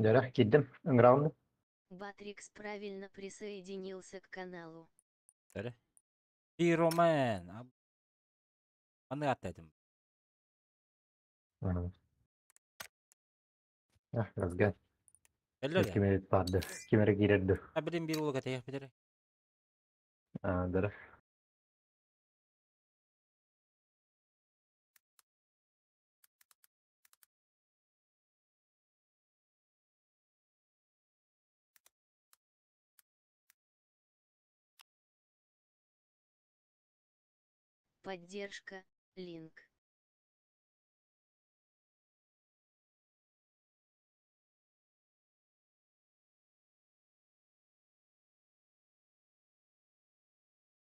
Жарах киддим, ыңырауынды. Батрикс правильно присоединился к каналу. Дәрі. Пиромен. Аны аттайдым. Разгар. Әлләре. Кимерет барды. Кимере кирерді. Білім бір олға таяқ бедері. Жарах. Поддержка, линк.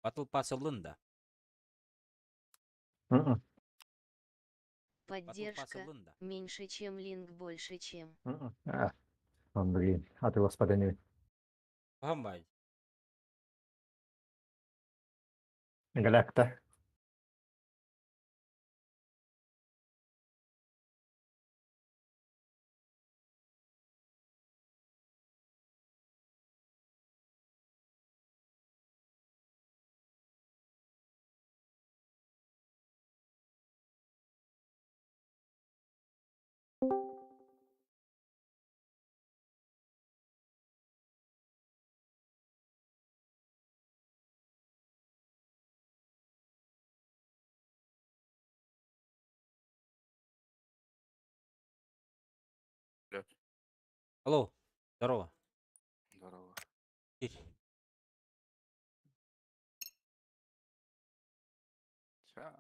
Батыл пасылында. Поддержка, Посылында. меньше чем линк, больше чем. Он, блин, а ты господи. Пахамбай. Галакта. Алло. Здорово. Здорово. Ир. Сейчас.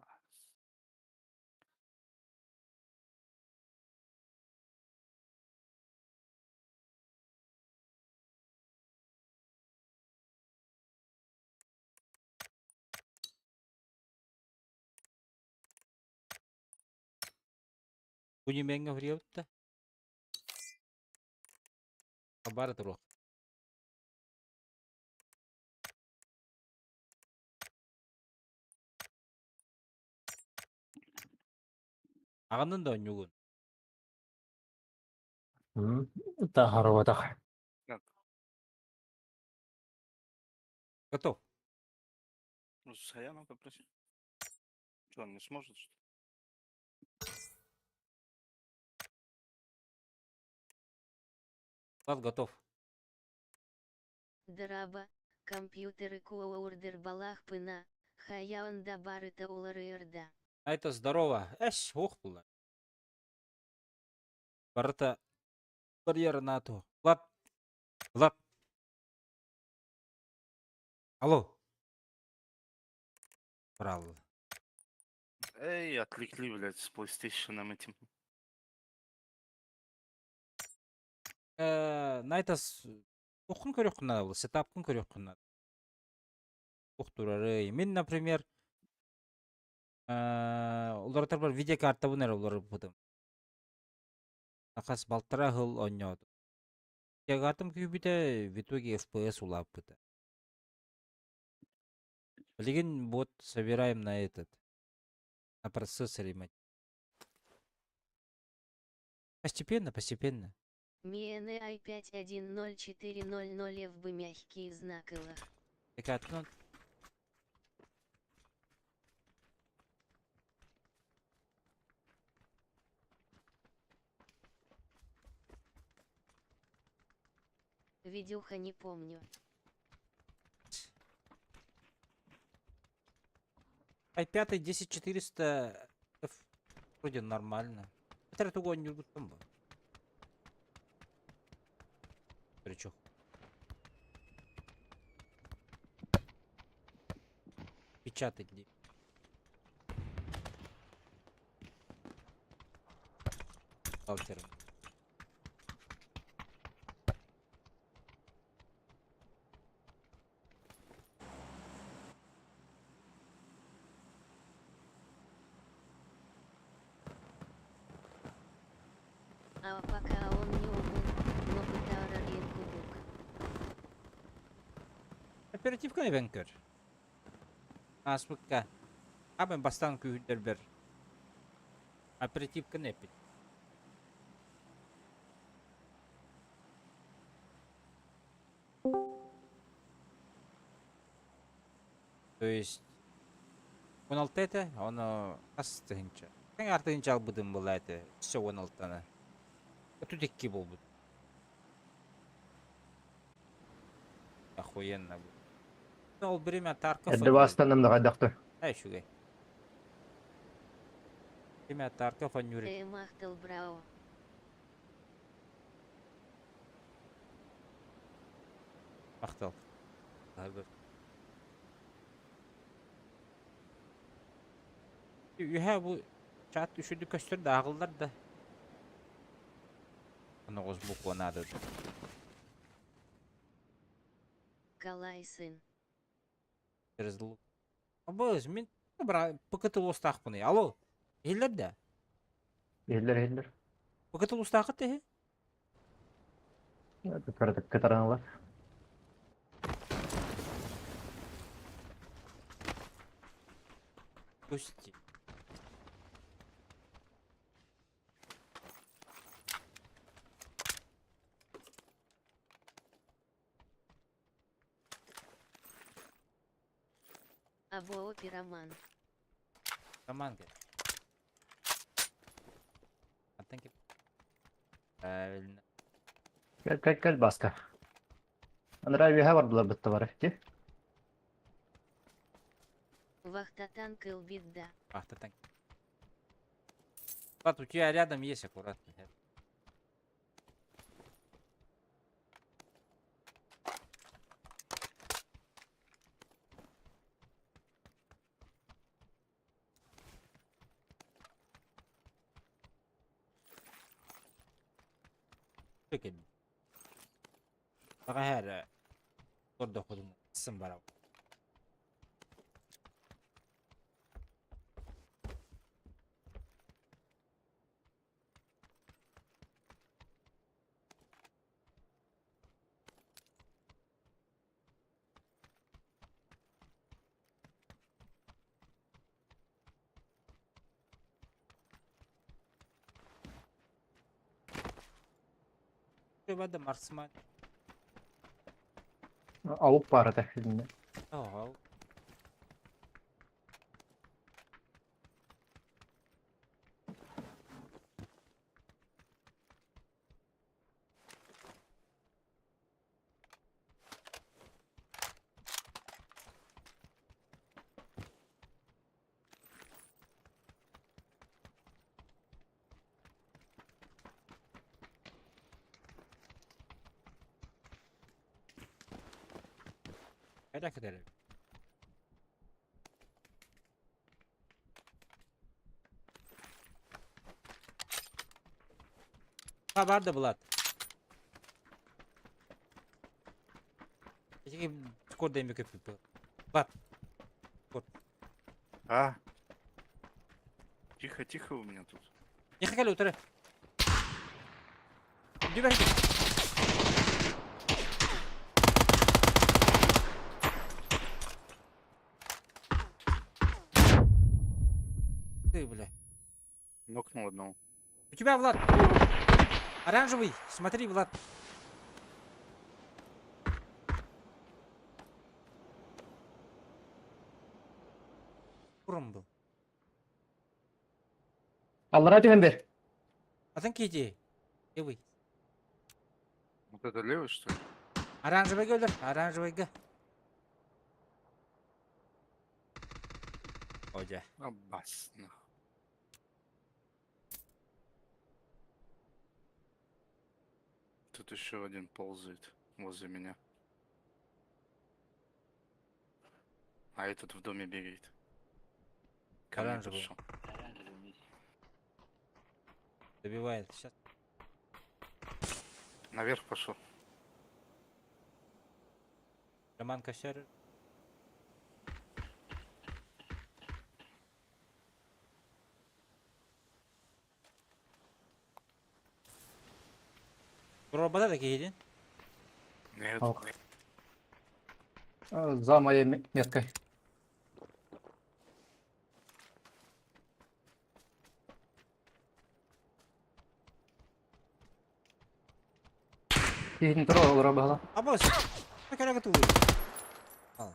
Күнеменге вриотта. Хабары тұру. Ағанын да өнюгін. Тахароватах. Готов. Ну, Саяна попроси. Что, он не сможет, что ли? Влад готов. Драба, компьютеры коордер балах пына, хаяонда барыта уларырда. Айта здорово. Әш, оқ бұлар. Барыта барьер НАТО. Влад. Влад. Алло. Брал. Эй, отвлекли, блядь, с PlayStation этим. Найтас оқын көрек қына бұл. Сетапқын көрек қына. Оқтурары. Мен, например, олар бар видеокарта бұнар олар бұдым. Ақас балтыра ғыл ойнауды. Видеокартым күйбіде в итоге FPS улап бұды. Блин, вот собираем на этот. На процессоре. Постепенно, постепенно. Миене i5104000 FB мягкие знакова. Такая ну, Видюха не помню. i5 10400 F вроде нормально. Это туго не будет там. Причем. Печатать ли? Алтером. А пока он не убыл, но пытара ринку бук. Оперативка не бенкер. Аспыкка. Абен бастан күйдер бер. Оперативка не пит. То есть 16 эте, оны астыгынча. Тең артыгынча албыдым бұл әте. Все 16-таны. Тут 2 болбут. Охуенно бұл. Ол время Тарков. Эдді бастан да қайдақты. Ай шугай. Время Тарков анюрит. Ты махтал браво. Мақтал. Үйе бұл чат үшіді көстір дағылдар да. Оны ғыз бұл қонады. Калай сын. Терезілу. Абыз, мен пықытыл остақ бұны. Алло, елдер да? Елдер. Пықытыл остақы тәе? Катараналар. Пусти. Або пироман. Команда. Аттанки. Правильно. Кәл басқа. Андрай веға бар бұлар бітті бар. Ке? Вахтатан кылбидда. Ах, Пат, у тебя рядом есть аккуратно. Peki. Baka her orada okudum. Sımbara. Burada Marsman. Ауып бары тәхілінде. Ага. Merak ederim. Ha vardı Vlad. Keşke skor demir köpüğü. Vlad. А? Тихо у меня тут. Не хакали утре. Дюбер. Ты, бля. Нокнул одного. У тебя, Влад. Оранжевый. Смотри, Влад. Куром был. Аллара түйен бер. Атын кейде. Левый. Вот это левый, что ли? Оранжевый гөлдер. Оранжевый га. Оля. Опасно. Тут еще один ползает возле меня. А этот в доме бегает. Ко мне Оранжевый. подошел. Добивает. Сейчас. Наверх пошел. Роман Косяр. Робада да кейден. Нет. Ох. За моей меткой. Кейден тұру олар бағала. Абас. Ne kadar katılıyor? Al.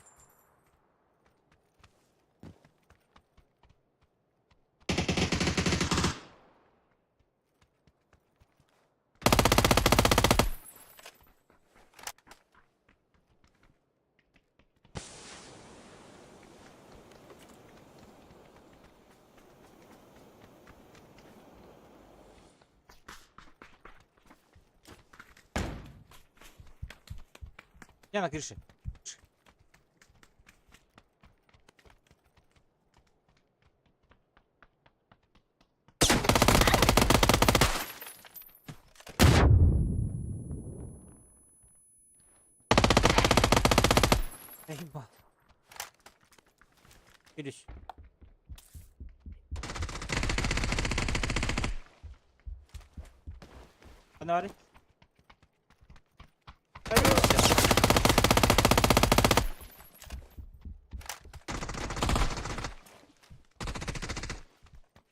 Я на крыше. Заебал. Идись. Фонарик.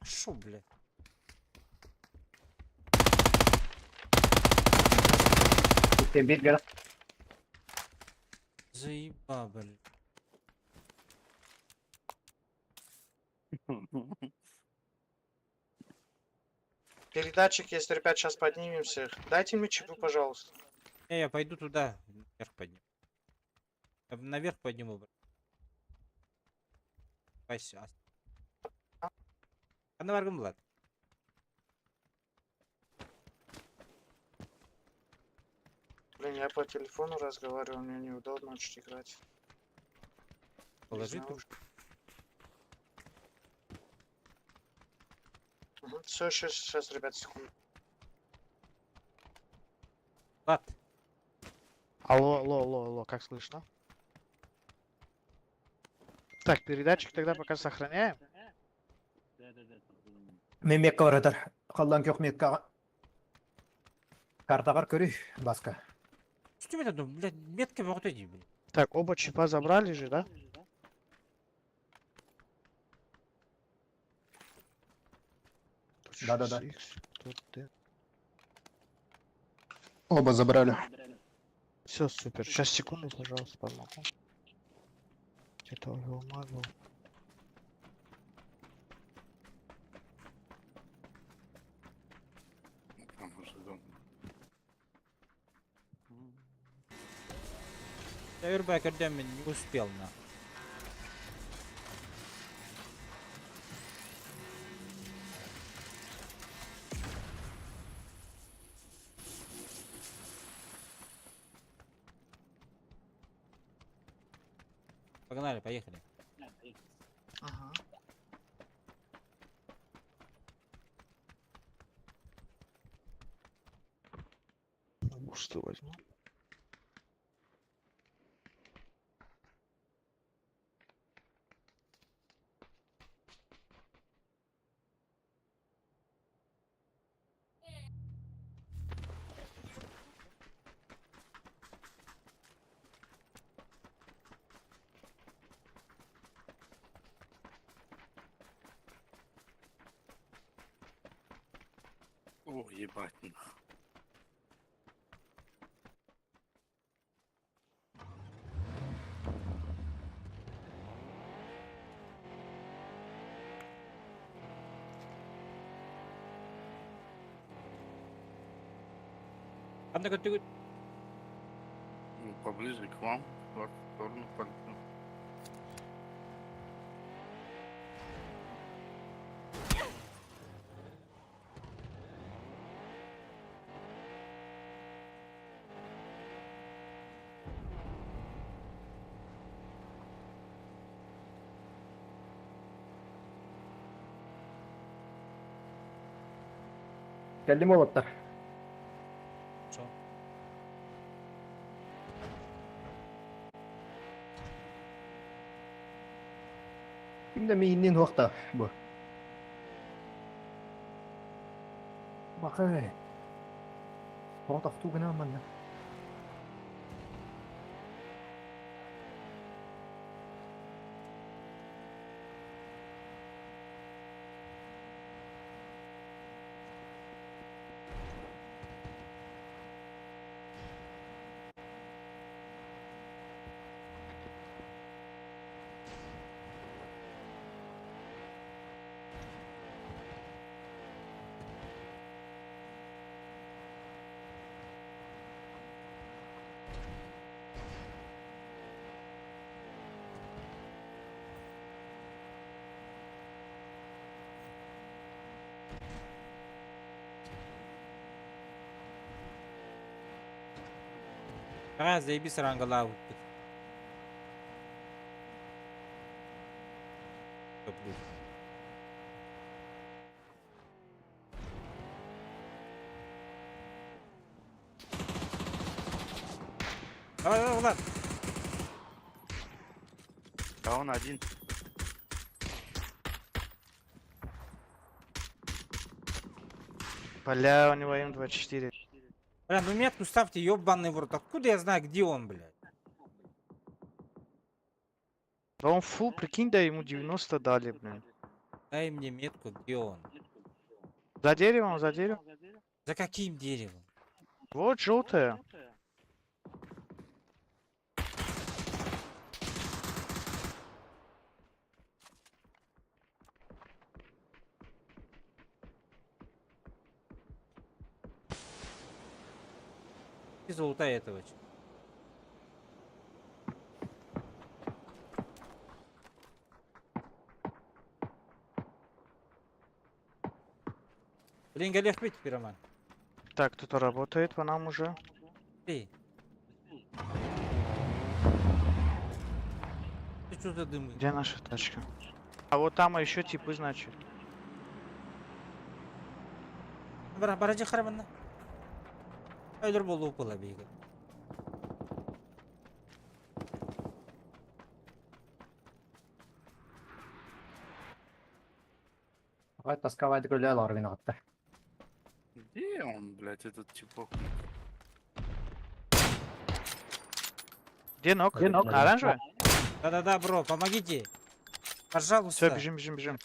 Шо, блядь? Tem bir gel. Заебал, блядь. Передатчик есть, ребят, сейчас поднимемся. Дайте мне чипы, пожалуйста. Я пойду туда, вверх подниму. Я б наверх подниму, блядь. Спасибо. Анварган, Влад. Блин, я по телефону разговариваю, мне неудобно очень играть. Положи знал. трубку. Все, сейчас, ребят, секунду. Влад, Алло, как слышно? Так, передатчик тогда пока сохраняем. Мен мекка баратар. Қалдан көк мекка. Картағар көрі басқа. что тебе надо, блядь, метка вот эти, блядь. Так, оба чипа забрали же, да? Да-да-да. Оба забрали. Все, супер. Сейчас секунду, пожалуйста, помогу. Это магу. Там уже дом. Я вербай, когда не успел, на. Погнали, поехали. Ага. Бусты возьму. О, ебать. Однако ты... Ну, поближе к вам, в вашу сторону полетел. Geldim olottar. Шо? Kimde meyinliğin hoqta bu. Bakay. Hoqta xtu gına manna. Ага, заебись рангала. Давай, давай, Влад. А он один. Бля, у него М24. Бля, ну метку ставьте, ёбаный в рот. Откуда я знаю, где он, блядь? Да он фул, прикинь, да ему 90 дали, блин. Дай мне метку, где он? За деревом, за деревом. За каким деревом? Вот желтое. И золотая этого. Блин, Галев, пить, пироман. Так, кто-то работает по нам уже. Эй. Ты что за дым? Где наша тачка? А вот там еще типы, значит. Бараджи харабанна. Öldür bolu upula beyga. Давай тасковать гуляй ларвинатта. Где он, блядь, этот типок? Где ног? Где ног? Оранжевый? Да-да-да, бро, помогите. Пожалуйста. Все, бежим, бежим, бежим.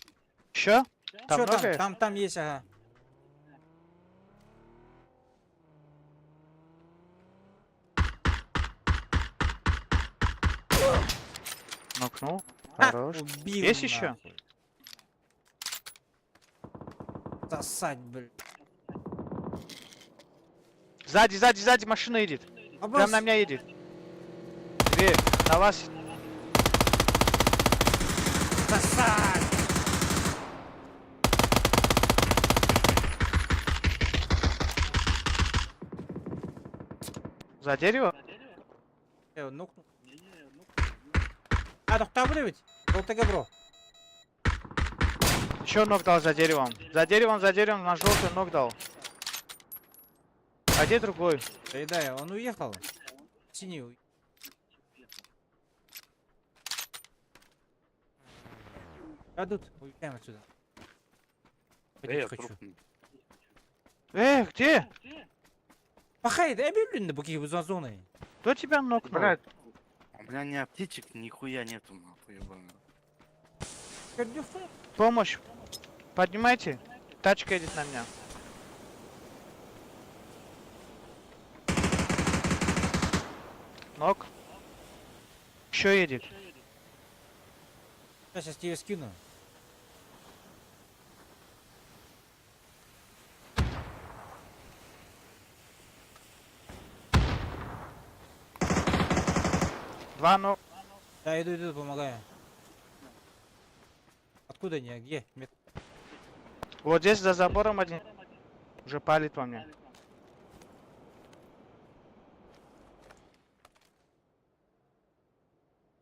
Еще? Там Чё много? там? Там есть, ага. Нокнул. Ха, Хорош. убил Есть еще? нахуй. Сосать, блин. Сзади, сзади, сзади машина едет. Прям Оброс. на меня едет. Дверь. На вас. Сосать. За дерево? Нокнул. А, тоқтап ведь? Желтый бро. Еще ног дал за деревом. За деревом на желтый ног дал. А где другой? Да, он уехал. Синий уехал. Адут, уезжаем отсюда. Я Ходить хочу. трупный. Где? Пахай, да я блин, буки за зоной. Кто тебя нокнул? Блядь, у меня ни аптечек, нихуя нету, нахуй, ебаный. Помощь. Поднимайте. Тачка едет на меня. Нок. Еще едет. Сейчас тебе скину. Два ног. Да, иду, помогаю. Откуда они? Где? Вот здесь за забором один. Уже палит по мне.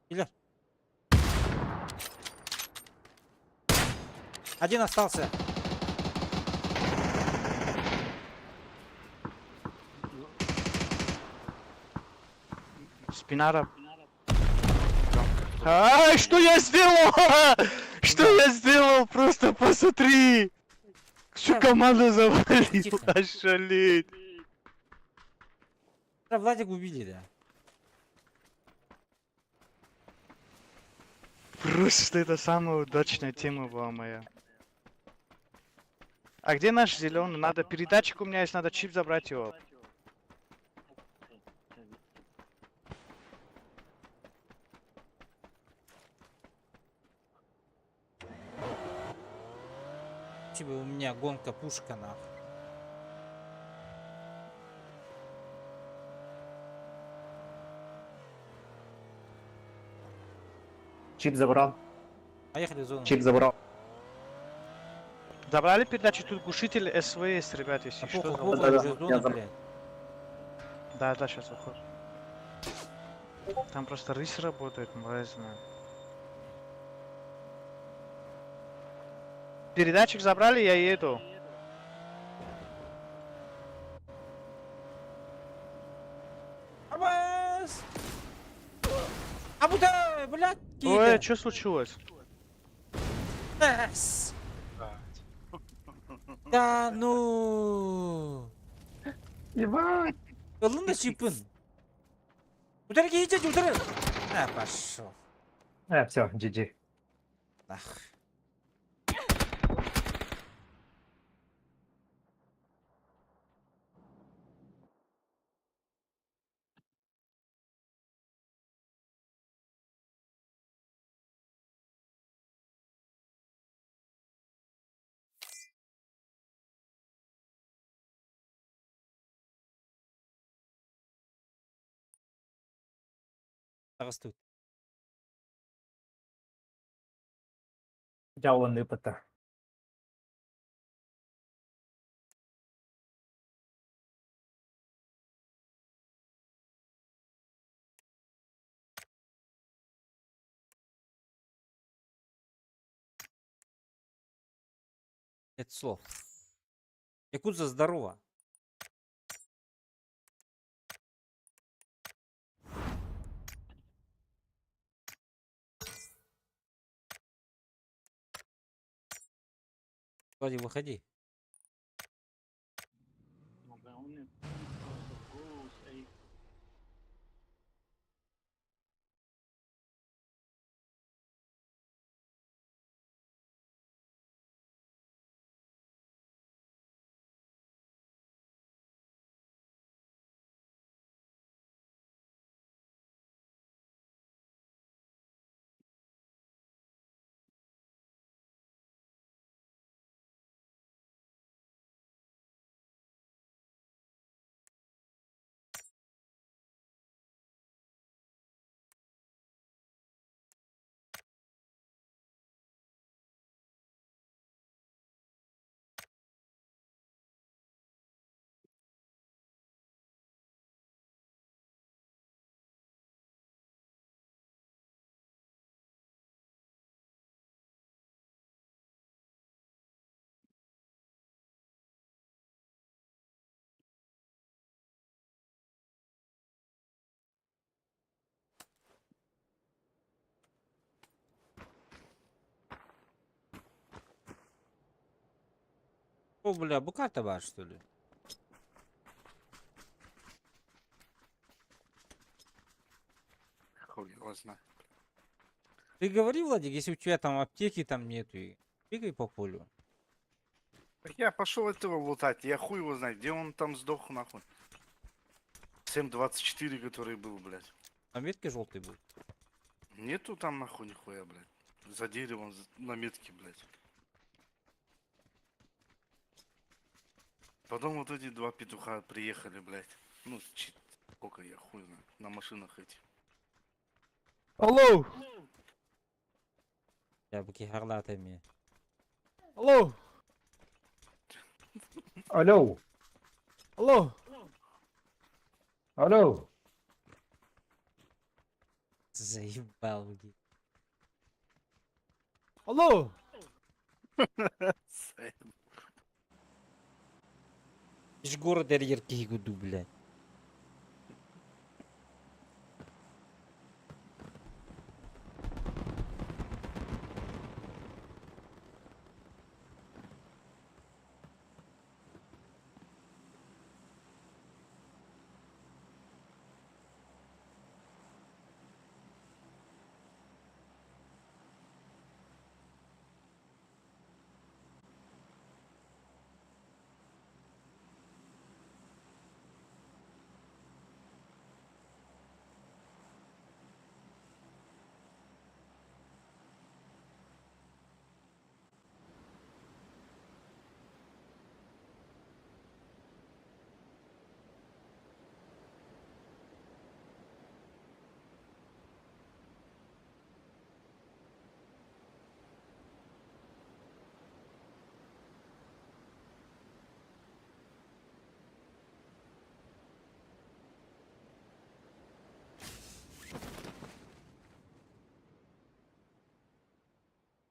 Киллер. Один остался. Спинара. Ай, что я сделал? Что я сделал? Просто посмотри. Всю команду завалил. Тихо. Ошалеть. Да, Владик убили, да. Просто это самая удачная тема была моя. А где наш зеленый? Надо передатчик у меня есть, надо чип забрать его. Типа у меня гонка пушка нахуй. Чип забрал. Поехали в зону. Чип забрал. Забрали передачу? Тут глушитель СВ есть, ребят, если А что. похуй, забрали. похуй, да, уже я зона, заб- блядь. Да, сейчас выход. Там просто рысь работает, мразина. Передатчик забрали, я еду. Абас! Абудай, блядь, Ой, Кида! что случилось? Эс! Да ну! Ебать! Yolun da çırpın. Bu tarafa gideceğiz, bu tarafa. Ha, пошел. Все, GG. Нах. Растут. Жалон опыта. Нет слов. Якудза здорово. Влади, выходи. О, бля, буката бар, что ли? Хуй его знает. Ты говори, Владик, если у тебя там аптеки там нету, и бегай по полю. Так я пошел этого лутать, я хуй его знает, где он там сдох нахуй. 7.24, который был, блядь. На метке желтый был. Нету там нахуй нихуя, блядь. За деревом, на метке, блядь. Потом вот эти два петуха приехали, блядь. Ну, сколько я хуй знаю, на машинах эти. Алло! Я бы кихарлатами. Алло! Алло! Алло! Алло! Заебал, блядь. Алло! Иж город яркий году, блядь.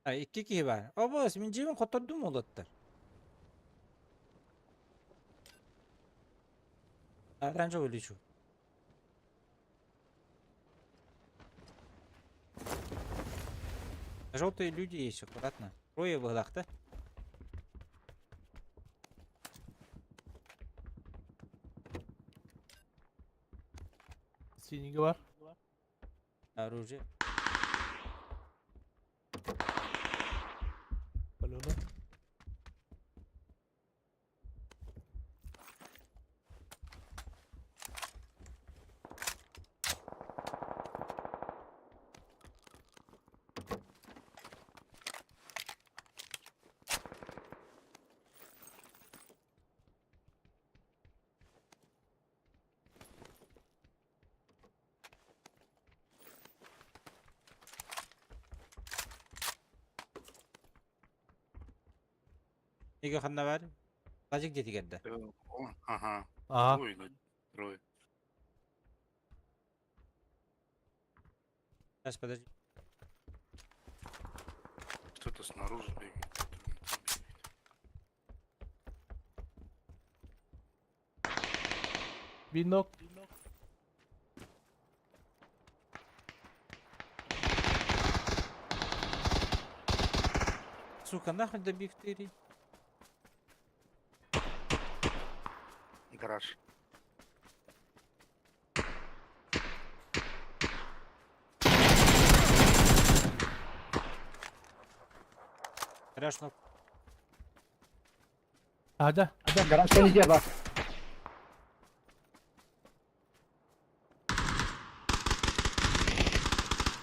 2 kişi var. Obos, men cebim qoturdum olatlar. Раньше вылечу. Желтые люди есть, аккуратно. Трое в углах, да? Синенький var. Оружие. Balonu. Иго ханна бар. Лазик где тигерде. Ага. Aha. Ой, ну, трое. Сейчас, подожди. Кто-то снаружи бегает. кто-то внутри бегает. Bir nok. Сука, нахуй добив тыри. Гараж. Страшно. Ada. Ada. Гараж везде, бас.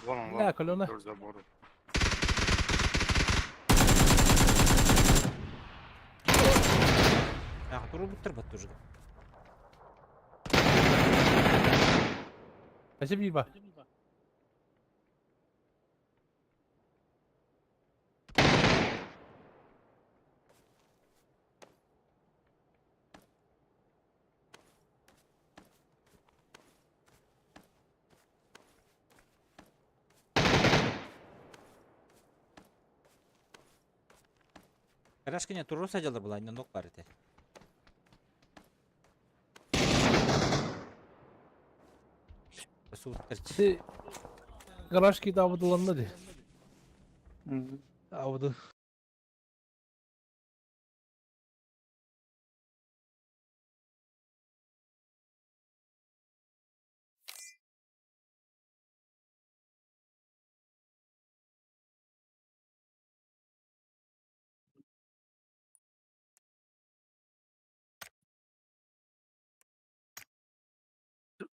Вон он, Да, вон. колонна. Вдоль забора. Ах, туру буттыр бат уже. Kaçı bir bak. Карашкине туру садилар була, айна нок бар эте. Суuttарчы. Şimdi garaj ki davudulandı de. Мгм. Davudu.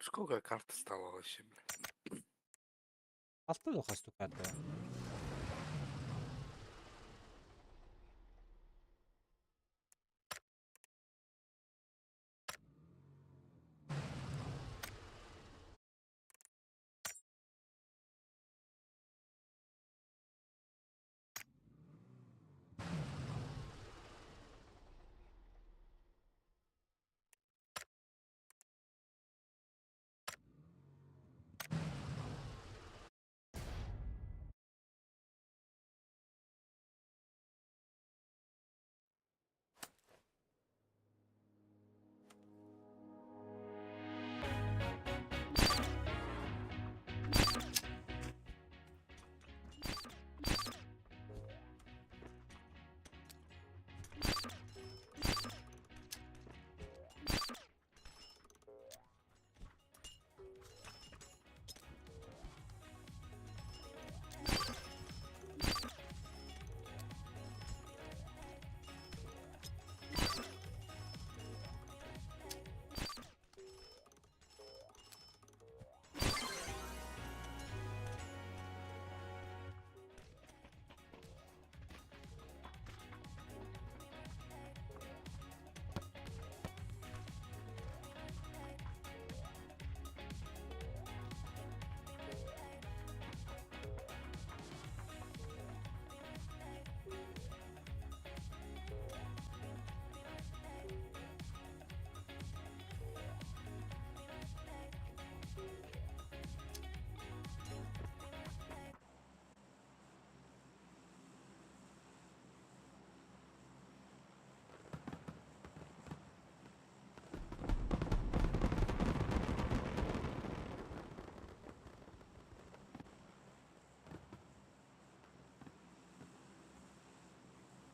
Сколько карт стало вообще, блин? Алты да хастукаты.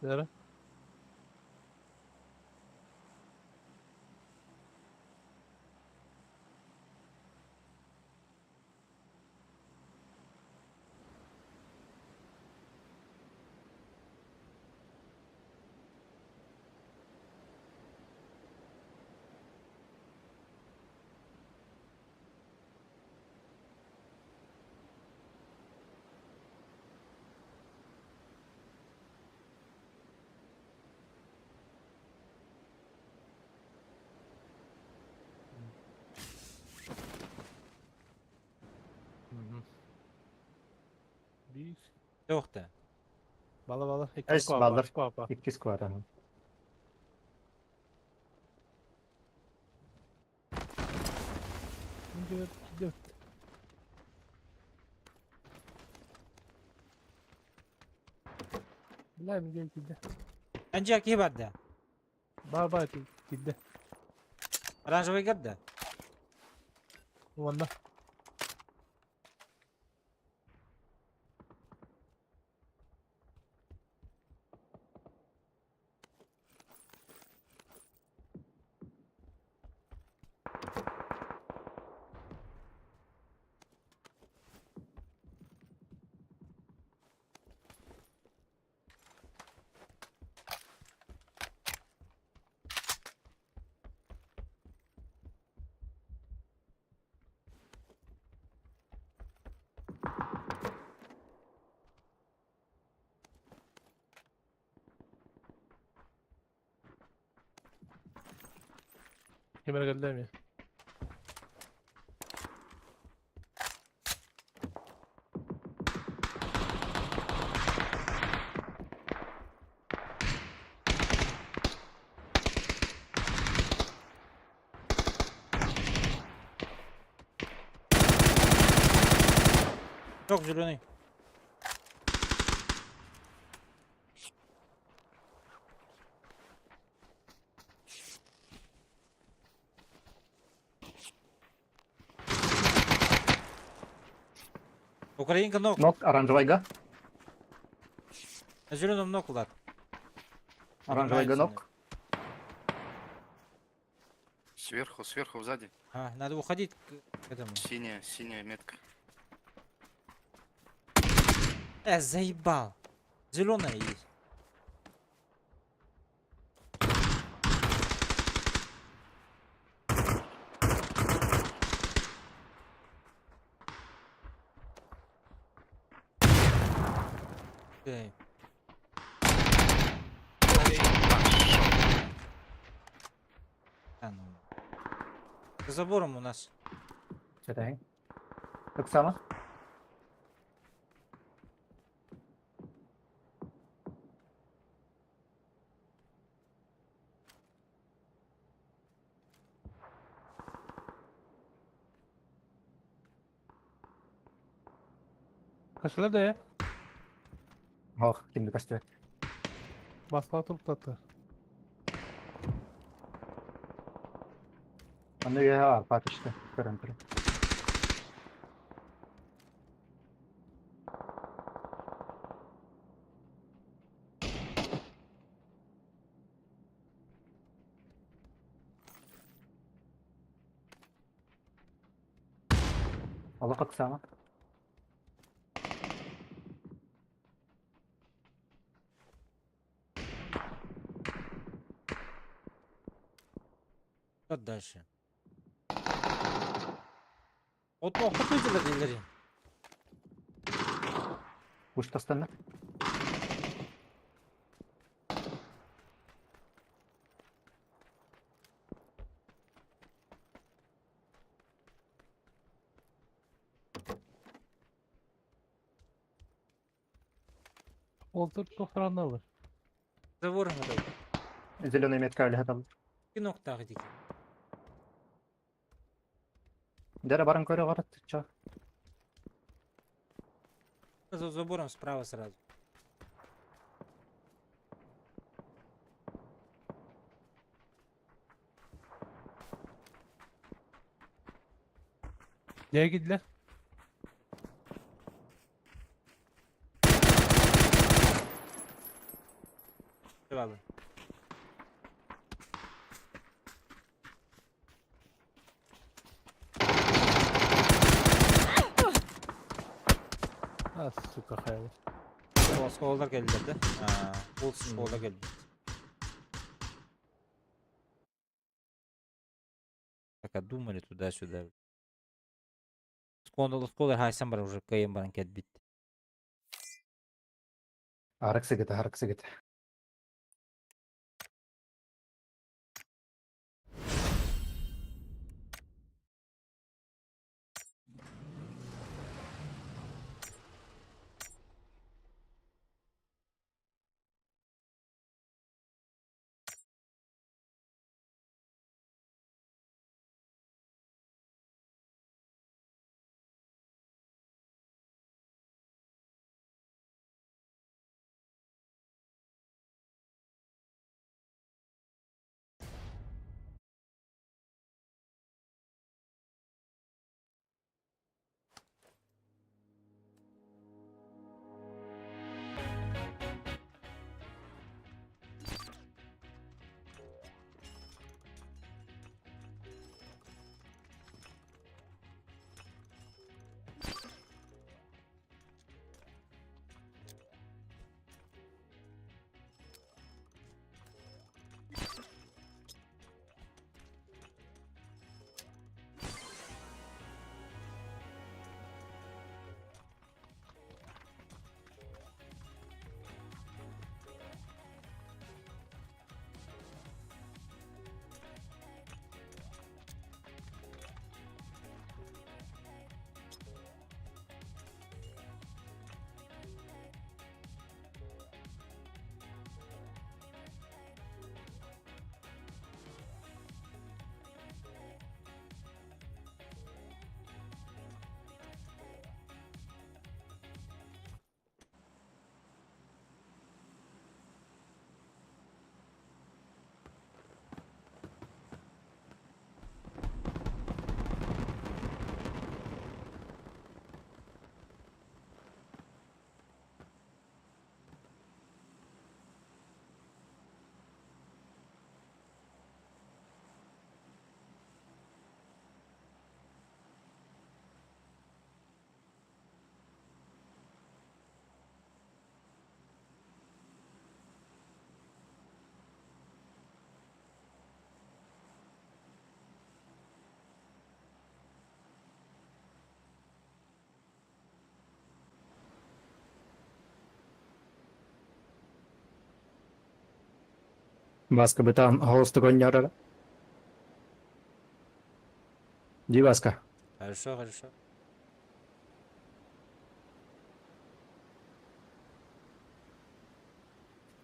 Yara. Bir. Yok da. Bala. Es baldır. İki squad ama. Dört. Bilal mi gel gidde. Bence ki badda. Baba gidde. Оранжевый гадда. Valla. Kemer قدامي. Çok zülünü. Украинка ног. Nok оранжевайга. На зеленом нокулар. Оранжевайга Поднимается нок. Сверху, сзади. А, надо уходить к этому. Синяя метка. Заебал. Зеленая есть. Эй. А, ну. За забором у нас. Çeteyim. Yoksa ama. Kaçlarda ya? Oh, şimdi kaçtı. Basma tuttu. Bende ya var Fatih işte. Görüntülü. Allah bak sana. Что дальше? Вот охотники değilleri. Uçta standa. Oltur toprağını alır. Забором это. Zеленый метка öyle hatalı. И ног дики. Dere barın körü var. Çağ. За забором справа сразу. Neye gittiler? А, сука, hayal. Сколдар geldiler de. Ha, bol сколдар geldi. Пока думали туда-сюда. Сколдар хайсан бар уже кайын баран кетбит. Араксы гыты, араксы гыты. Баска бытан холсты гоняры. Ди баска. Хорошо, хорошо.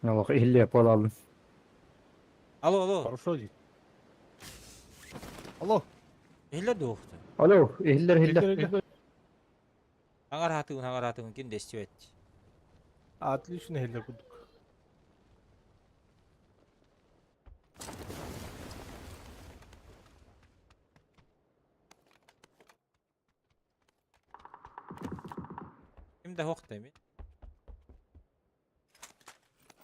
Аллах, ihliye pol aldım. Алло, алло. Хорошо, Ди. Алло. Ehler de oxtu. Alo, ihliler, ihliler. Hildir. Hangar hatığın kim desti etti. Отлично, Hildir bulduk. Kim de hoq demin.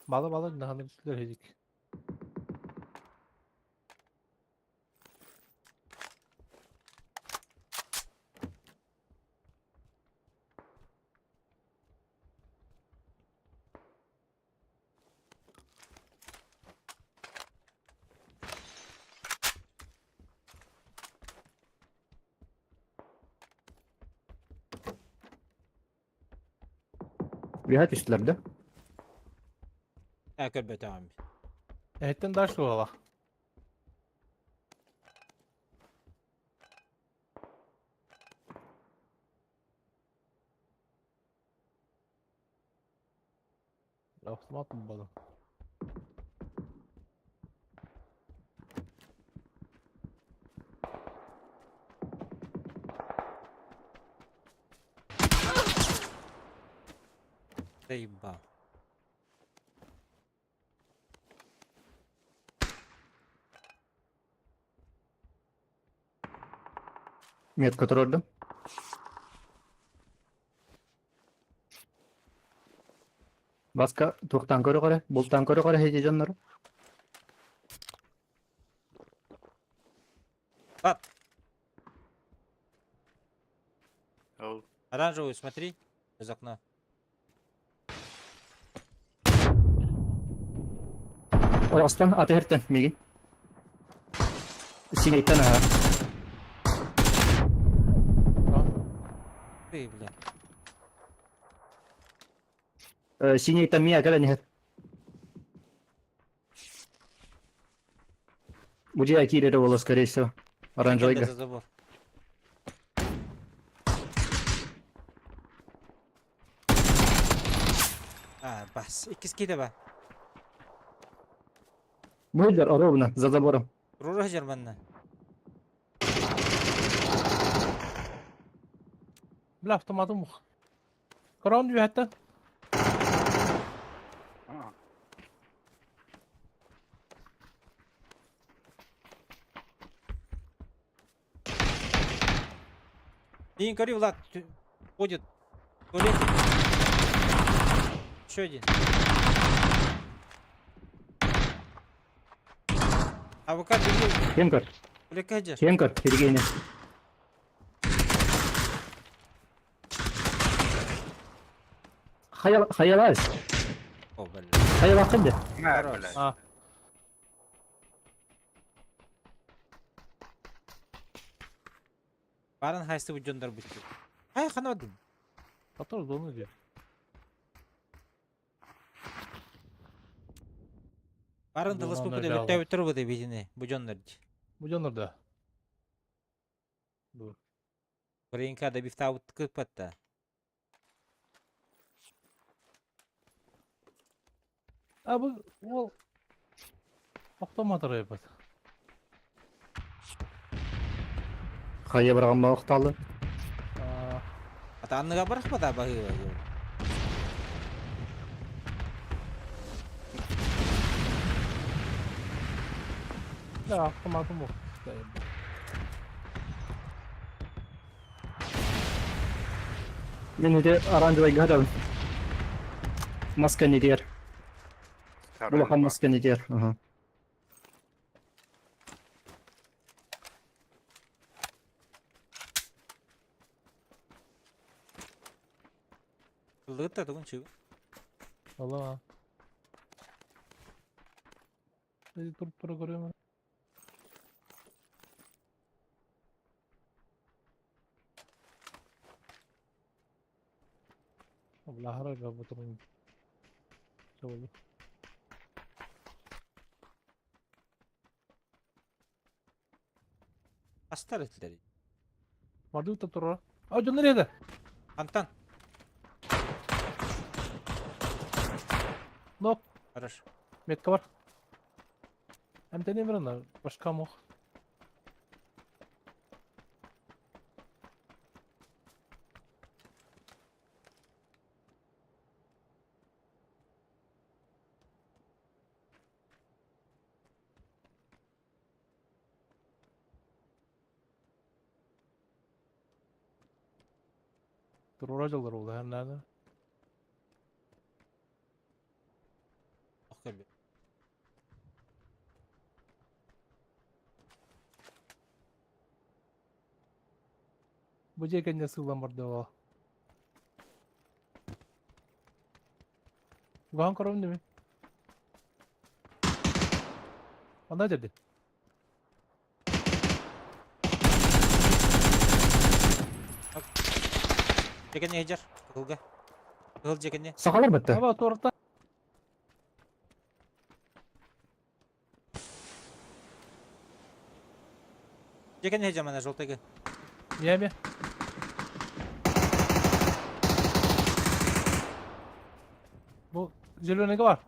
Bala ne hanımcılar hedik. Bir hat üstler de. Ekör böte abi. Etten daha şu valla. Автомат mı bana? Deyba. Метку троллю. Баска туктан көрü qara, bultan көрü qara heyecanları. Бат. Ау. Оранжевый, смотри. Из окна. Orastan ateherten migin. Sineyten ha. İyi bile. Sineyten miya kala nihat. Muझे акид это было скорее всего. Оранжевый Gel de га. zabor. Ha bas. İkisi de be. Мыльдер, ровно, за забором. Ruruh Jerman'la. Bir avtomatım yok. Kıran diyor hatta. А, Блин, гори, Влад. Ходит. Туалет. Еще один. Авокадо бери. Хемкар, Увлекай, Джер. Хемкар, Сергей. Hayal az. О, блин. Hayal akıllı. на, Хорош. блядь. Ha. Барын хайсы bu jonдар bütçü. Hay kanamadım. Atarız onu diyor. Барын Bu дылыс onlar көпіде жалған. өттәу өттір бұды бетіне. Bu jonдар. Bu canlar da. Dur. Бірінка да бифта ауытты көппатта. Ha bu o avtomatı yapar. Hayal bırakma oktalı. Aa, Ата анныға барық па да бағы бағы. ya avtomatım yok. Beni de оранжевый гадал. Маска не дер. Второй Булахан два. маска не дер. Ага. Лыгытта тұғын чығы. Valla. Durup durup görüyorum. Allah harap bu durum. Şöyle. Астар етілдері. Vardı mı tutur? Aa canlar yedi. Антан. Nok. Хорош. Metka var. Hem de ne var başka mı? Dur oracılar oldu her nerede? Ақ көлбе. Bu ceket ne sığlam vardı o. Guhan korum değil mi? Ana dedi. Жекенне ежер. Кылға. Кыл жекенне. Sakalar bitti. Ama torta. Жекенне ежер мана жолтайғы. Yeme. Bu jelonega var.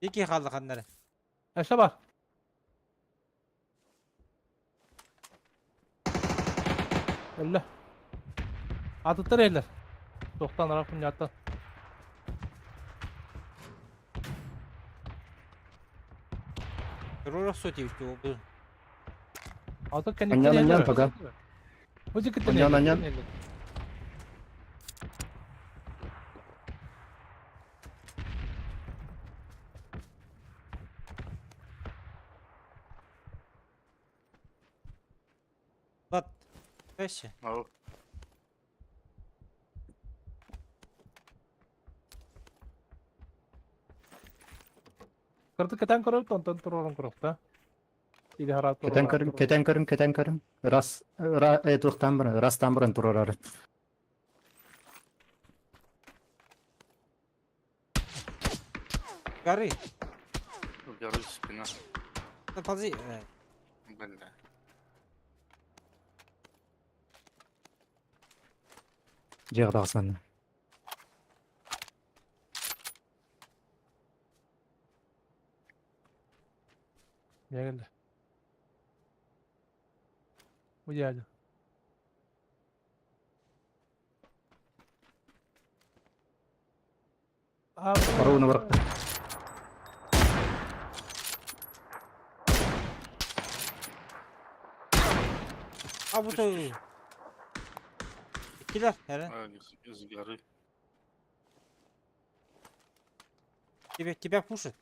Екі қалды қандары. Aşağı var. Öyle. Atıtlar eller. 90 tarafın yattı. Ruruh söti üstü o bu. Atıt kendi Anyan, anyan, fakat. Bu ceketi Anyan, anyan. Лад. Пеші. Ау. Кетен көріп, тонтон тұрорын көріп, та. Или харат Кетен көрім. Растан бұрын тұрорары. Горы. Горы спина. Ползи. Бля. Жағдағысынан. Ne geldi? Bu geldi. Abi. Қаруыны бұрық. А bu da. İkiler hele. Из горы. Тебя пушит.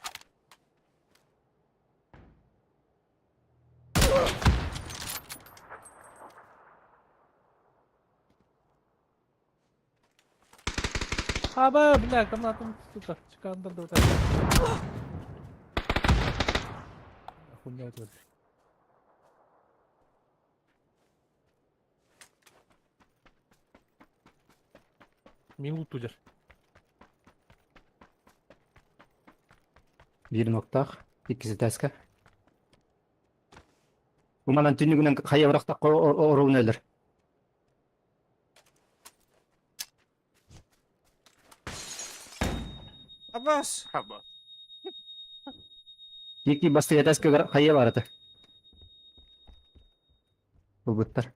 Abi, bir dakika, atım tutar. Çıkandırdı o tarafa. Хуйня тут. Минут тудер. Бір ноқтақ, ikisi тәскі. Уманан түнігінен қая бұрақта оруын өлір. Abbas. Хаба. Екі басты тәскі қая барады. Бұл бұттар.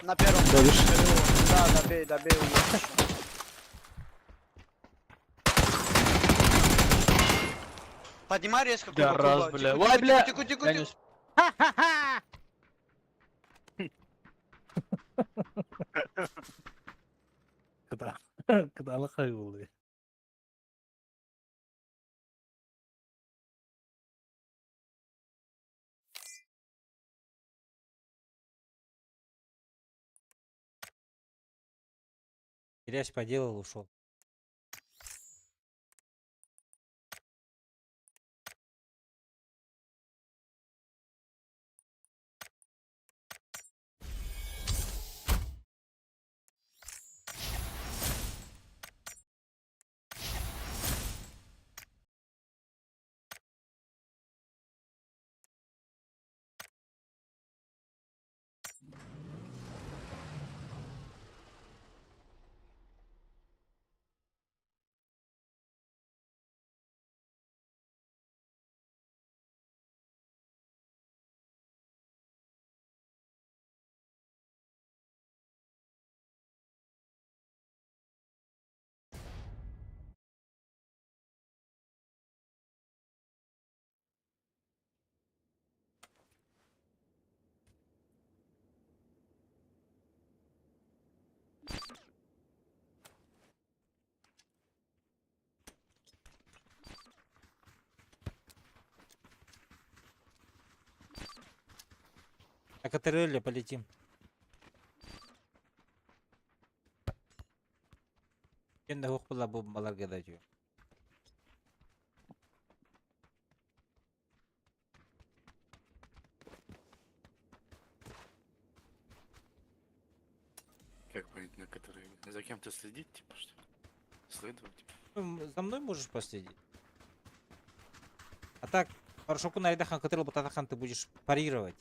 На первом. Добиш. Да, добей, его еще. Поднимай резко. Да, Куба, раз, Куба. бля. Тихо, Ой, бля. Тихо, тихо, Я тихо. не успел. Kıdalı kayboluyor. Грязь поделал, ушел. На КТРЛ полетим. Енді оқпыла бомбаларға да жүр. Как понять, на которые... За кем-то следить, типа, что ли? Следовать? За мной можешь последить. А так, хорошо, на рядах КТРЛ Бататахан ты будешь парировать.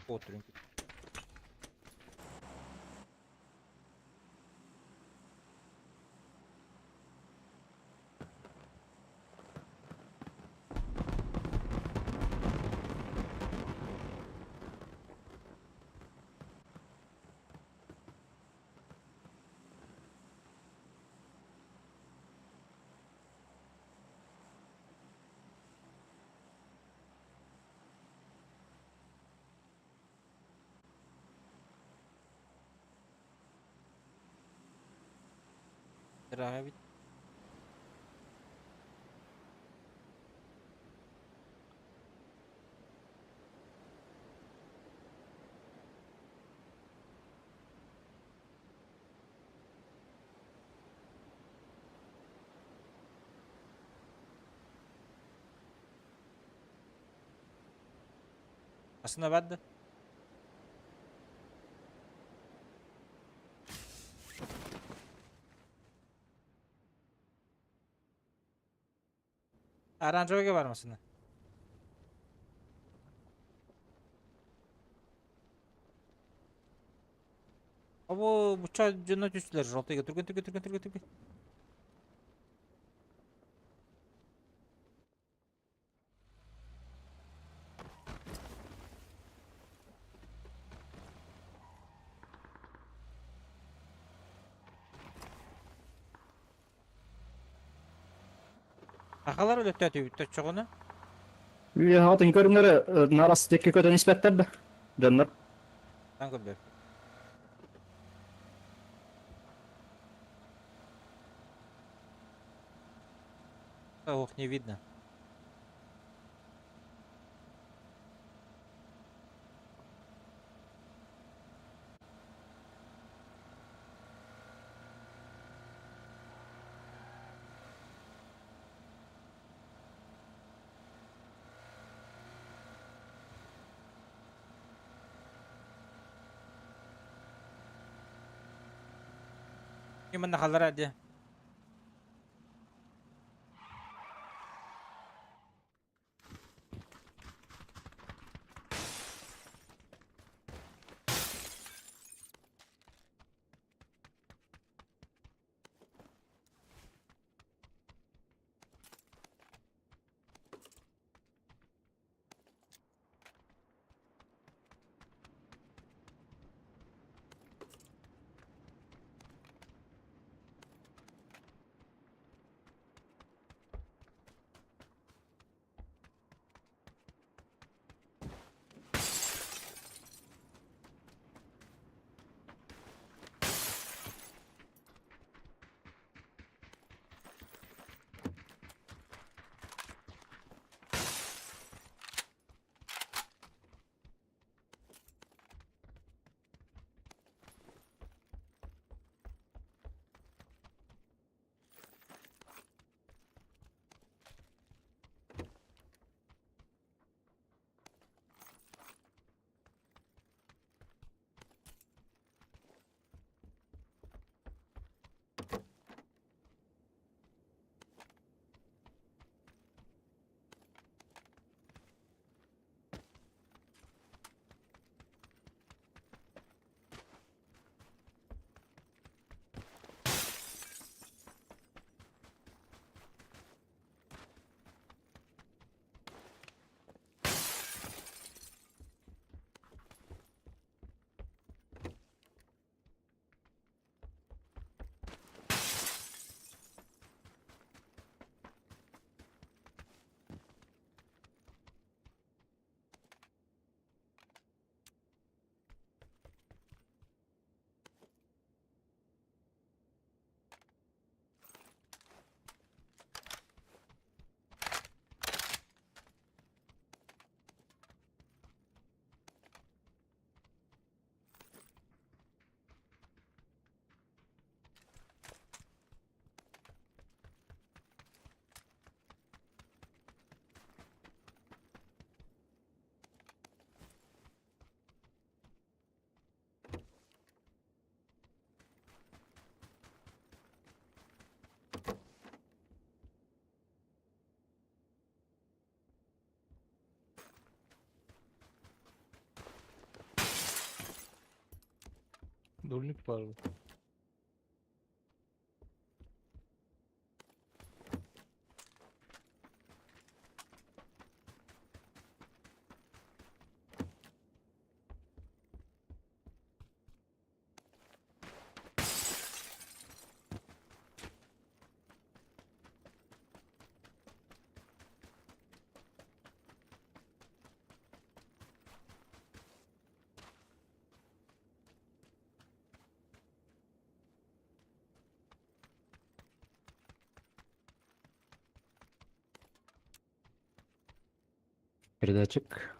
Отрынки. Sıra bit. Aslında ben de. Aranjoyga var mısın? Abo bıçağı canına düştüler. Rotaya götür götür götür götür götür. Akalar öyle tütüyor çoğunu. Hatın görünleri narası teknik öden nispetler de. Canlar. Ben gönder. Ох, не видно. Именно халради. Dulnik var mı? Передатчик.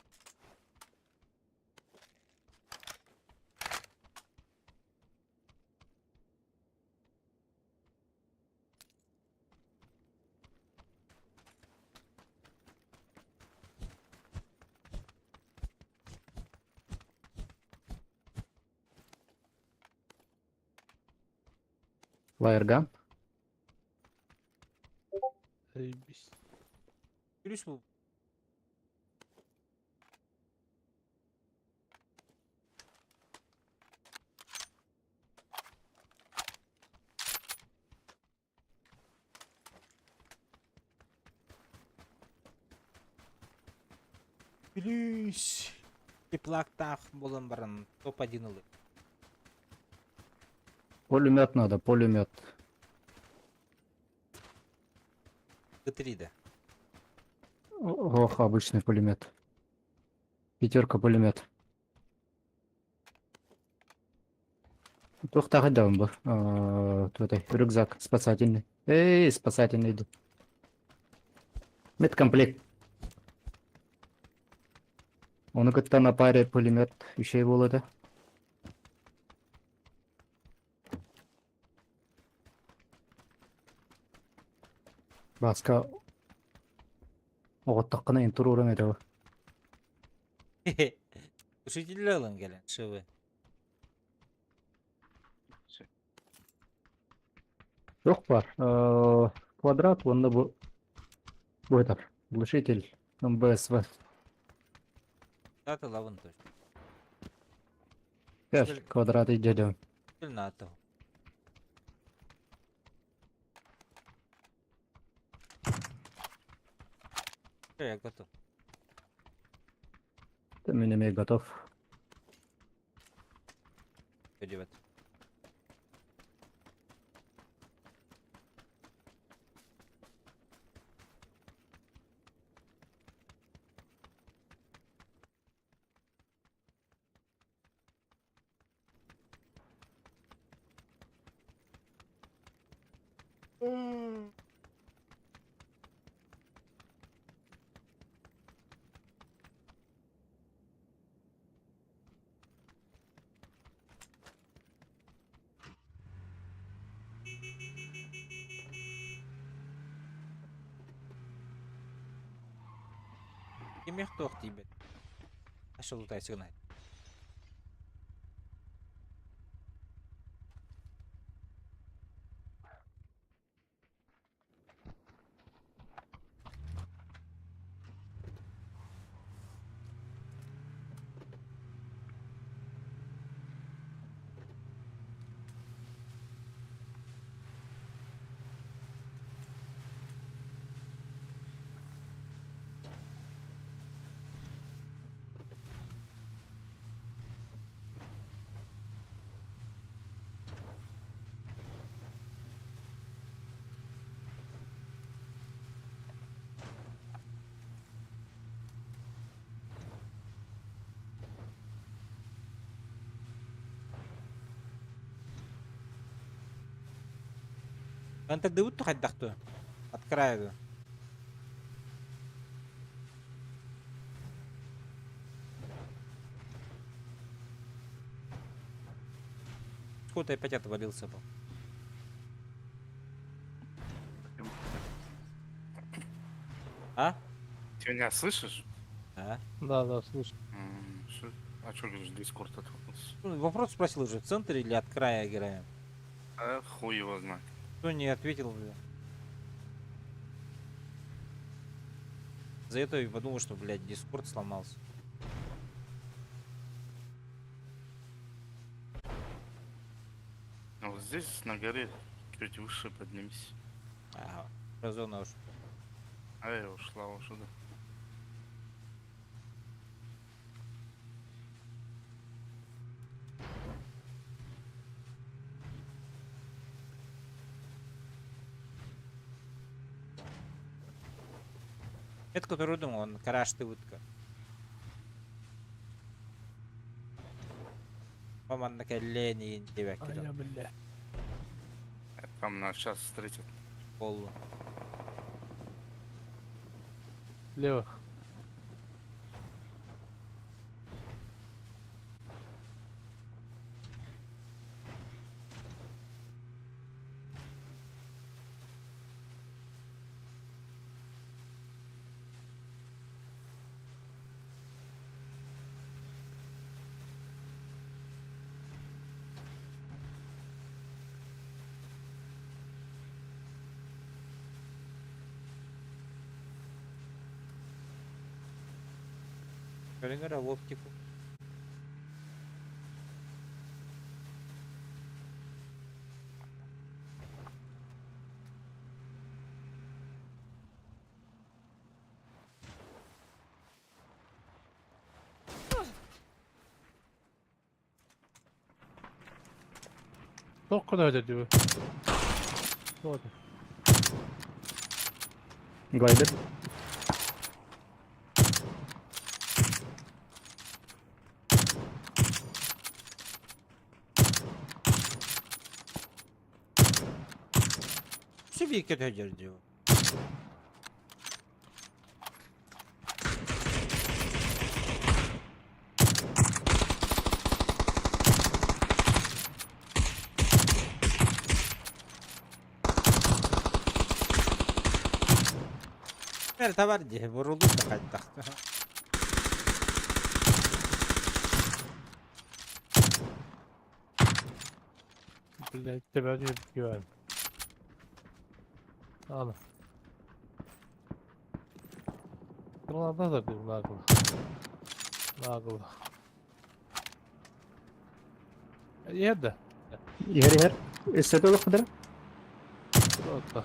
Лайерган. Заебись. Плюс bu. Плюс. Теплактах болон барын топ-1 ылы. Пулемет надо, пулемет. Г3 да. Ох, обычный пулемет. Пятерка пулемет. Тоқтағы даун бұл. Рюкзак спасательный. Эй, спасательный иди. Медкомплект. Оны күтті на паре пулемет үшей болады. Басқа оғыттық қына интур ұрын еді. Тушителі алын келен, шывы. Жоқ бар. Квадрат, онда бұл этот глушитель МБСВ. Таты лавын тоже. Кәш, квадрат идеді. Сильно атыл. Я готов. Ты минимей готов. Иди в это. Кемех тох тебе. А что лутай сигнал? Анта дыут то хаддахту. От края. Сколько опять отвалился был. А? Ты меня слышишь? А? Да, слушай. А что говоришь, Дискорд отвалился? Ну, вопрос спросил уже, в центре или от края играем? А хуй его знает. Кто не ответил, бля. За это я подумал, что, блядь, Дискорд сломался. А вот здесь на горе чуть выше поднимись. Ага, разумно уж. А я ушла уже, да. Это который думал, он карашты утка. Поман колени девяк Ай, бля. Там нас сейчас встретят. полу. Лево. Görüngör оптику. Çok kadar öde diyor. Doğru. Glider. Şu bir kötü öcer diyor. Nerede var diye vuruldu da kayıtta. Блядь, тебя не убиваем. Ладно. Граната забил нагло. Нагло. Еда. Yer. İstedi olur kadar. Вот так.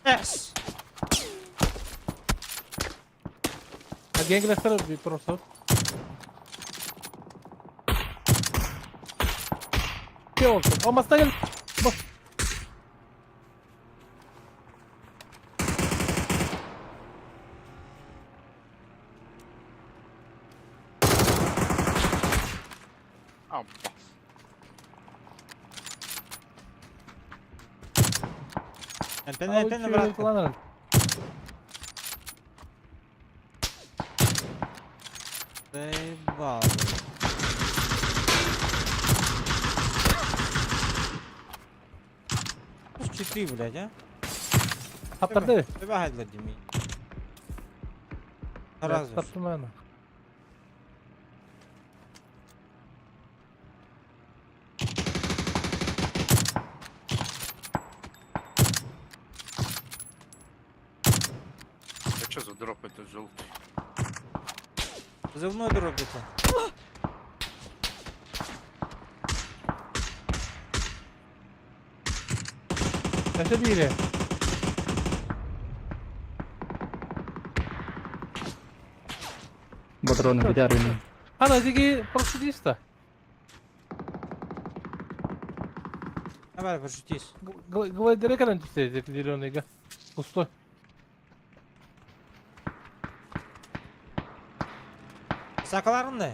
Yes. А генгли второй просто. Пёлка. О, оставил. Абба. Антенна брат. Kullanırım. Заебал. Плюс 4, блядь, а? Kaptırdı. Тебе гайдла, Дими. Сразу. Kaptırdım ben. А что за дроп это желтый? Взрывной дроп это. Kaça biri? Патроны, где армия? Ana digi prostituista. Давай, пошутись. Глайдеры когда эти зеленые, га? Пустой. Сакаларын ne?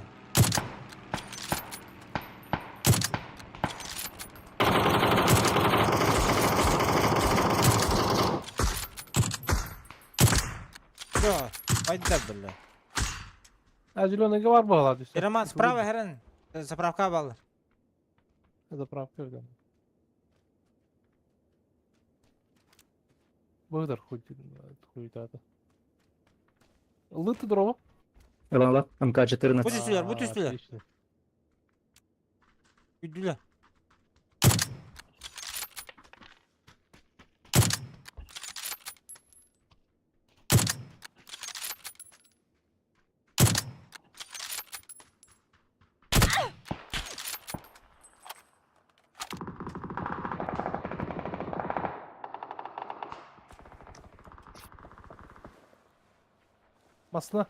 Все, пойдет, бля. А зеленый var bu halde işte. Роман, справа, Херен. Заправка баллы. Заправка öyle. Быдыр хуйтады. Лыты дрова. Lan МК-14. Будь üstüler, будь Aa, üstüler. отлично. Güdüler. Masna.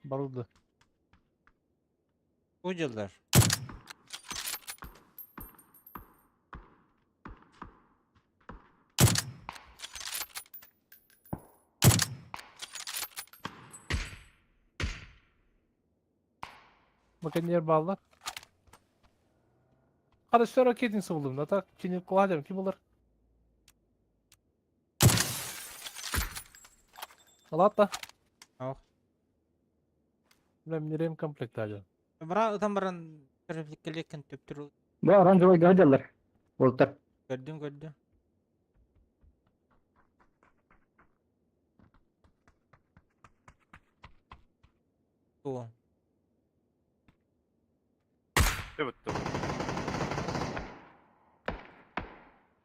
Barudu. Ucuzlar. Bakın yer bağlı. Arkadaşlar raketini buldum da tak Çin'i kullanacağım kim olur? Al da. Ох. Ben nereye komplekt alacağım. Бра, там баран körüflikkeleken töptürü Bu оранжевый гадялар. Voltar. gördüm gördüm. Кто? И вот тут.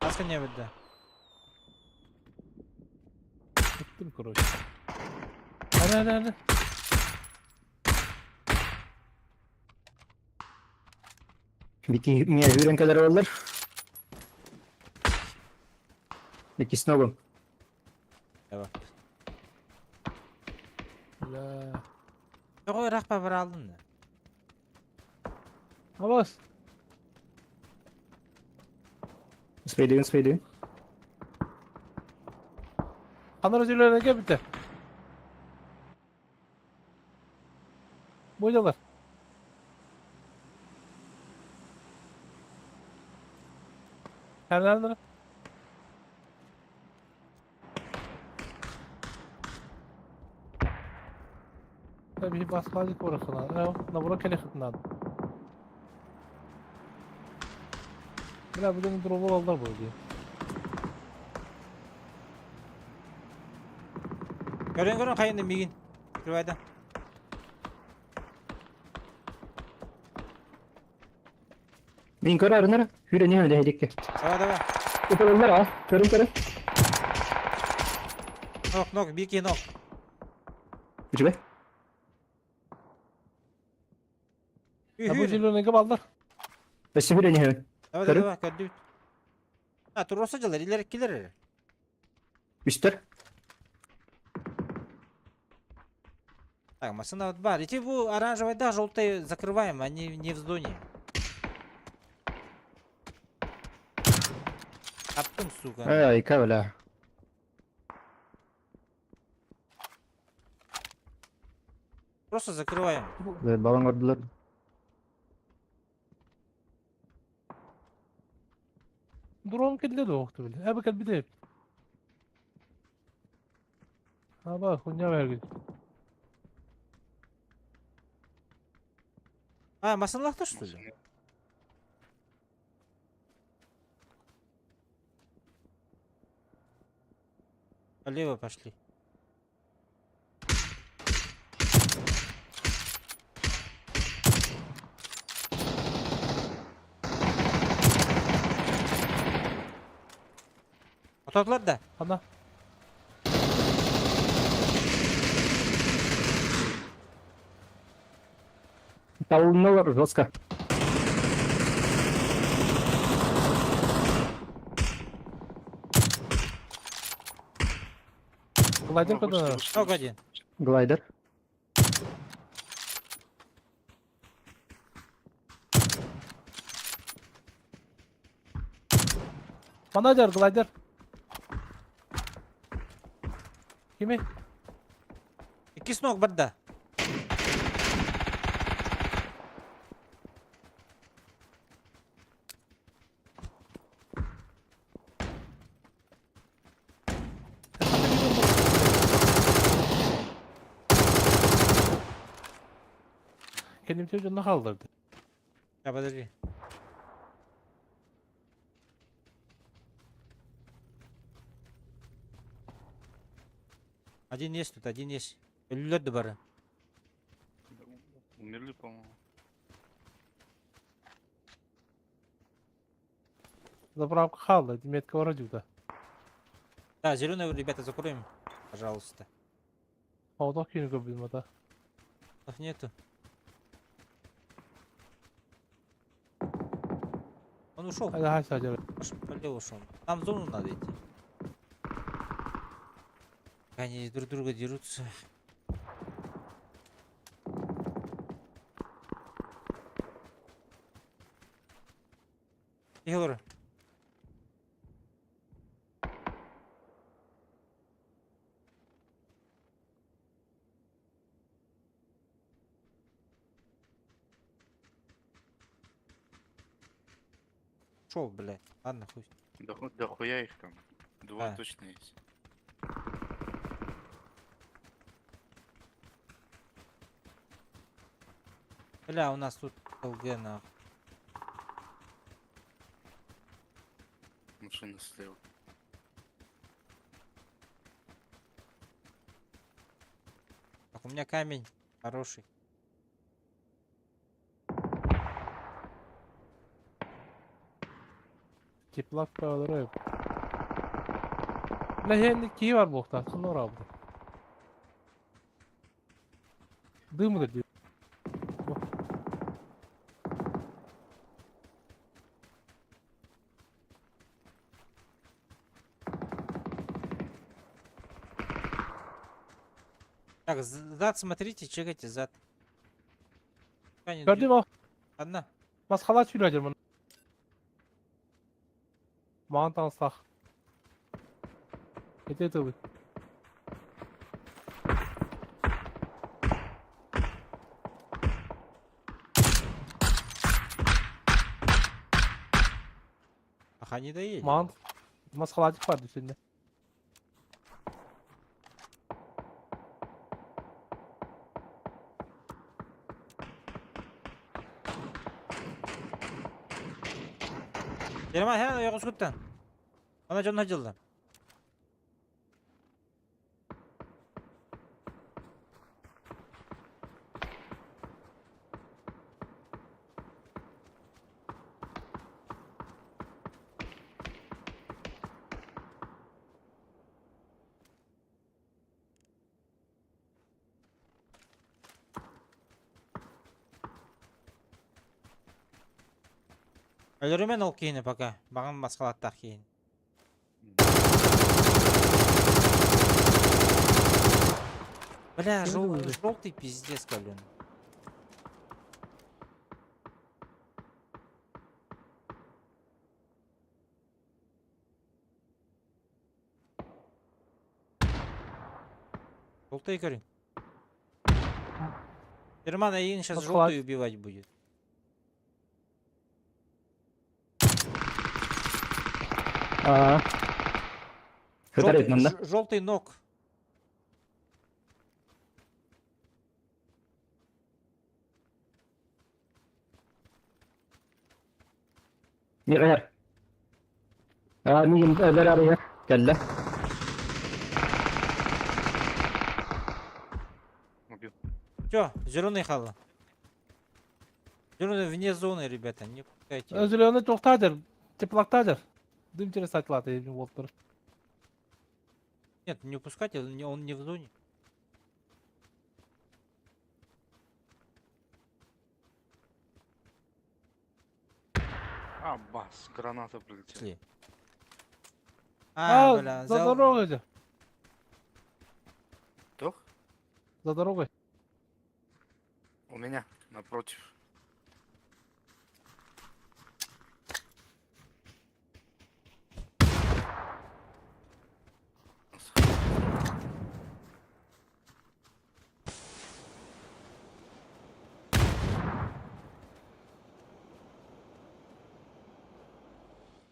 Başka ne bildi? Gittim короче. Hadi. Вики, мне hürenkeler olurlar. Viki snowball. Evet. La. Yok o rakpa bir aldın da. Abbas. Spray. Kanal özürlerine gel bitti. Boyalar. Nereden? Tabii bas hadi orasına. Na bura kele xitnan. Bula bugün drop'u aldılar böyle diye. Görün kayında migin. Rivayda. Min kör arınır. Hüren yemedi helikki. Dava. Uparlar ha. Körün. Nok. Bir iki nok. Üç be. Ha bu jilone gel aldılar. Başım hüren yemedi. Karı? Dava. Kadüt. Ha turosacılar ileri kiler. Üstler. Так, машина вот бар. Эти вы оранжевые, да, желтые закрываем, они не в зоне. Attım сука. Ay kavla. Просто закрываем. Balon vurdular. Drone kelle de yoktu bile. Ha bakın bir de. Ha bak kunya vergi. А, машиналахта что ли? Полево пошли. Otokladı da. Ana. Tavuğunda var Roska. Glider kadar. Nok один. Glider. Manager glider. Kimi? İkisi nok burada. Kendim çocuğunu kaldırdı. Ya подожди. Один есть тут, один есть. Ölüler de bari. Умерли, по-моему. Заправка халла, метка вроде. Да, зеленые ребята закроем, пожалуйста. А вот так кино без мота. Их нету. Он ушел. Hadi hay sadece. Поле ушел. Там в зону надо идти. Они друг друга дерутся. Егор. Шел, блядь. Ладно, хуй. Да хуя их там. Два А. точно есть. Бля, у нас тут ЛГ нахуй. Машина слева. Так, у меня камень хороший. Теплак bağları. Ne şimdi ki var bu hafta? Sonra aldı. Dığmıdır diyor. Так, зад смотрите, чекайте зад. Они Gördün mü? Одна. Maskala çürüyeceğim bunu. Mantan sak. Ete tabi. Ах, они доедут. Maskalacık vardı üstünde. Jerman, he, yok uskuttan. Ona canın acıldı. Өлөрүмен ол кейіні пока. Бағын басқалаттақ кейін. Бля, желтый пиздец, блин. Желтый корень. Герман Аин сейчас Подхват. желтый убивать будет. Aa. Şöyle etmem de. Желтый ног. Niye kayar? Miyim araya. Kelle. Убил. Чё, зеленый хала. Зеленый вне зоны, ребята, не пускайте. Özürlüğünde çoktadır. Çıplaktadır. Düm через saçlatı evin voltları. Нет, не пускайте, он не в зоне. А, бас, граната прилетела. Шли. Aa, Бля, за дорогой же. Кто? За дорогой. У меня, напротив.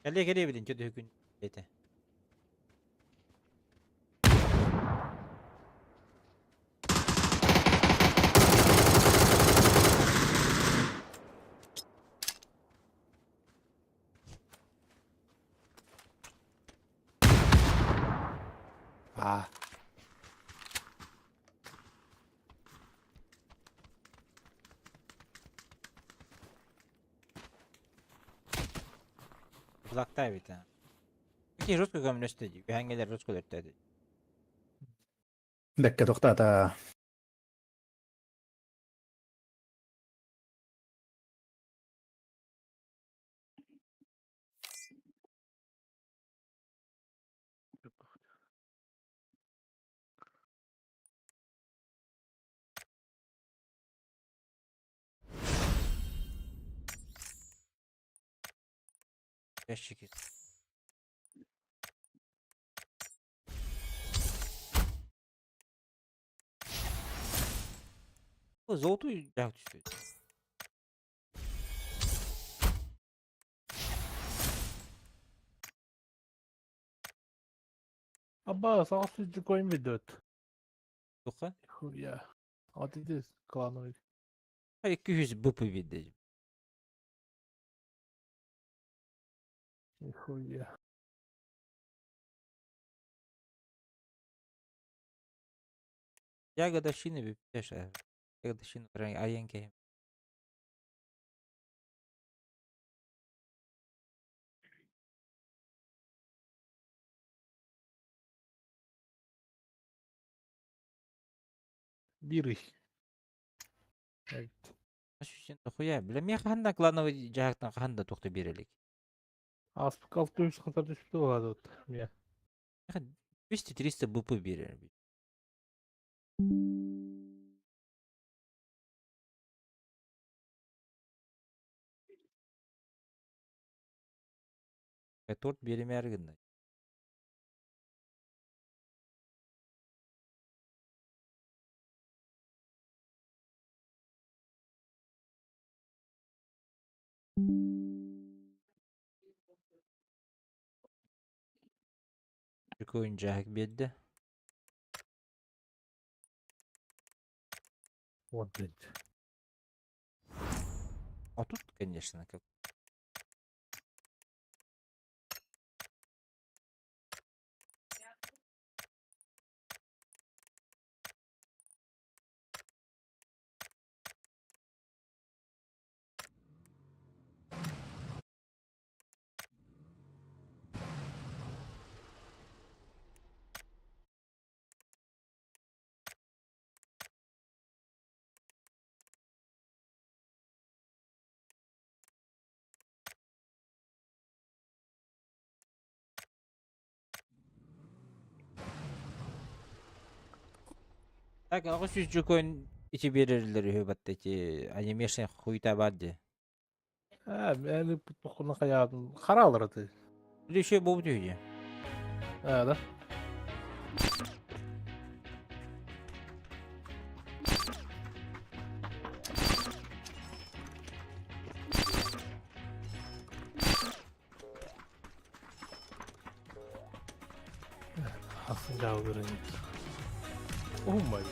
Келе білін, көді күн. Еті. Uzakta bir tane. Peki Rusko gömülüsü dedi. Hangileri Rusko dedi. Bekle toxtata. Ящики. Bu zoltu yak düştü. Abba sağ sucu koyun bir dört. Tuha. Ya. Hadi de klanoyu. 200 BP видели. Хуя. Я годовщины выпьешь, годовщину Аенке. Бирый. Сен хуя. Билем ханда клановый жактан ханда токто берелик. Аспык 600 кантар düştü o adı. Ya. 200-300 БП берер. Торт беремерген. Türk oyuncak bedde. Вот, блядь. А тут, конечно, как. Так, ағы сүз жүкөн içi берерлер хөбаттеки анимешн хуйта барды. Ha, ben bu konu kayadım. Karalar adı. Bir şey bu diyor. Ha da. Asıl cevabı öğrendik. Oh my god.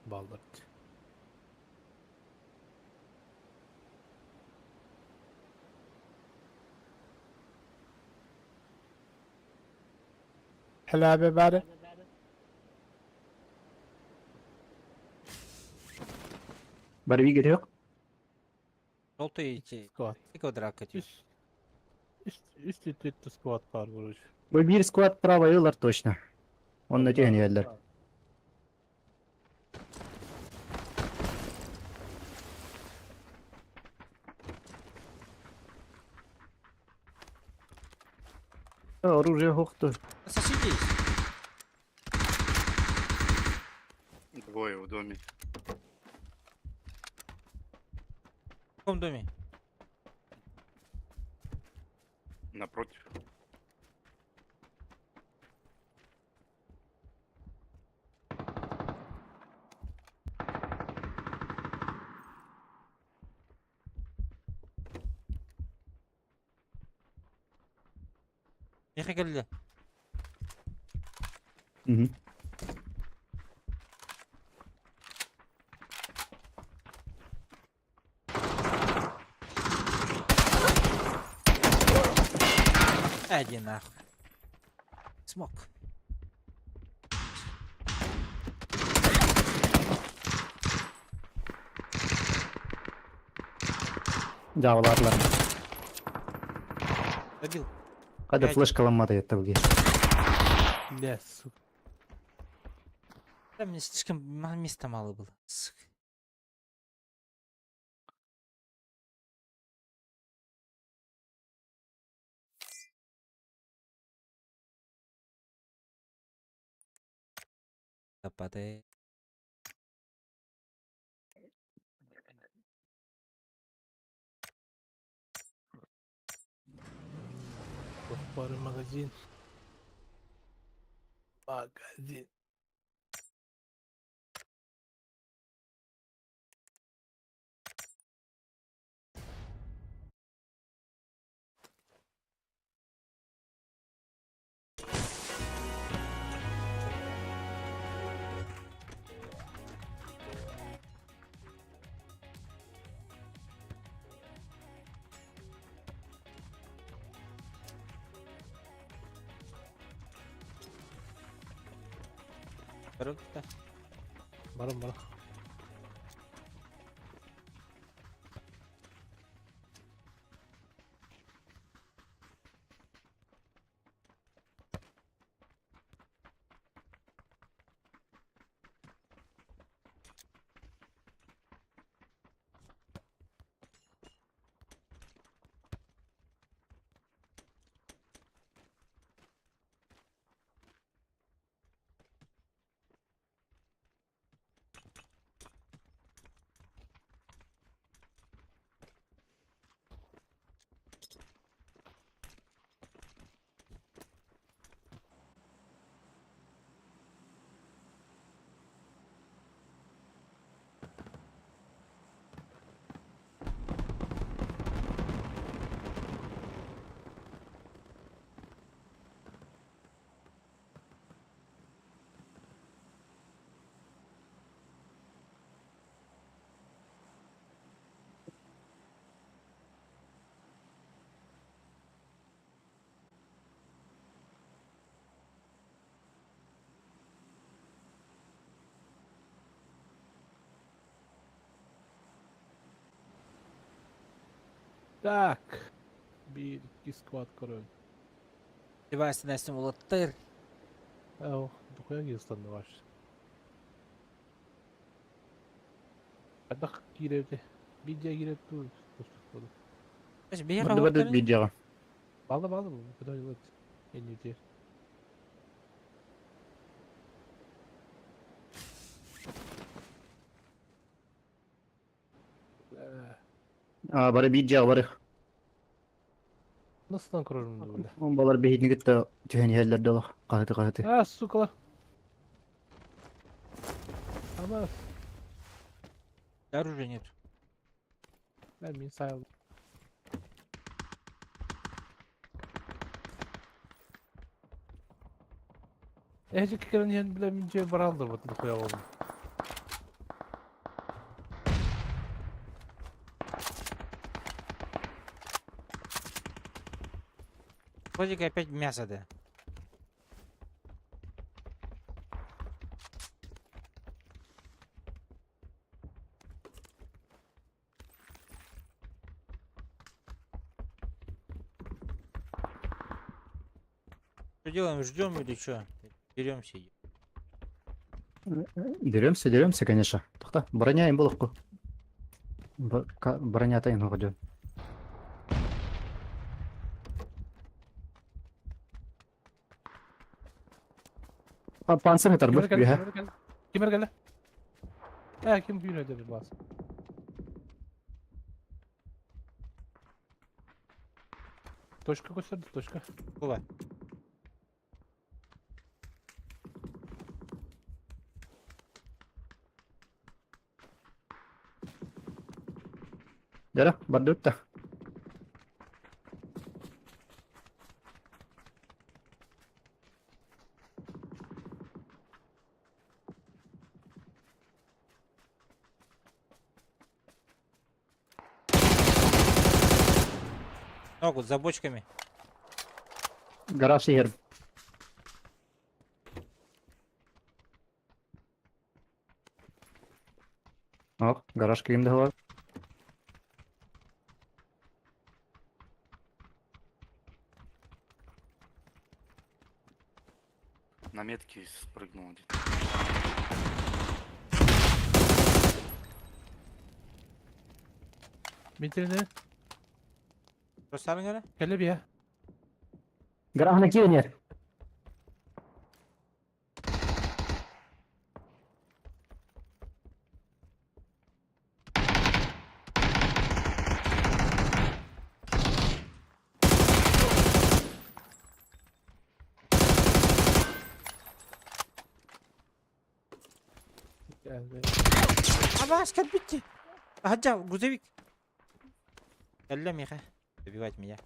Baldır. Hello everybody. Bari bir yok. Желтый içi. Squad. Bir kvadraт katıyor. Üst squad var vuruş. Bu bir squad правайылар точно. Он на тени yerler. Оружие хохту. Соседи. Двое в доме. В каком доме? Напротив. Meka geldi. Mhm. Иди нахуй. Смог. Жабыларлар. Добил. Кайда Пять. флешкаламады еттіге. Бля, сука. Да мне слишком места мало было. Сука. Западай. Пару магазин. Магазин. Дорога-то. Барам. Так. Bir iki squad король. Девайс на сим улаттыр. Ау, дохуя Гизстан'da var. Адак girevdi. Videoya girip dur. Bir yere Барды улаттыр. видеоға. Bağla bu. Kıda yılat. En iyi diye. Бары видеоға бары. Nasıl lan kurarım böyle? Он балар бейдін кетті түйен елдерді олақ. Қағыты. Ha sukalar. Ama Оружия нет. ben beni sayalım. Ecik keren yen bilemeyeceği varaldır bu dохуя oğlum. Вроде как опять мясо, да. Что делаем? Ждем или что? Деремся. Деремся, конечно. Тоқта, броня им болық қой. Броня атайын оғы. Панцир етар бұл, бүйе. Kim geldi? Kim büyüne dedi bas. Точка gösterdi, точка. Была. Дәрі, барды өтті. Ногу за бочками. Гараж егер. Гараж киімді var. На метке спрыгнул один. Bitirdi. Gösterin öyle. Gel bir ya. Garajına girin yer. Geldi. Ama asker bitti. Hacca Guzevik. Ellem ya. Добивать меня.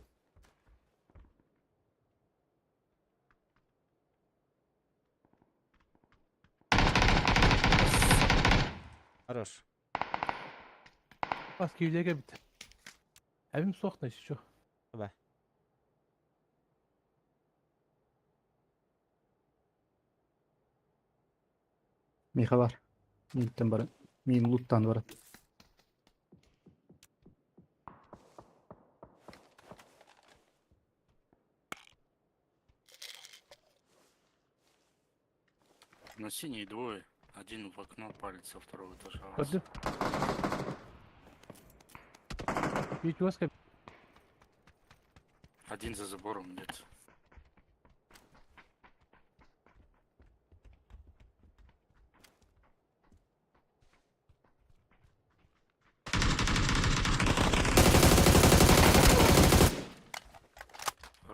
Хорош. Bas kivdege bitti. Evim soğuk da işte çok. Давай. Miha var. Midden var. Min loot'tan var. На синей двое. Один в окно палится, второго этажа. Gördüm. Büyük Yoska. Один за забором где-то.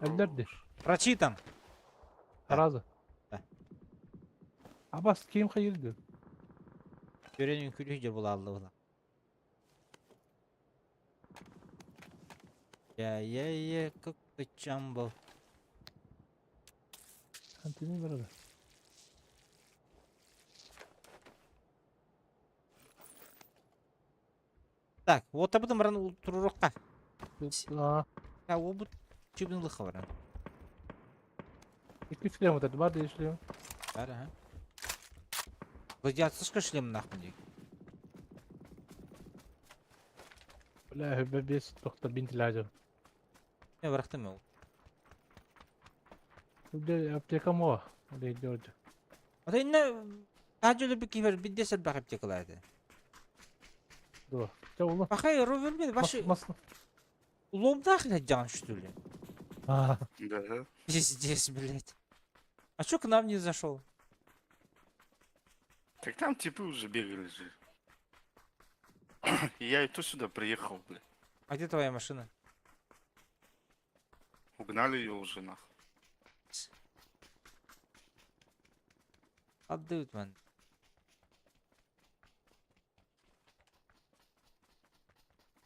Ellerdi. Прочитан. Tarazı. Heh. Abbas kim hayırdı? Görenin külüydür bu Allah'la. Ya как ты чамбал. Kantinin var orada. Так, вот об этом рано турурукка. Aa, Ya o bu çibinlik var. 2-3 kilometre var diye işliyorum. Var ha. Gладиаторский шлем нахуй дейік. Öyle hübbe bir doktor bin tilacı. Ne bıraktım ya. Hübbe apteka mı o? Öyle gidiyordu. Ata inne tacılı bir kiver bir desel bakıp çekilaydı. Dur. Ya oğlum. Bakay ro vermedi başı улом дахля что ли? Aa, Да. Пиздец, блядь. А чё к нам не зашел? Так там типы уже бегали же. И я и то сюда приехал, бля. А где твоя машина? Угнали ее уже нахуй. Отдают, man.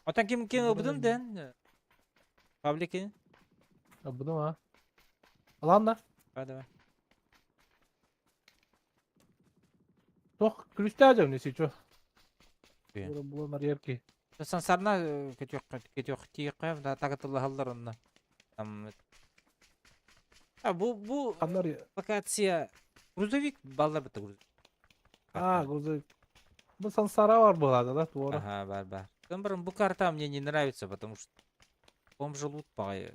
Atan kim öbüdün den? Fabriki. ya bu da mı? Alan da. Hadi be. Çok kristalcım nesi çok. İyi. Bunlar yer ki. Sen sarna kötü tiyek da takatıllı hallar onunla. Там Ha bu Kanlar lokatsiya грузовик ballar bitti грузовик. Aa, güzel. Bu sansara var bu arada da doğru. Ага, бар. Камбрам, bu карта мне не нравится, потому что он же лут пай.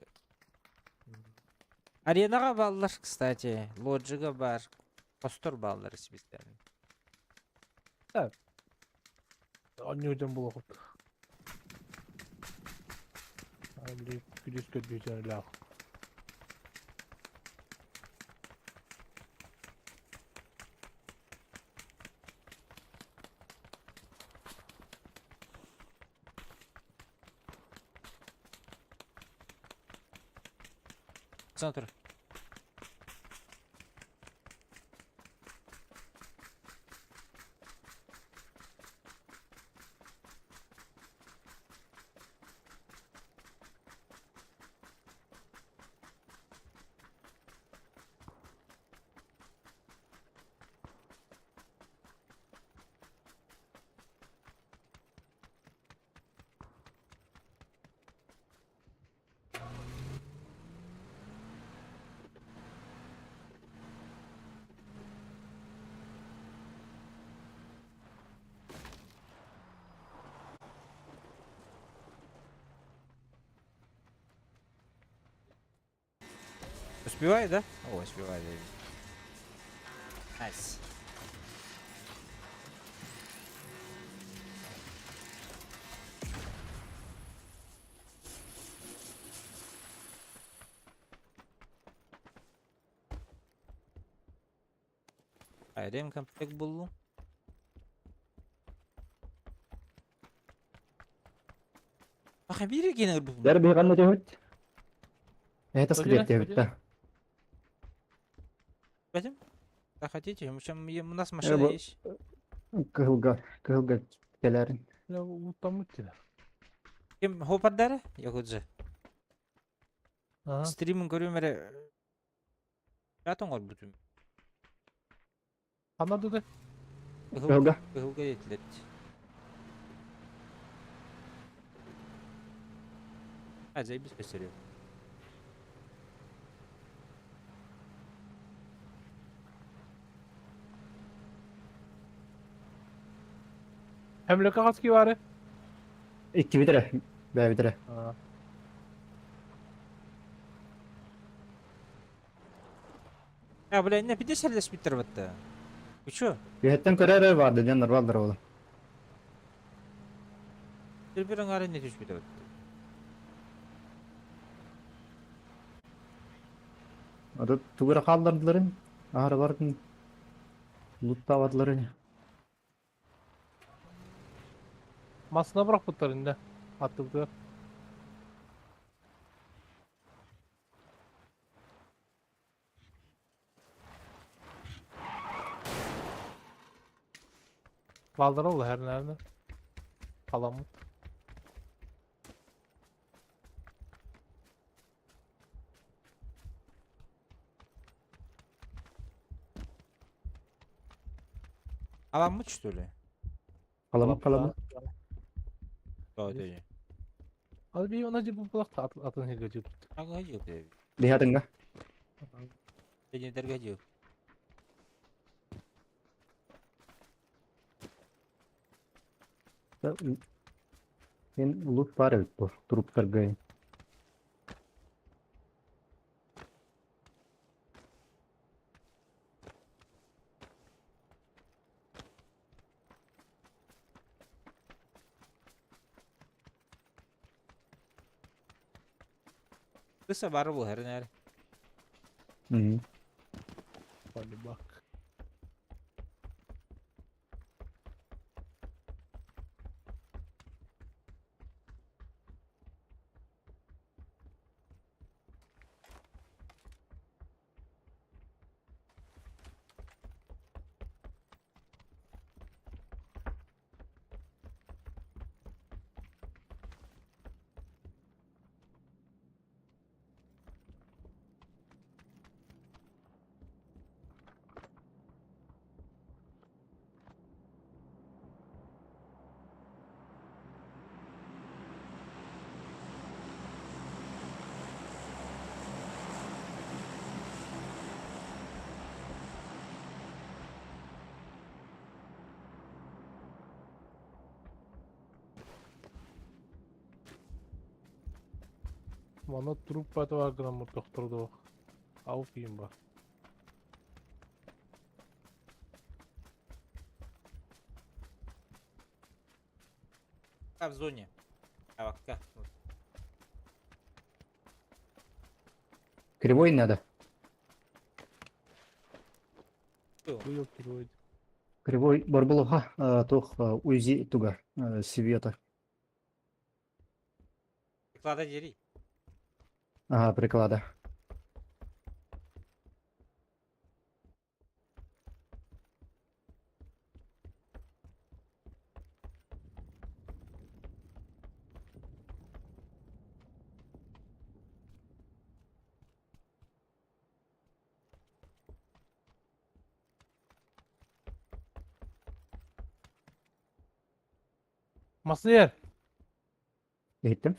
Аренаға баллар, кстати, лоджига бар. Постор баллар специально. Anlıyordum bu okut. Abi güdüz kötü la. Центр. Успевай, да? О, успевай, да. Найс. Айдем комплект булу. Ах, бири генер бу. Дер бейганна жөт. Это Пойдем, скрепте пойдем. битта. Пойдем? Как хотите, у нас машина бу- есть. Кылга келерин. Ya utanmış ki. Кем хопаддары? Якудза. Aha. Стримин көрөм эре. Ятон гол бүтүм. Anladı da. Кылга. Кылга етилет. Азай biz gösteriyor. Hem kaski var. İki bitire. Be bitire. Ha. Ya bula ne bir de serbest bitir batta. Uçu. Bihetten körer vardı canlar vardır oğlum. Bir angare ne düş bitir batta. Adı tugura kaldırdıların. Ahara vardı. Lutta vardıların. Masına bırak putlarında. Atıldı. Baldır oldu her nerede. Kalan mı? Alan mı çıktı öyle? Kalamı. Doğru diyor. Hadi bir ona bu bulak da atın hilgacı. Aga yok diyor. Lihatın da. Beni dergacı yok. Ben loot var evet bu. Durup kargayı. Kısa var bu her ner. Hı. Hadi bak. Bana trup batı var gramur doktor da o. Avuk yiyeyim bak. В зоне. А вот как? Кривой надо. Bu yok ki bu. Кривой барбулуха тох уйзи туга света. Приклада дери. Ага, приклада. Maslı yer. Gittim.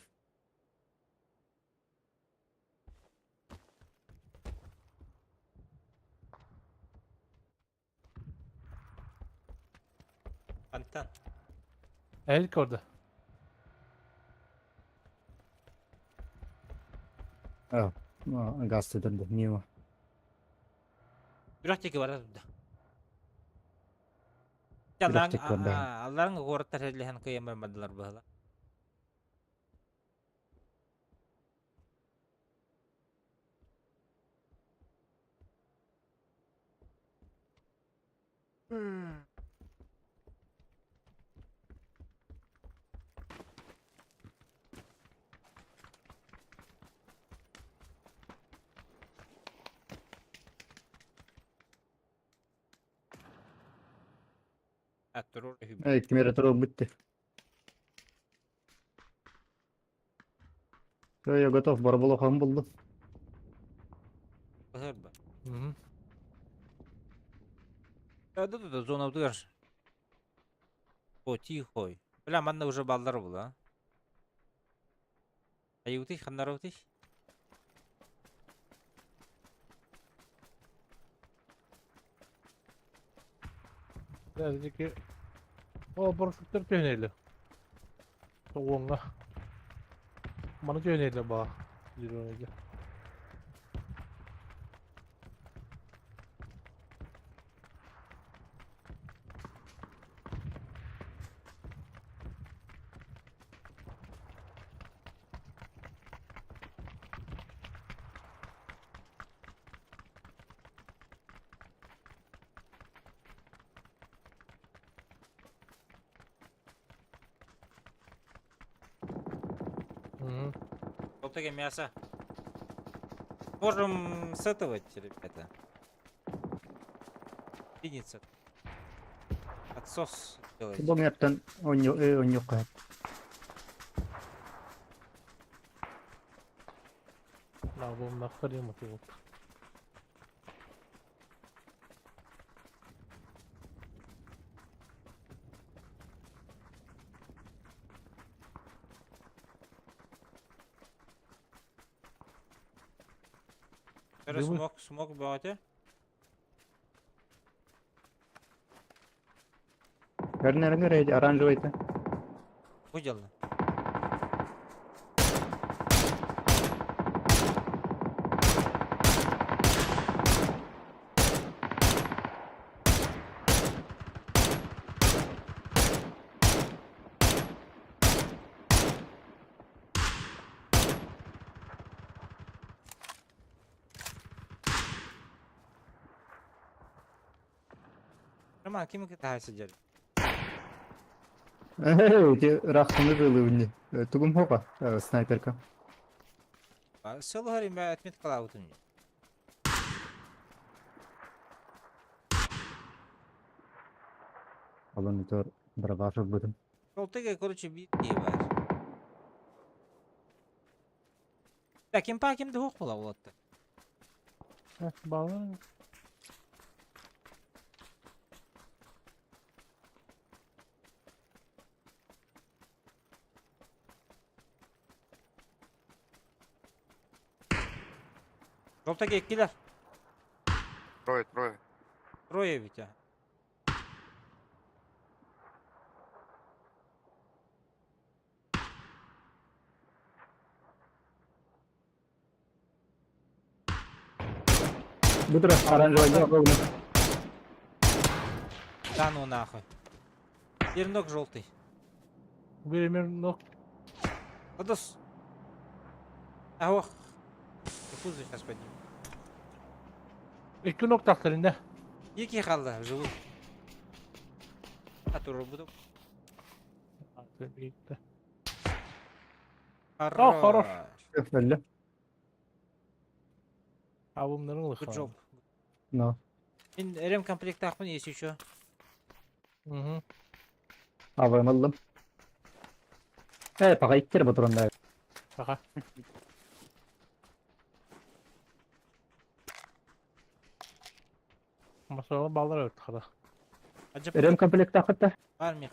Антан. Elik orada. Gaz edildi. Niye? Бирок теки бар да. Бирок теки бар, да. Алларың гораттар элеген кыймар мадалар бала. Attırır. Температура bitti. Все, я готов, барбалохом buldu. Hırdı. Hı. Да, зона удыр. О, тихой. Бля, манда уже балдар була. Аютый, ханнаровтый. Birazcık o boşluklar tüneyle. Soğuğuna. Bana tüneyle bak. Yürüyle. Hı. Желтое мясо. Можем сетовать, ребята. Единица. Отсос делать. Bu map'ten oyun yok hayat. La bu naklarım atıyor. Şöyle Değil mi? smoke böyle. Nereye nereye? Оранжевый-то. Bu geldi. Roman kimi kita saja. Эти рахтыны были у них. Тугум хопа, снайперка. Solo hari mbak admit kalau tuh. Alın motor bravashok budum. Желтый, короче, бит не var. Ya kim pa kim de hok bula olattı. Bağlı. Желтый ekkiler. Трое. Трое ведь, а. Budur оранжевый. Да ну нахуй. Ернок желтый. Benim nok. Подос. Ох. Фузы сейчас поднимем. İki nok taklarında. Екі қалды, живут. Который буду. Gitti. Хорош. Öyle. Abimlerin Good ılığı. job. No. Мен рем комплект тақпын, если что. Hı hı. AVM aldım. Paqa 2 kere baturan Baka. Masada bağlar evet kada. Acaba Rem komplekti hatta. var mı ya?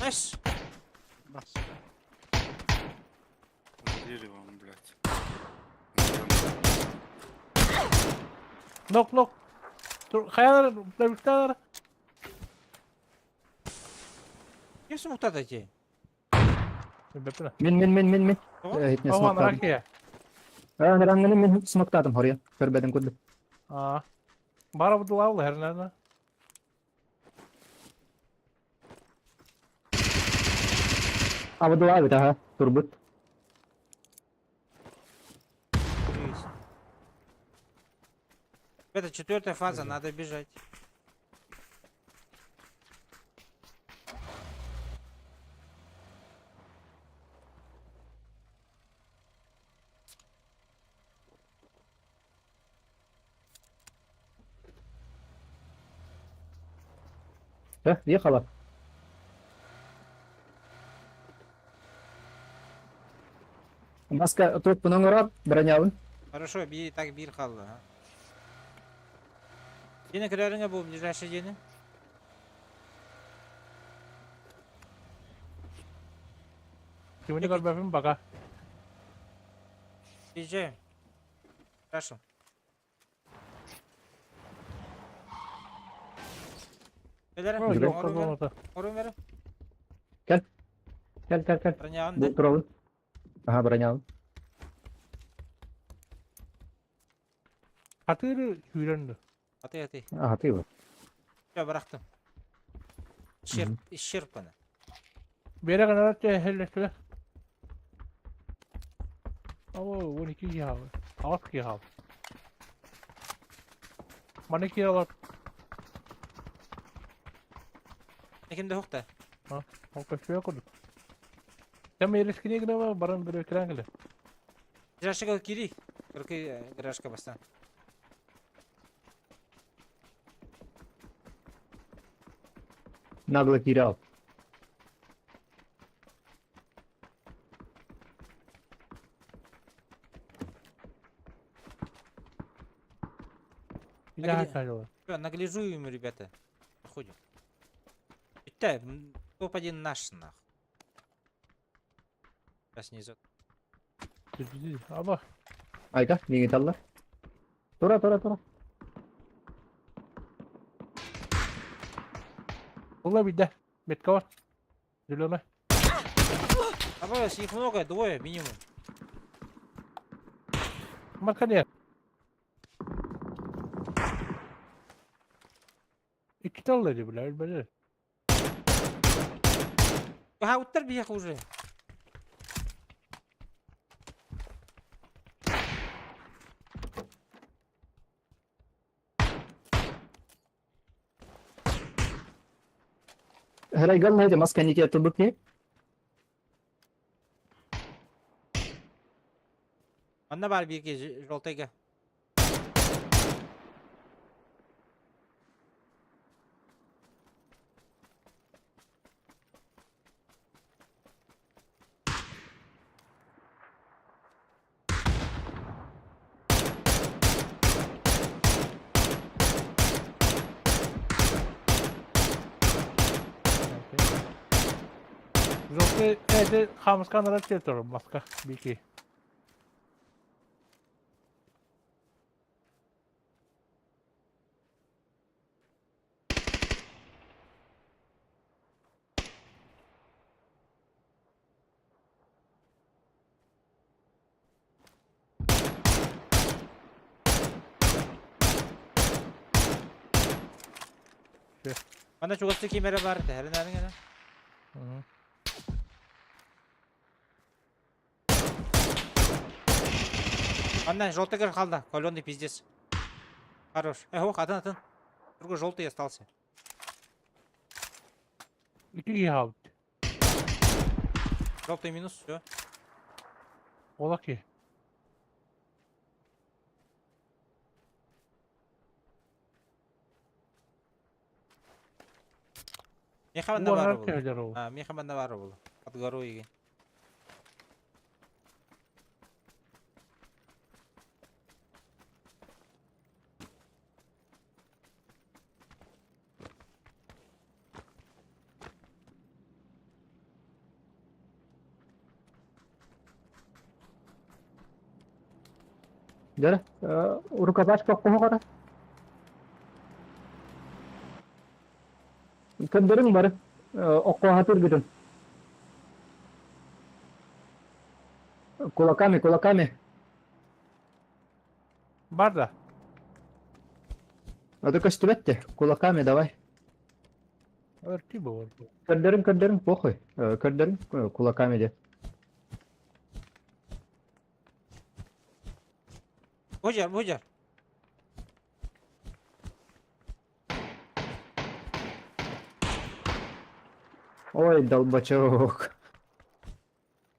Nice. Бас. Деревом, блядь. Nok. Dur, kayalar, bir Kimsin muhtat eti? Beple. Min. Tamam. Hitne Aman smoke tadım. rakiye. Herangini min smoke tadım oraya. Körbedim kullu. Aa. Bara bu duvar her nerede? Abi dua bir daha. Turbut. Есть. Это 4-я фаза, надо бежать. Ехала. Маска тут пунангорат бронявын. Хорошо, так бир қалды. а. Сені кіреріңе бұл ближайший дені? Şimdi gör befim baka. Езжай. Хорошо. Beyler, Yok Güzel. kazanmadı. orun verin. Gel. Bronyağı Bu turalım. Aha bronявын. Hatırı hüylendi. Atı. Aha ты его. Все, bıraktım. Исчерпано. Bir yere kadar helleştiler. Ama 12 yağ. 6 yağ. Bana 2 yağ var. Kimde yok da. O kaçıyor kudu. Sen mi ilişkine gidin ama barın bir ötüren gele. Garajga gireyik. Garajga bastan. Нагло терял. Bir Hadi daha gidelim. kaçıyorlar. Все, наглижуем, ребята. Проходим. Итак, топ-1 наш, нах. Сейчас не идет. Düzgün. Ama Ayka niye gitarlar? Tora. bunlar bir de. Metka var. Zülüme. Добавилось их много, двое минимум. Marka ne? İki talları bile böyle. Ага, уттар биях уже. Herhalde gelmedi maskenlik turbut ne? Анда бар биеке желтайга. Zoltay evde kamuskanlara çekiyorum maska. Bir iki. Анда чугасты кемері бар. Тәрін әрін. Hı hı. Анда желтый қалды. Каленый пиздец. Хорош. Ох, атын. Другой желтый остался. İki yağ. Желтый минус, все. Ola ki. Меха Bu банда бар var бұл. köyler o. Меха банда бар бұл. Под гору еге. Gel. Rukadaş çok kohu kadar. Kırdarım var. Okko hatır gidin. Кулаками, кулаками. Бар да. А только стебетте. Кулаками давай. Örtü bu orada. Кырдырым, похуй. Кырдырым, кулаками де. Bujar, bujar. Ой, долбачок.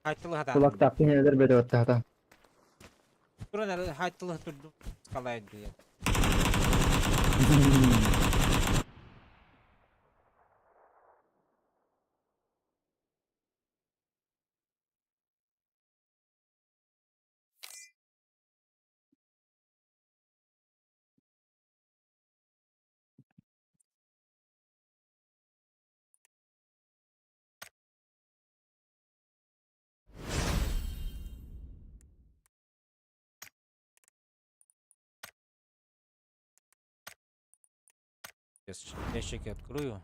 Haytılı hatan. Kulak taktı neler bedi öttü hatan. Durun hele haytılı durdum. Skalaydı ya. Ящики открою.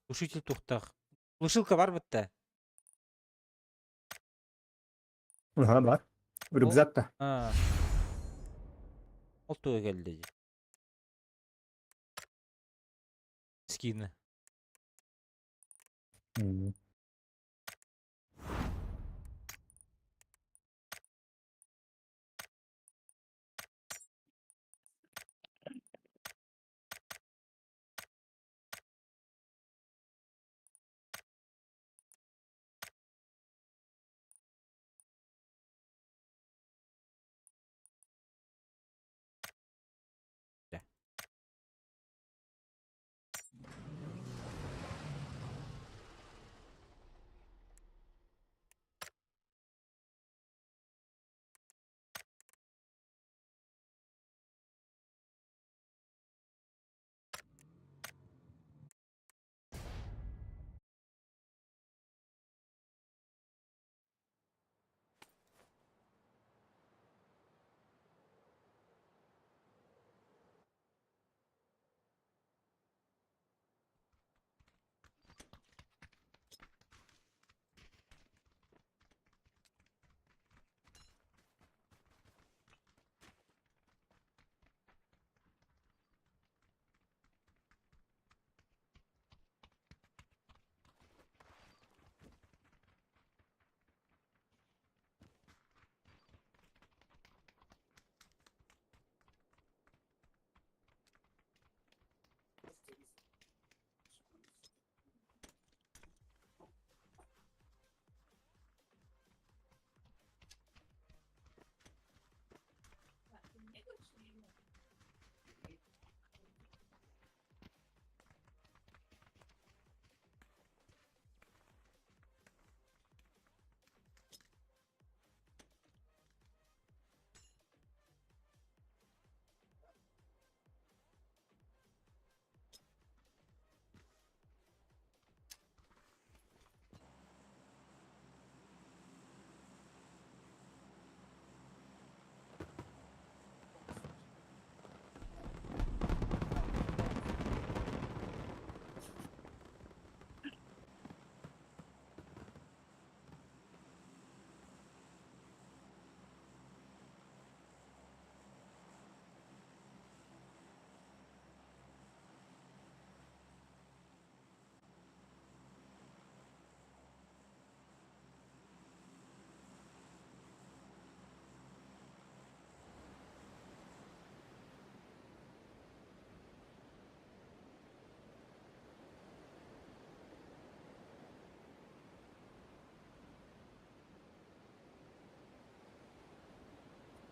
Глушитель туктак. Глушилка var bitti. Aha var. Rükzak da. Ha. Oltuğa geldi. Skini. Hmm.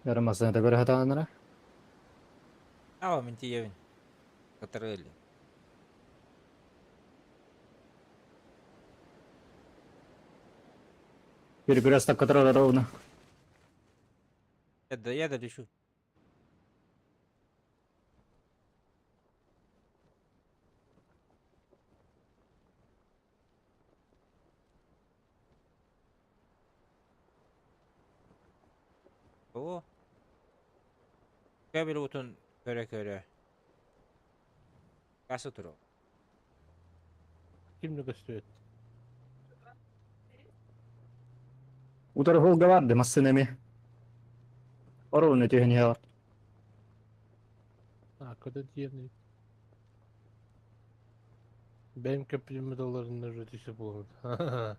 Yaramasına da göre hatalanır. Ава min tiyevin. Katareli. Перегрыз так, который ровно. Я долечу. О. Кабель утун көре. Касы тұру. Kimlik istiyor? У торгового гаварды массынами. Оровны тегенья. Ha, kadar diyelim. Benim köprümü dolarında rötüşü bulamadı.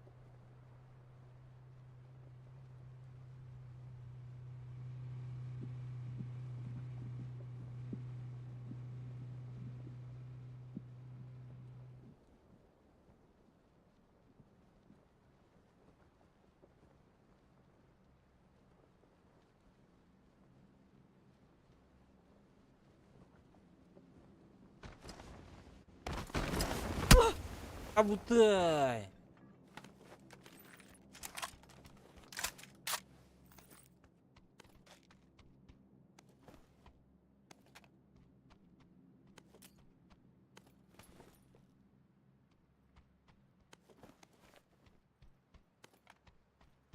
Абутай!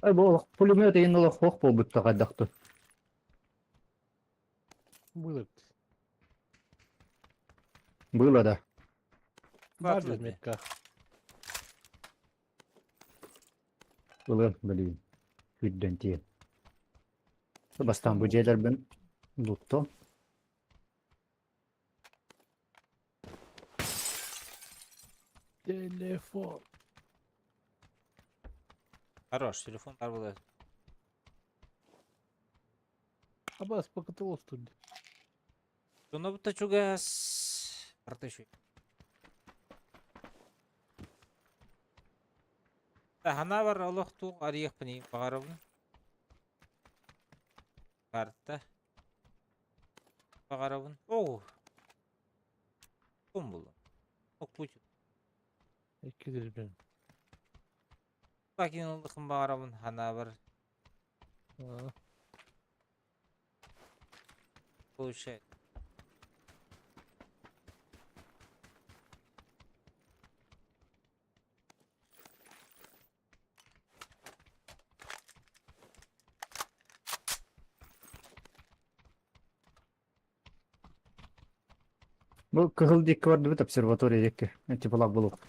Ай, бұл пулемет иынылы хоқ бол бұтта қайдақты. Было. Было да. Var Хватит. метка. Было, блин. Видден тие. Бастан bu şeyler ben tuttu. Telefon. Хорош, телефон бар болады. Абас покатылось тут. Соны бұтта чугас. Артышу. Хана бар олық туқ арияқ піне бағарабын. Карта. Бағарабын. Оу. Ком бұл? Оқ көчі. 200 bin. Бакин олықын бағарабын. Хана бар. Ha. Получай. Bu kıhıldik vardı bir observatoryadaki. Эти bulak buluk.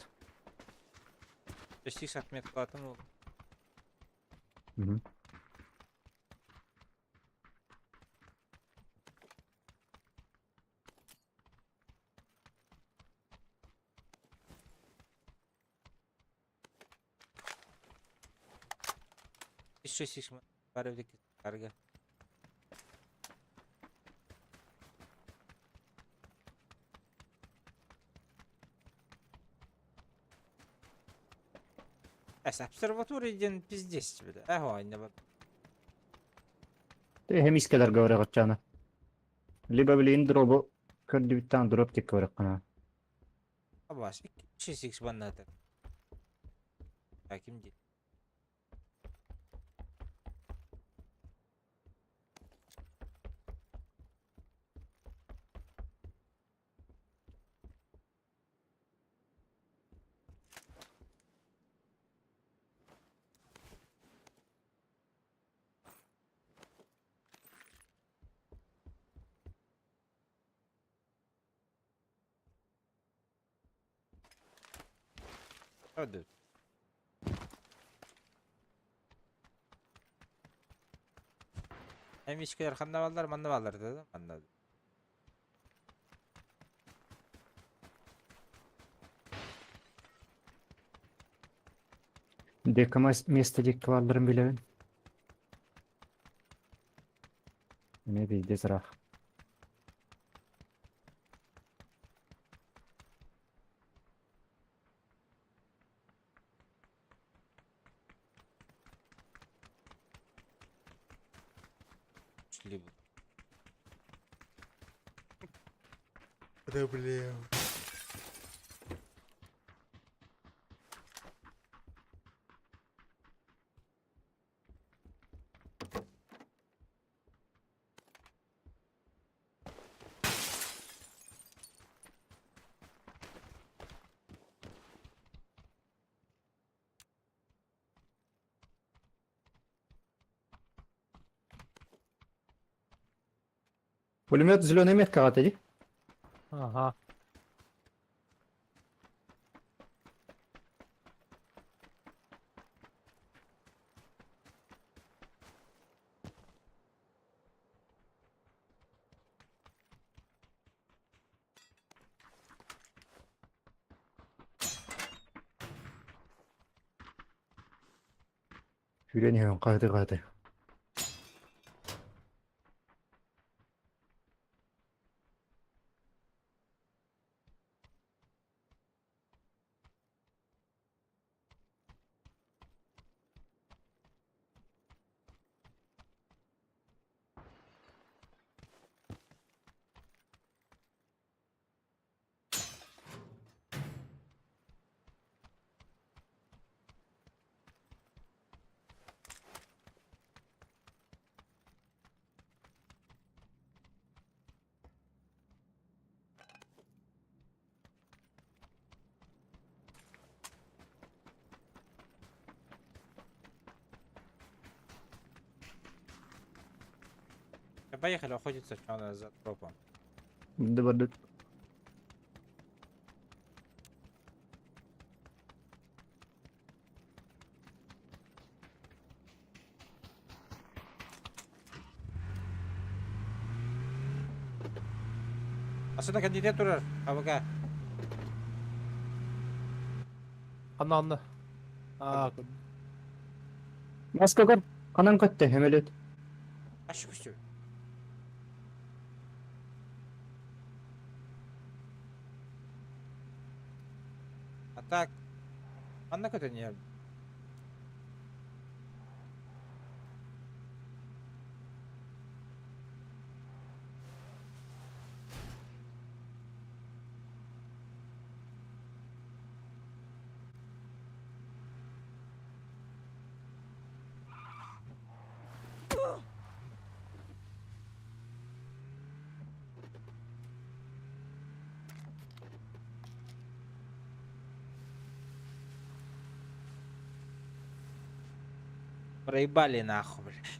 560 метр қалатын ол. Hı. Еще 6 бар өдекі қарғы. Обсерваториядан пиздец беді. Айна бар. Te hem iskeler gavre kaçacağını. Liba bile indir o bu. Kırdı bir tane drop tek gavre kana. Абаш, 2-6 банна атар. Аким де. Hadi. Hem işkiler kanda ballar, manda ballar dedi. Manda. Dekama место дек varlarım bile. Ne bir dezrah. Şöyle bu. Проблем. Пулемет зеленый метка атади. Ага. Yüreğini kaydı. Поехали охотиться что за тропом. Dı. Aslında kandidat durur. Havaga. Anla. Aa, Maska kar. Kanan kattı hemelet. Aşık üstü. Атак. Anda kötü niye? Проебали нахуй, блядь.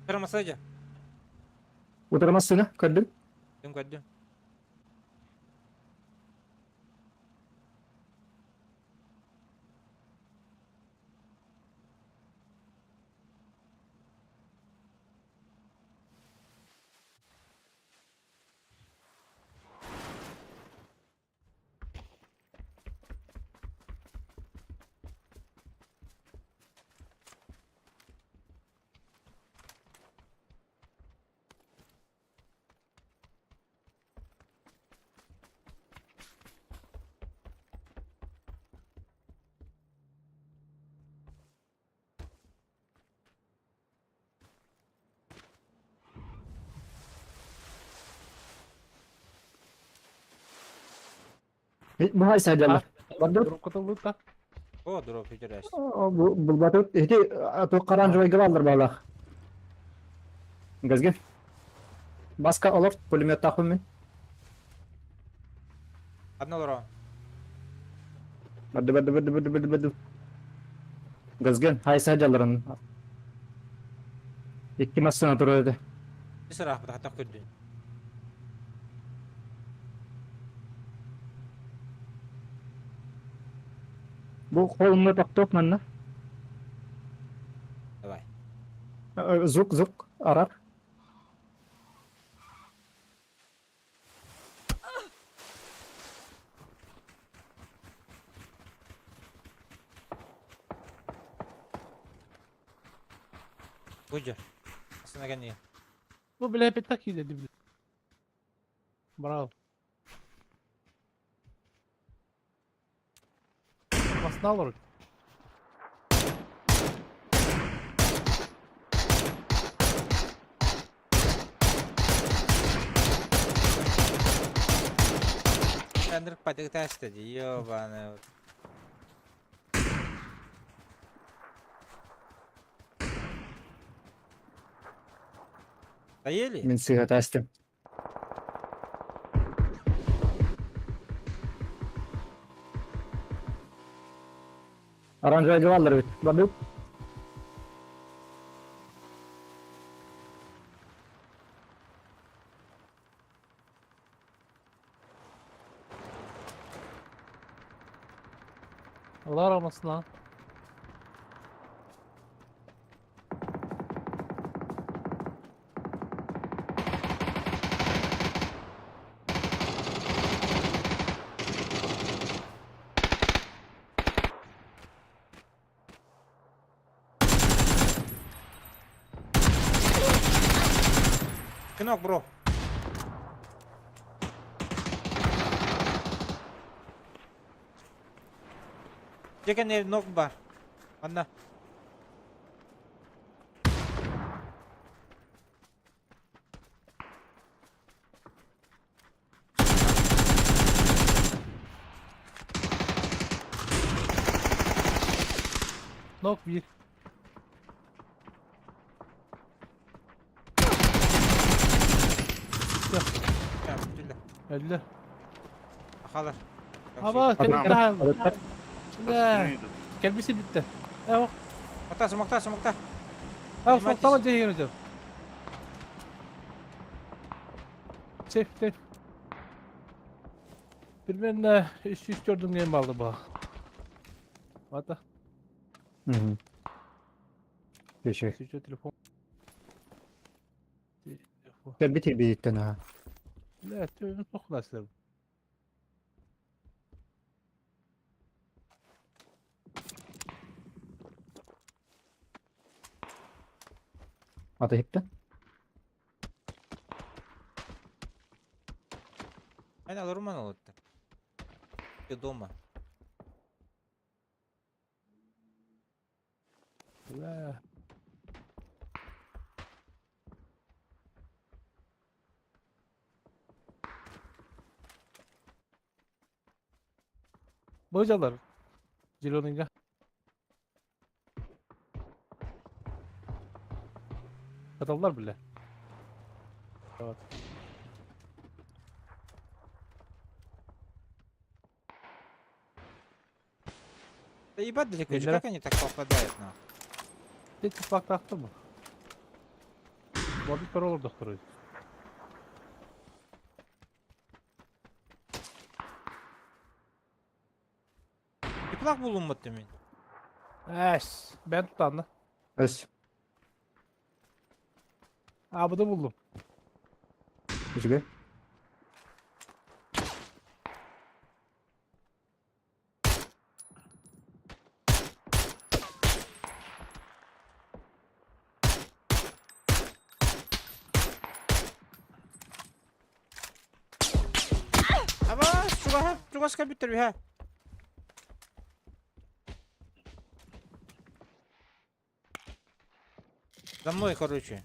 Прямо сзади. Udıramazsın ha kadın. Дым кладем. Mahal sayarlar. Badur. durum katıldı da. О, дроп идешь. Bu badur. Hedi atı karanjı ve gıvaldır bağla. Gazgin. Baska olur. Pulemiot takım mı? Одна лора. Bıdı. Gazgin. Hay sayarların. İki masasına duruyordu. Bir sıra hatta kötü. Bu kolumla taktık manna. Давай. Zuk arar. Будь. Останови. Bu bile hep tak iyi dedi. Bravo. Aslında alır. Андерк падик тестеді, ёбаны. Доели? Мен сыйға тәстім. Оранжевый гвалдер бит. Бабюк. Allah aramasın lan. Кинок, бро. Деген ev nok var. Anla. Nok bir. Ya bismillah. Öldü. Akalar. Ama Adam- senin daha... Adam- Ne? Neydi? Gelmesi bitti. Yok. Smoktah, smoktah, smoktah. Yok Bilmem soktan önce gireceğim. Safe. Birbirine üst gördüm diye mi aldı bu? Hatta. Hı hı. Teşekkür. Sizce telefon. Ben bitir bir itten ha. Evet, çok nasıl? Ata hipte. Aynen alırım onu oldu. Ya дома. Ve Bocalar. Ciloninga. Katıldılar bile. Evet. Да ебать далеко, же, Бендера? как они так попадают на? Hiç ufak taktı mı? Bu bir kör olur doktoru. Çıplak bulunmadı mı? Ben tutandı. Öz. Abi da buldum. Üzgün. Ama şurası kapittir bir ha. За мной, короче.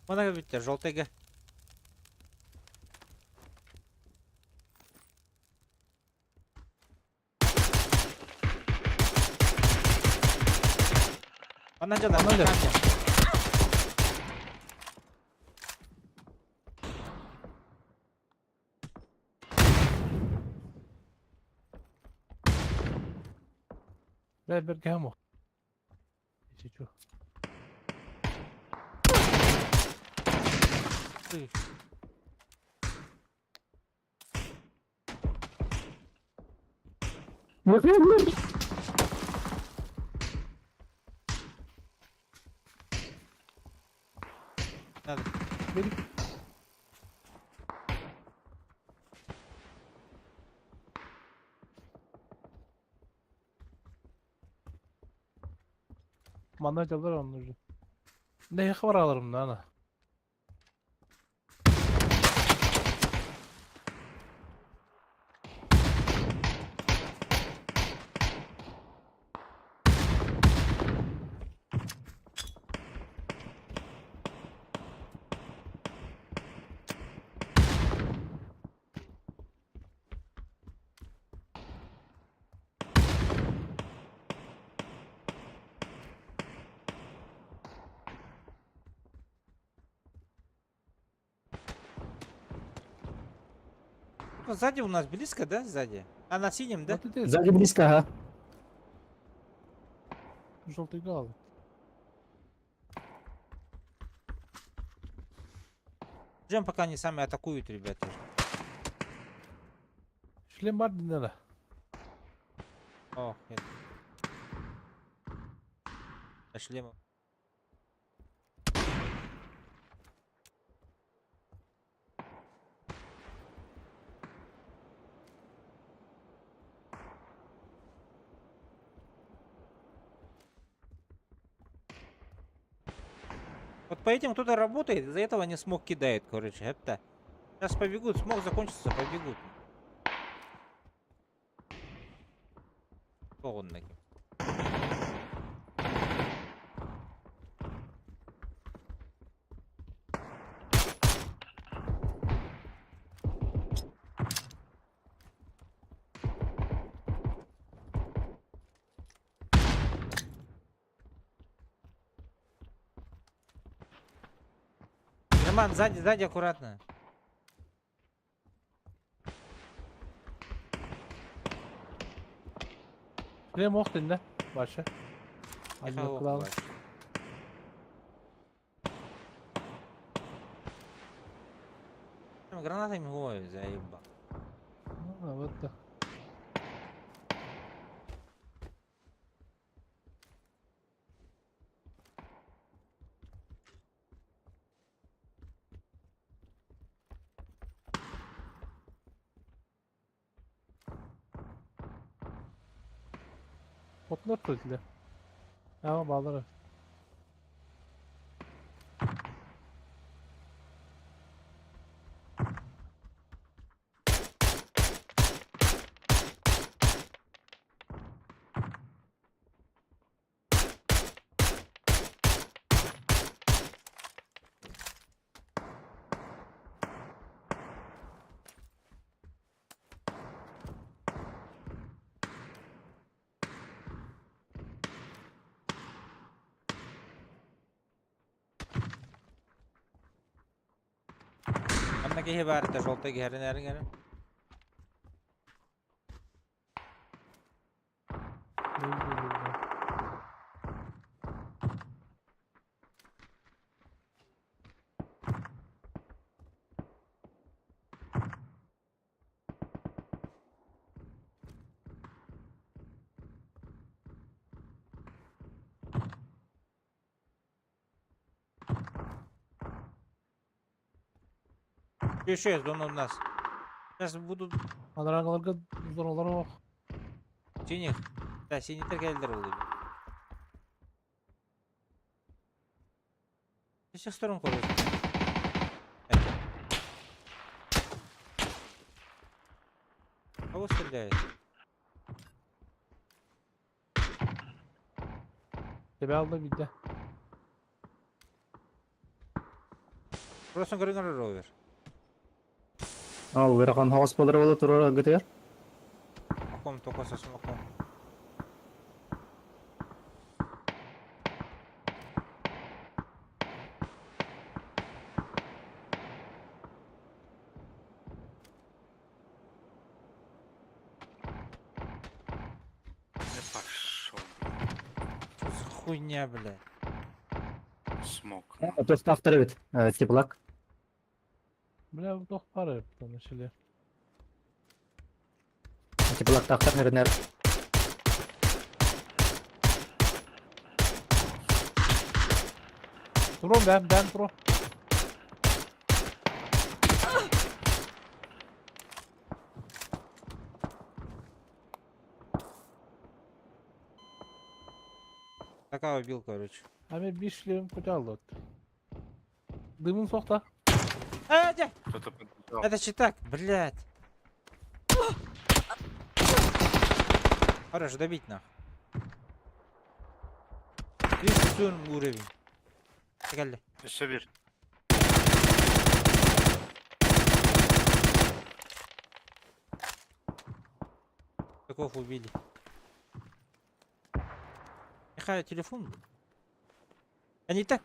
Вон kapittir, желтый г. Bana canlar, Bana gel. Ver gamo. Geçiyor. Надо. Benim manacılar onları. Ne var alırım da ana. Ну, сзади у нас близко, да? Сзади. А на синем, да? Вот это Сзади близко, ага. желтый гал. Ждем, пока они сами атакуют, ребята. Шлем бар dinle. О, нет. Шлем. Вот по этим кто-то работает, из-за этого не смог кидает, короче, это. Сейчас побегут, смог закончится, побегут. Кто он таким? Роман, сзади аккуратно. Шлем ох dinle. Başı. Нехай Hadi ох, bakalım. бачу. Там гранатами ой, заеба. Evet de. Potlar çözüldü. Ama bağları. Там на геге бар, это желтый герин, герин. Еще есть, он у нас. Сейчас будут Anarangalarga zoralar ok. синих. Да, синий торгельдер oluyor. С всех сторон ходят. Кого стреляет? Tebe aldı gitti. Просто грыгар ровер. Ал, верахан хоспалары болот турара гытер. Маком только со смоком. Не пошел. Что за хуйня, блядь? Смог. То есть авторы бит, теплак. Bile bu doktor tanışılıyor. Теплак тахтар нернер. Durun ben durun. Такая убил, короче. Abi bir şliğim kucağıldı. Dımın sokta. Дядь! Кто-то подбежал. Это читак, блядь. Хорош, добить нахуй. 300 уровень. Geldi. Еще bir. Таков убили. Нехай телефон. А не так.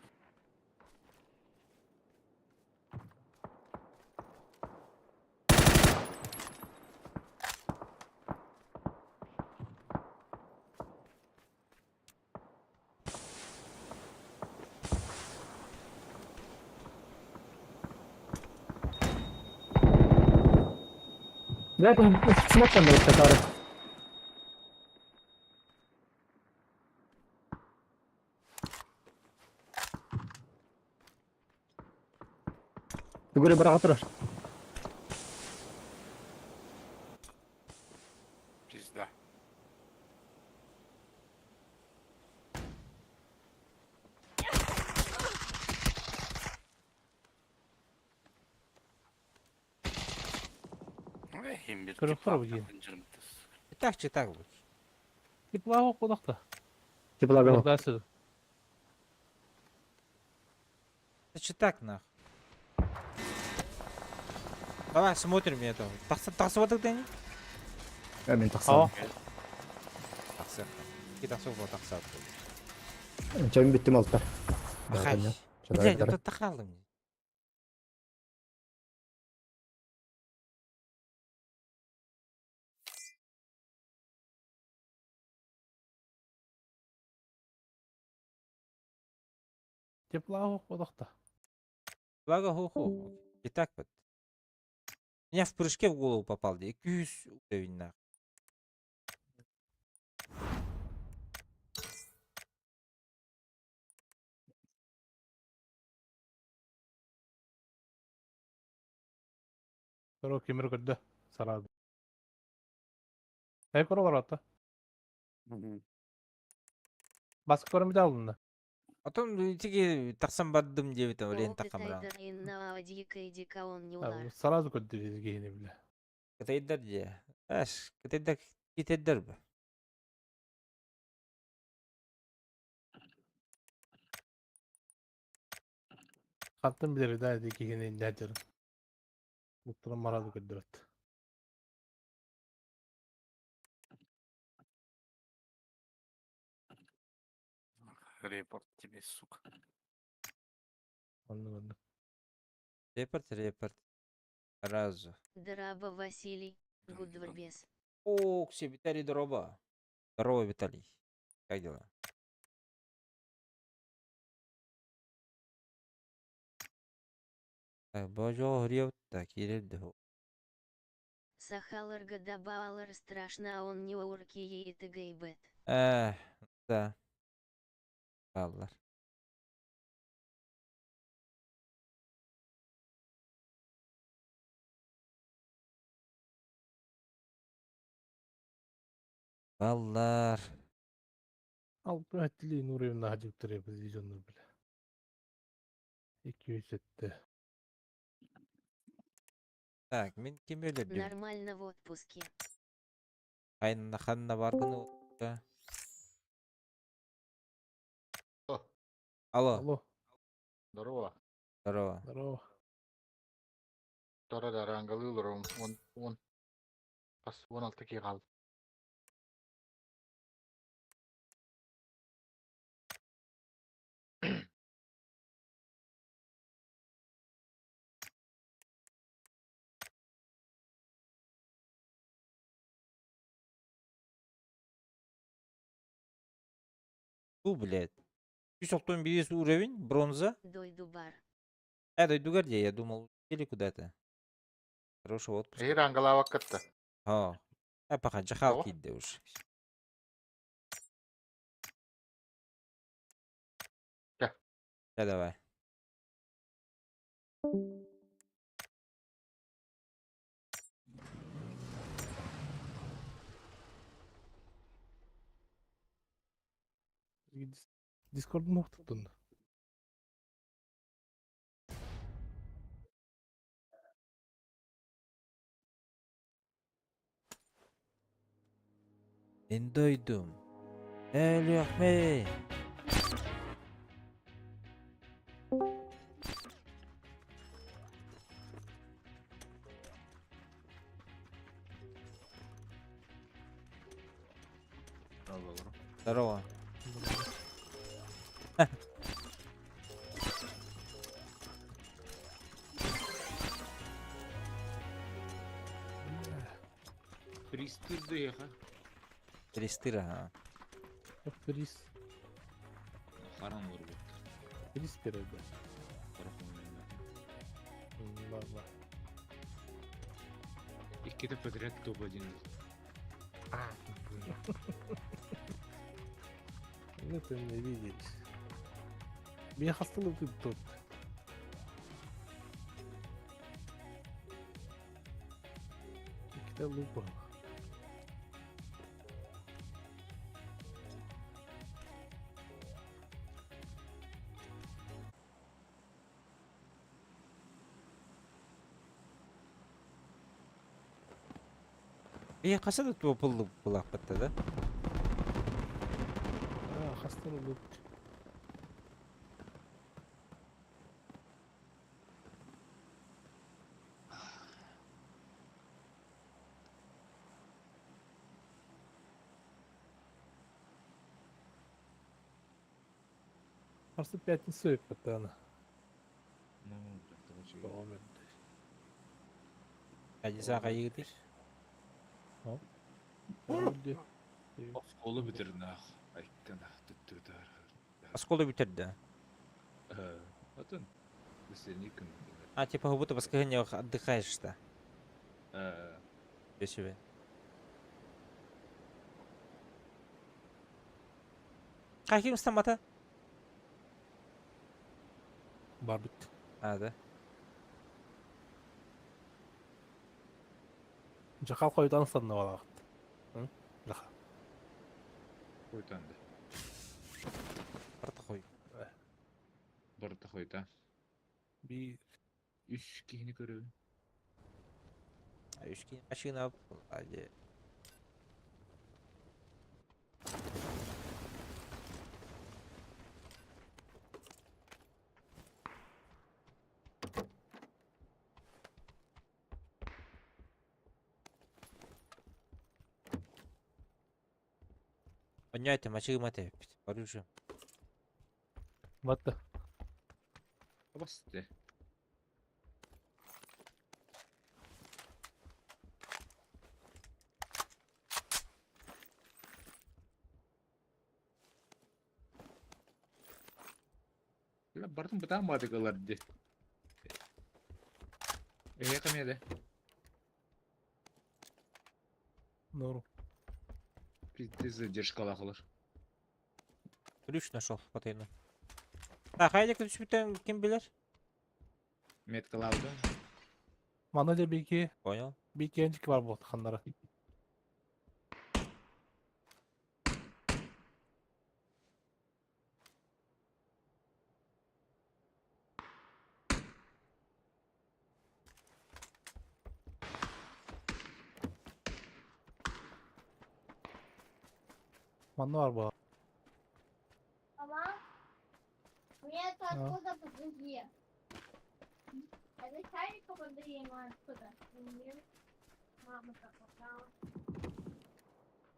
Ляком смоком да тары. Түгелі бір атыр. Пизда. Химбир. Кырык-кырык дейін. Читак бұл. Тепловок кудакта. Теплага. Кудасы. Читак нах. Давай смотрим это. Тақсы батыр дәне? Мен Ау. тақсам. Тақсы. Ки тақсы бұл тақсы атты. Чайым биттім алттар. Ахай. Блядь, это тақалым. Тепловок кудакта. Благо ху-ху. Итак вот. Меня в прыжке в голову попал. 200 уровень нах. Кырык кемер көрдө. Сарады. Кора баратта. Басып көрмөй алдында. Потом тиги тақсам баддым деп это время тақамран. на дикой дика он не улар. Сразу көрдө дегени биле. Кытайдар же. Аш, кытайдар кетеддер бі. Каттын билери да дегени дәтер. Буттан марады көрдөрөт. Репорт тебе, сука. Аны. Репорт. Разу. Драба Василий, Гудварбес. О, к себе Виталий Дроба. Здорово, Виталий. Как дела? Так, божо грев, так, иред. Сахалар гадабалар страшно, а он не урки и тгайбет. Да. Аллар. Баллар. Ал бәтли нуревна хадип туре дивизионнор биле. 207. Так, мен кем өлердім? Нормально в отпуске. Айнына ханна баргыны. Алло. Алло. Здорово. Здорово. Здорово. Тора да раңғалылырым. Он 16 ке қалды. Бу, блядь. 191 уровень, бронза. Дойду бар. Дойду где? Я думал, или куда-то. Хороший отпуск. Раңғала вақытты. Пока жахал О. кидде уж. Да. Давай. Дискорд муктун. Ben doydum. Ahmet. Здорово. Тристыра, Фрис. Фрис береді. Ладно. Kita подряд топ-1. Ну ты не видишь. Меня hastalığı тут. İki de loop var. Bir kasa da topullu bulak bitti de. Ha, hastalığı loop. Просто пятницу и пацаны. Ну, так короче. Момент. Hadi sağa gidiyor. Öldü. Kolu bitirdin ah. Ayıkkan ah tutturdu. Осколы bitirdi. Atın. Bu senin yıkın. А, типа, как будто в воскресеньях отдыхаешь-то. Ee, Для себя. Каким стомата? Barbit. А, да. Жақал қойдан санына балағат. Hı? Жақал. koytandı. Протохуй. Barıta koyta. Bir Üç kihini görüyor. А ешки машина. Hadi. Понятно, мочи мate. Оружие. battı. Basit. Ya Bartın bıtan mı adıklar dedi. Yakamıyor. Норм. Пиздец задержка кылыр. Ключ нашел, потайно. Так, haydi ключ битен kim bilir? Меткал aldı. Bana da Понял. bir gencik var bu kanlara. Bana var bu. Мама, мне это А. откуда подруги? Это чайника подарили откуда? Мама как попала.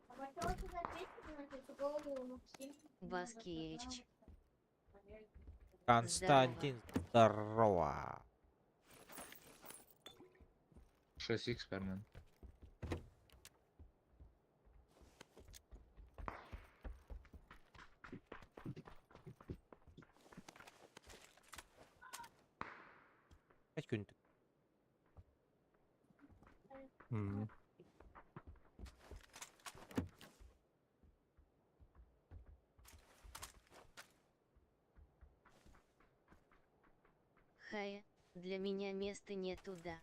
А потом ты записывай на эту голову Максим. Васкевич. Константин, здорово. 6x permen. Kaç gün? Hı. Хая, для меня места нет туда.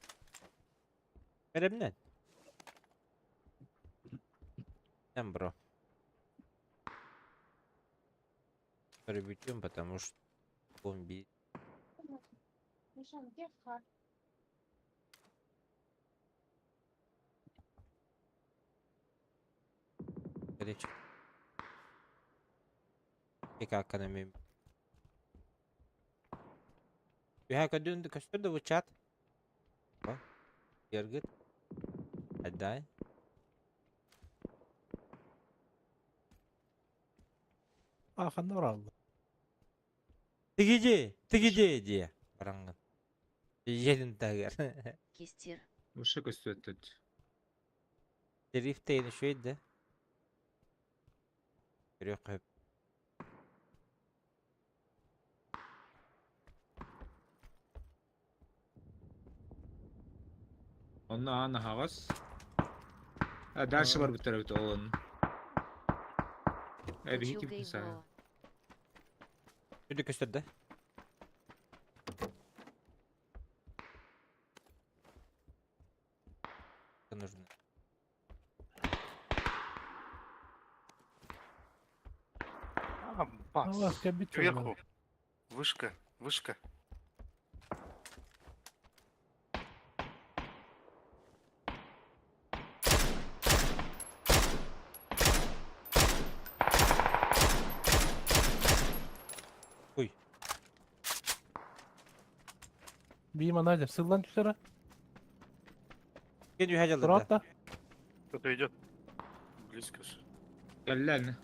Elimden. Sen bro. Пробьем, потому что бомби. Мишан, где хат? Речь. И как она мим. Я когда костюм в чат. О, Гергит. Отдай. Arkanda var aldı. Тыгиде, диye. Баранган. Жерин тагер. Кистер. Uşak üstü ötüt. Дрифтейн şöyle. Yok hep. Onu ana havas. А дальше бар бітер өтті олын. Әбі Чугай кетті саған. Вова. Üdü gösterdi. Нужно. А, бас. Allah kebit Сверху. Вышка, вышка. Uy. Bir manayca sırlan dışarı. Gel yuha Rahat da. Кто-то идет. Близко же. Gəllə əlini.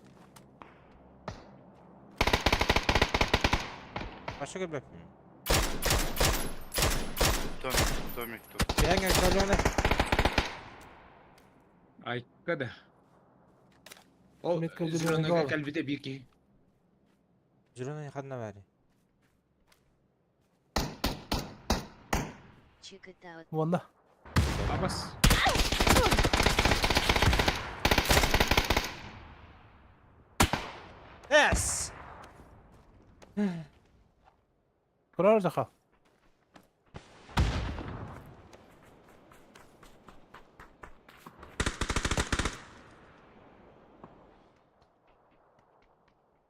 Başka bir bırakmıyor. Домик, домик тут. Bir hangi kalyanı? Айққады. Ол Метка зіронаға жүргенге кәлбіде беки. Jurunun yakınına ver. Check it out. Valla. Абас. Yes. Kurar zaka.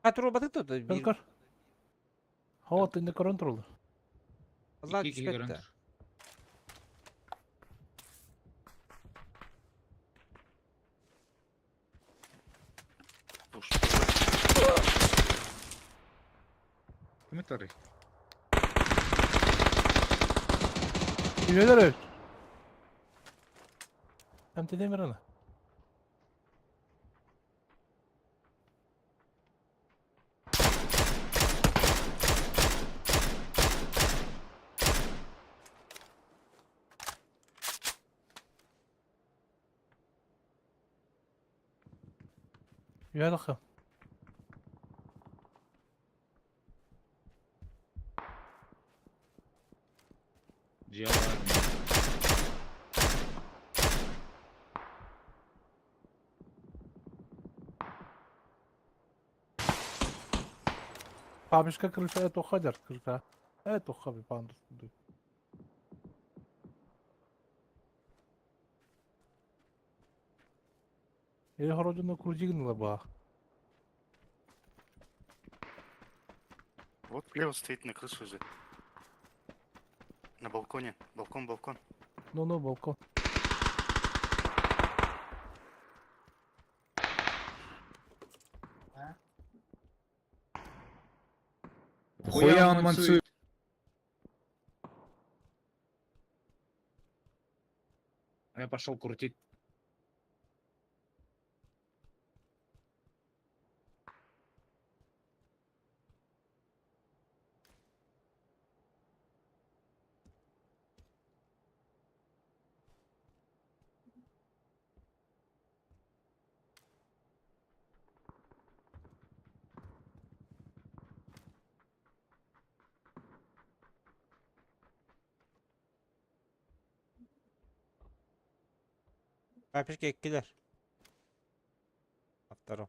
Ha turbadık da Kır bir kır. Hava tinde kontrolü. Allah İki düşmetti. görüntü. Пуш. Кім тарih? Üyeler evet. Hem de demir ana. Üye dakika. Cihalar. Пабишка крыша это уходят крыша. Это ухаби панду. Я вроде на крузигнула ба. Вот слева стоит на крыше уже. На балконе. Балкон, балкон. Ну, балкон. Хуя он мансует. Я пошел крутить. Kapışka ekkiler. Atlarım.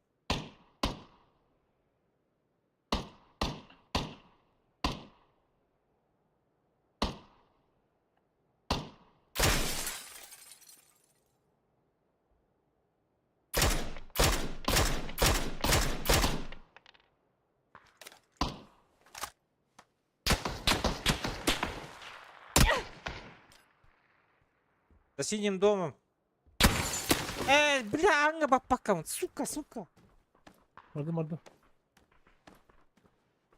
За синим домом. Бля, Анга бабакам, сука, сука. Морду.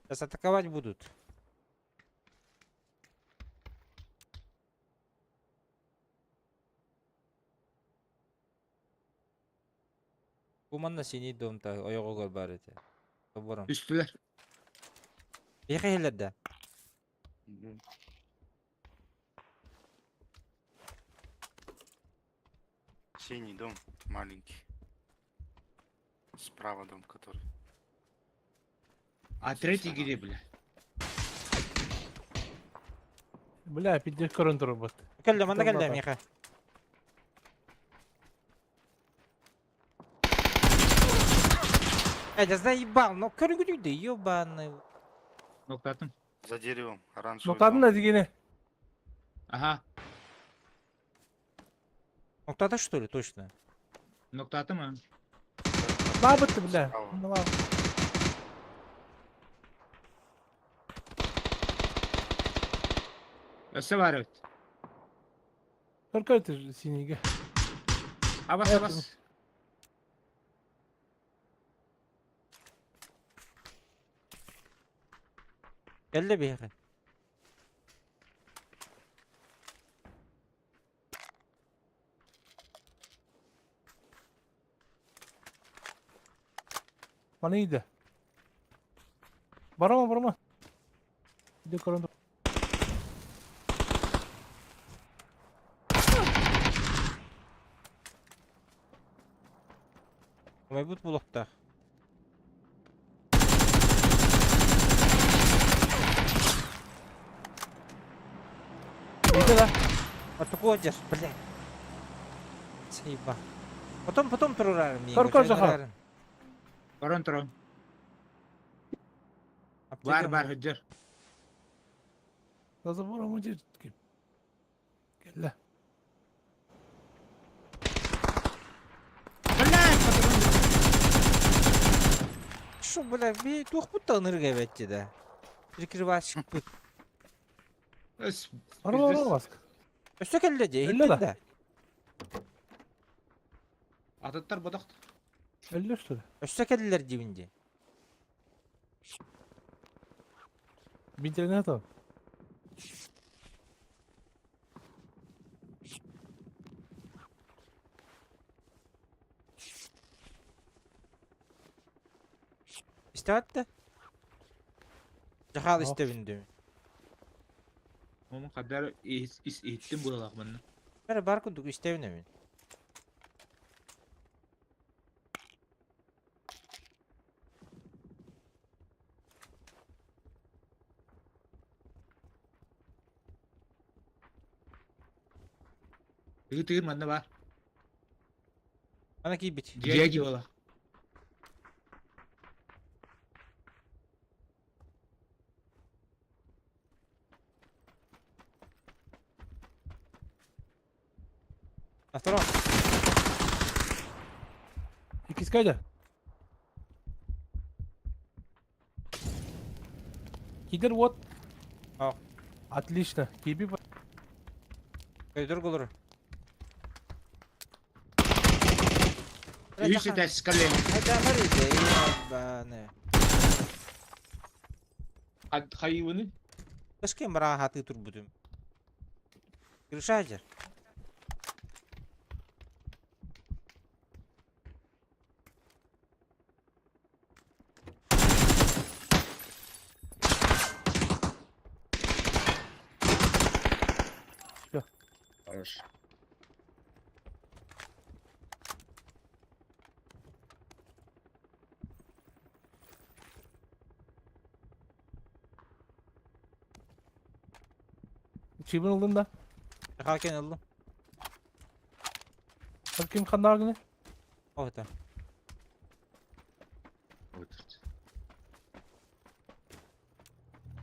Сейчас атаковать будут. Куманда синий домда, oyog'uga бар edi. To'g'ri. Üstüler. Yaqinlarda. Синий дом, маленький. Справа дом, который. А третий где, бля? Бля, пиздец контроль бот. Geldim, anda Tamam, geldim bak. yaqa. Я заебал, но көрүнгүдү ёбаный. Noktadın. За деревом. Оранжевый Noktadın дом. da degene. Aha. Нокtada что ли, точно? Noktadın mı? Ne yaptı bile? Bravo. Ne var? Öse var evet. Только это же синий. Abas Evet. abas. Gel de bir yere. Bana iyiydi. Barama barama. Bir de korundu. Мабуть, блокта. İyiydi la. Отходишь, блядь. Заебал. Потом турарым. Кор, Захар. Baron Tron. Var hıcır. Nasıl barama diye. Gel la. Şu bля, bir tuhbut tanır evet de. Прикрывашек пut. Ös. Barama barama bask. Östek elde de, Öyle de. de. Atatlar badak. 50 üstü. Östek eldiler dibinde. Bir tane atalım. İstevat da. Cahal Oh. istevindi. Onun kadar ihittim bu yalak bana. Mere barkuduk istevine mi? Tigir bende var. Ana ki bit. Ciğer gibi yalak. Astronom. İkiz kaydı. Кидер вот. А. Отлично. Киби. Öldür olur. Yüzü ters kalem. Hadi amari de yabane. Hayvanı. Keşke merahatı tur budum. Kırışacar. Хорош. Çiğbin oldun da. Haken aldım. Bakayım kanlar günü. Oh da.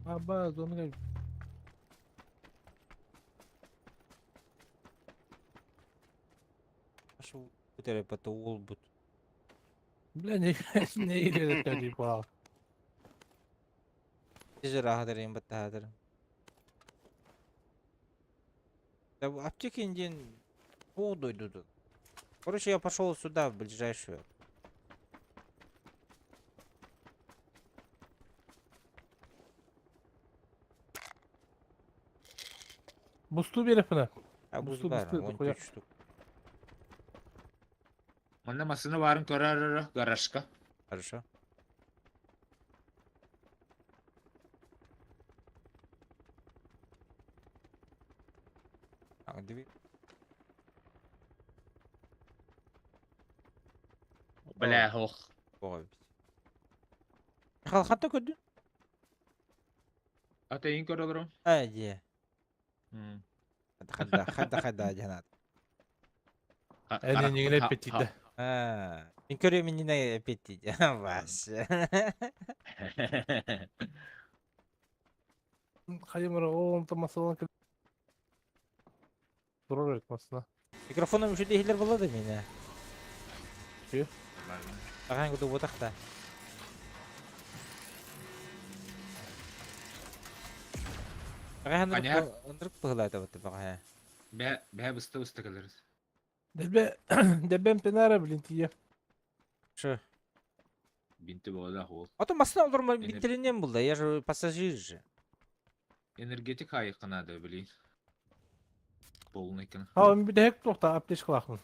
Aba zonu gel. Şu bu tarafa da ol but. Bile ne ne ileri tabii bu. Size rahat edeyim batta hadarım. Да в аптеке индин воду идут. Короче, я пошел сюда, в ближайшую. Buslu bir herifine. А буз Бусту, бар, бусту, 13 хуя. штук. Bana masını varın körer garajka. Хорошо. А, диви. Bela hoch. Ой. Халхата көдү? Atayın körürüm. Ади. Хада жанат. Elini yine petide. А, Мен көрөмүн не опять дейді. Вообще. Кайымыра оң тамасалан кір. Durur etmesine. Микрофоном үші дейхілер болады мені. Нормально. Ағаң күді отақта. Ағаң Аняр? ындырып бұғылайды бұты бағая. Бә бысты калырыз. Дебем пенара блин тие. Шы. Бинти болады ол. Ото масына олдырма Энер- биттерінен болды. Я же пассажир же. Энергетик айыққанады білейін. Полный екен. Ha bir de hep nokta apteş kılakın.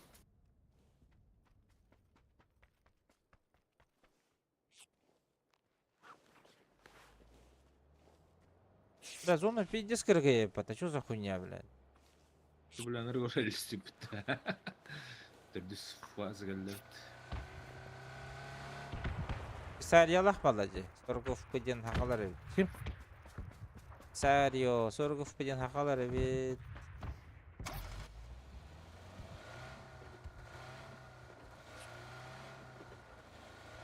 Да, зона пиздец кыргая, а чё за хуйня, блядь? Блин, ргошель стипті. Түрдіс фазы кәлді. Сариялах баладжи. Соргов пыден хақалар эбит. Kim? Сарио, Соргов пыден хақалар эбит.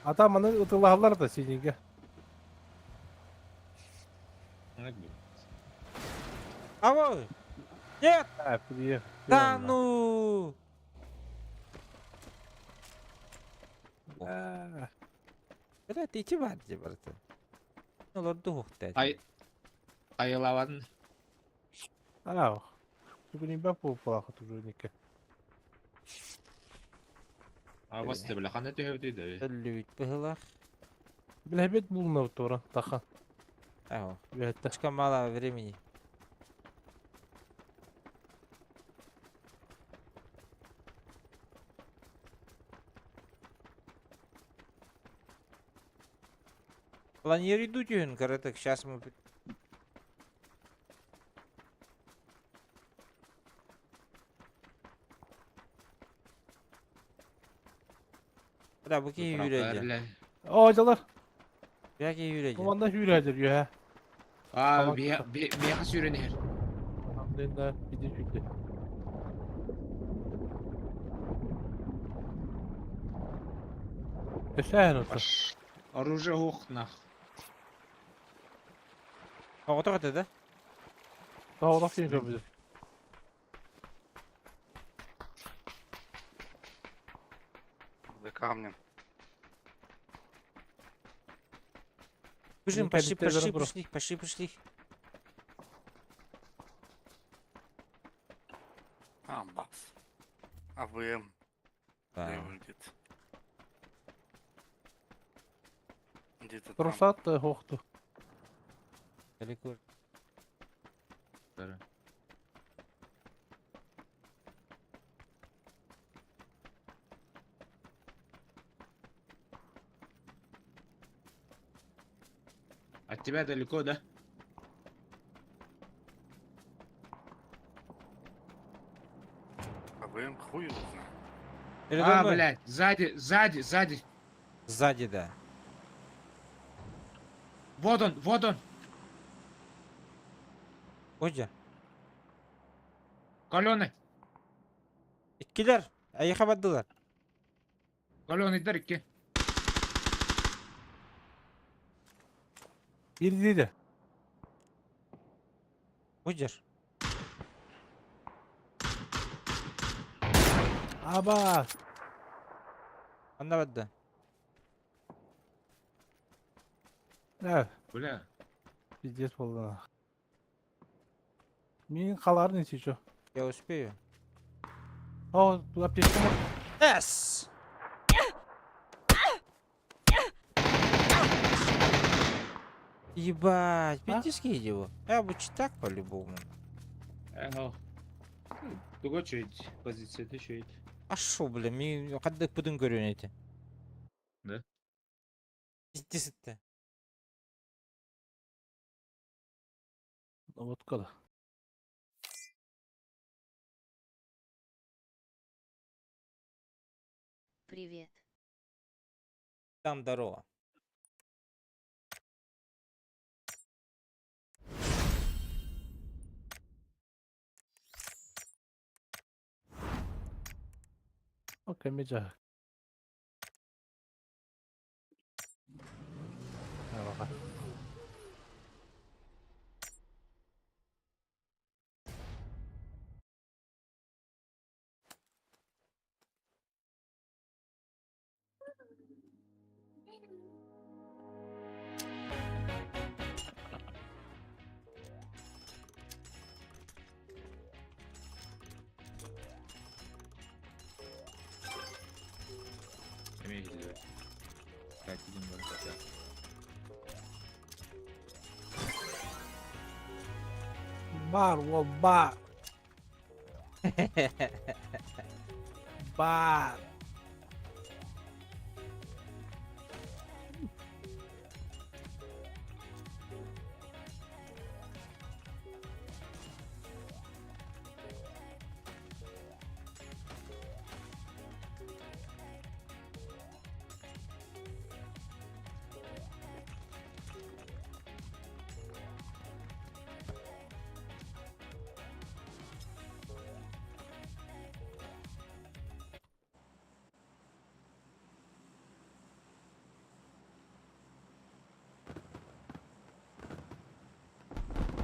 Adam bana ıtılahlar da seninki. Avo! Нет! Ha bir Да ну! Блядь, иди бадди, братан. Ну, лорду хухтать. Айылавадын. Ау. Bugün ben bu plakı tutuyornik. Авасты білі қаны түйеудейді. Ölü bit bıhılak. Bilhebet bulunur tora takan. Ау. Evet. Слишком мало времени. Планирую идут, коротко, сейчас мы... Да, bu ki yürüyeceğim. Ağacalar. Belki yürüyeceğim. Bu anda hüredir ya. Aa, bir sürünür. Alhamdulillah bir de şükür. Sen olsun. Оружие оқнақ. Otur hadi de. Sağ ol afiyet olsun. За камнем. Бежим, Ну, пошли, ходить пошли, добро. пошли, пошли, пошли. А, бац. АВМ. Да. Где-то. Где-то там. Ruhsat da yoktu. Далеко. От тебя далеко, да? АВМ хуй его знает. Передо А, мной. блядь, сзади. Сзади, да. Вот он. Hoca. Каленый. İtkiler. Ayıkamadılar. Каленый iki. Bir dedi. Hoca. Aba. Anlamadı. Evet. Бля. Пиздец oldu. Min kalar ne çiço? Я успею. O, bu apteşte mi? Эс! Ебать, перетиски его. Я бы так по-любому. Ага. Туго чуть позиция, ты чуть. А шо, бля, мен кандай будем көрүн эти. Да? Пиздец это. Вот kadar. Привет. Там дорога. Okey, mecah. Emeğe gidiyor. Belki bilmiyorum zaten. Bar o bar. Bar.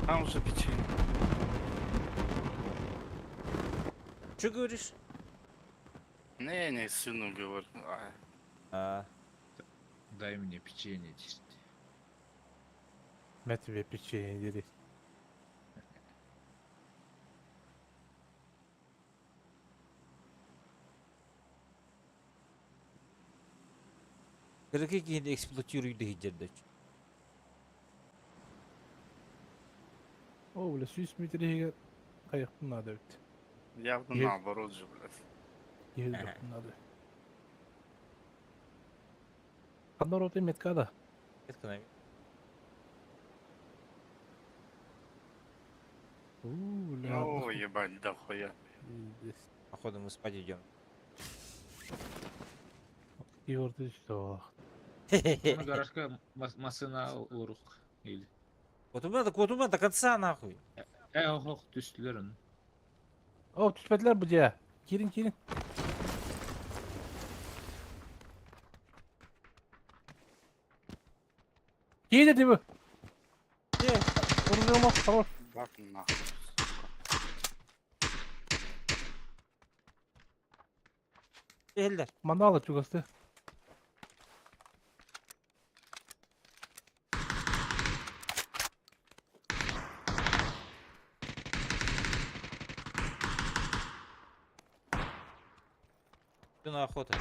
Там уже печенье. Что говоришь? Не, сыну говорю. А, Дай мне печенье чисто. Я тебе печенье дери. Kırıkı kendi eksploatörüydü hicrde. О, бля, 100 метрге қайықтың надо бит. Явно Е- наоборот же, блядь. Ездің надо. Қандар оты меткада. Это, наверное. Бля. Ну, ебать, да хуя. Пиздец. Походу мы спать идем. Gördü işte o. Bunu garajga masına vuruk. İyi. Котума до конца нахуй. Oh düştüler onu. O tüspetler bıcağı. Girin. Giy dedi bu. Где? Vuruyorum bak. Tamam. Бак нахуй. Değiller. Mandala çok hastı. Иду на охоту.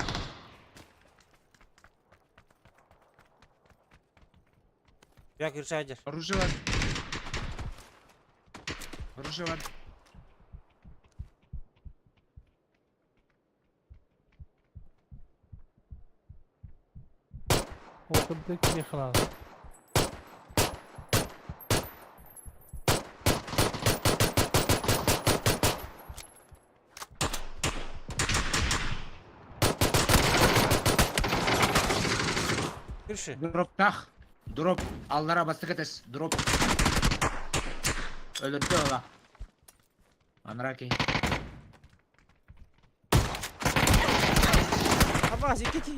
Як Иршадер. Оружие var. Оружие var. Ortadaki yakalandı. Ирши. Drop tak. Drop. Allara bastık ateş. Drop. Öldürdü ola. Anraki. Абаз, идите.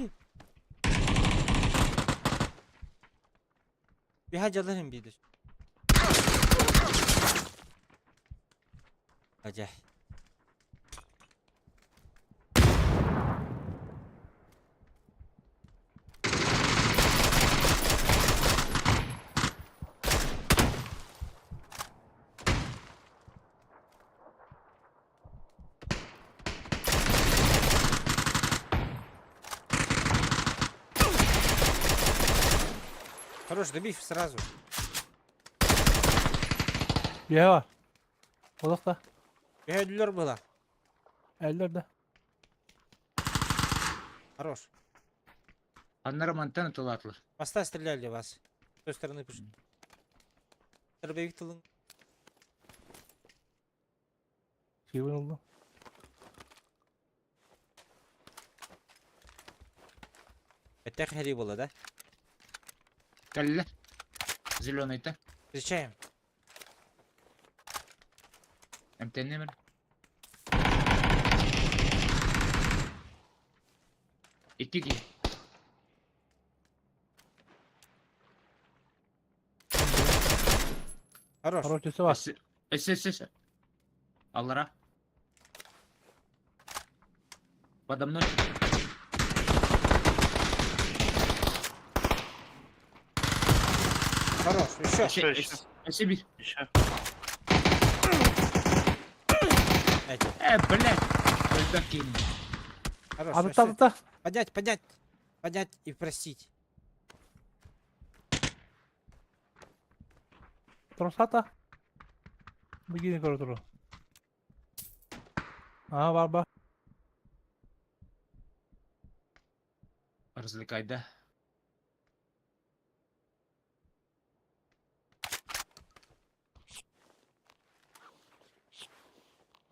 Bir hacalarım bir de. Haca. Хорош, добей сразу. Bir var. Odakta. Bir ödüller была. Ellerde. Хорош. Anlara mantan tulatlı. Моста стреляли вас. С той стороны пошли. Дробовик тылын. Şey oldu. Это хари было, да? Kelle. Zilonayta. Встречаем. Emtenli mi? İki ki. Хорош. Haroçesi var. SS. Allara. Подо мной. Хорош, еще. Еще. бить. Еще. Эти. Блядь. Только кинь. Хорош, А, всё, та. всё. Поднять и простить. Тросата. Begini kalau terus. Var. Развлекай, да?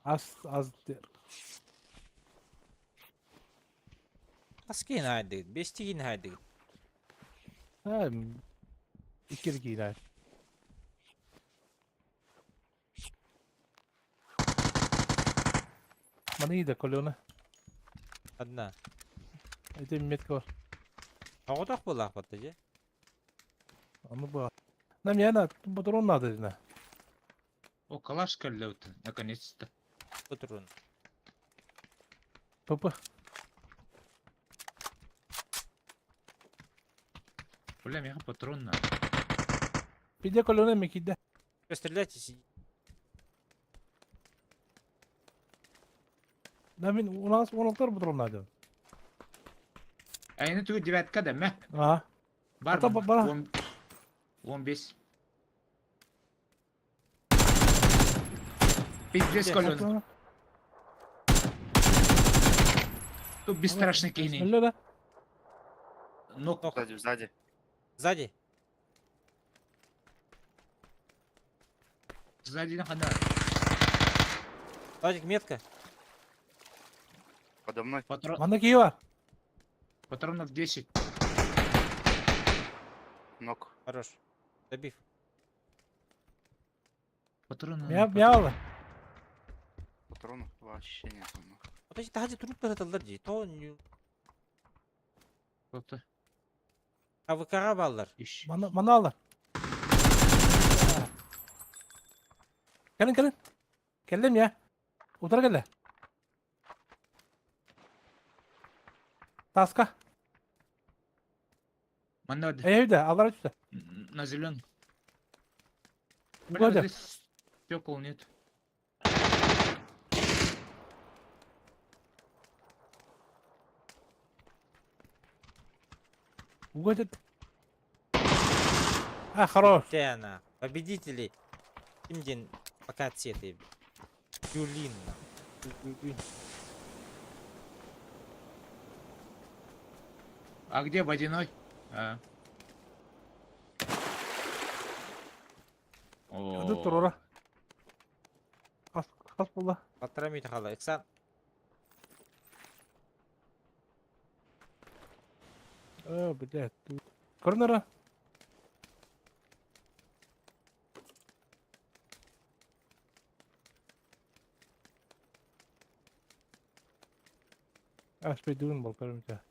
Az. Askın haydi. Bestiğin haydi. Ha, ikili girer. Mana iyi de kolona. Одна. Это метка var. А вот так было, вот эти. Onu bu. Nam yana pатron надо дина. О, калаш калёт, наконец-то. Патрон. Папа. Бля, мега патрон надо. Пиде колона мекиде. Постреляйте, сиди. Namin у нас 16 патрон надо. А я тут девятка, да, мя? Ага. Бар, Ата бара. Вон без. Пиздец, колен. Тут бесстрашный кинь. Öyle de. Ну, Сзади. Сзади. сзади на хода. Владик, метка. Подо мной. Bana ki var. Патронов 10. Ног. Хорош. Добив. Патронов. Miyavla. Патронов вообще нет. Вот эти hadi трупы это ларди. То не... Кто-то А вы карабаллар. ищет. Bana alır. Gelin. Geldim ya. Otur gel. Taska. Манад. Evde. Allah üstte. На зеленый. Угодя. Здесь стекол нет. Угодит. А, хорош. Тяна. Победители. Имдин пока цветы. Юлин. А где водяной? А. Hadi dur ora. Kas buldu. Патрамит хала. Эксан. Блядь. Корнера. А, спидун был, кажется.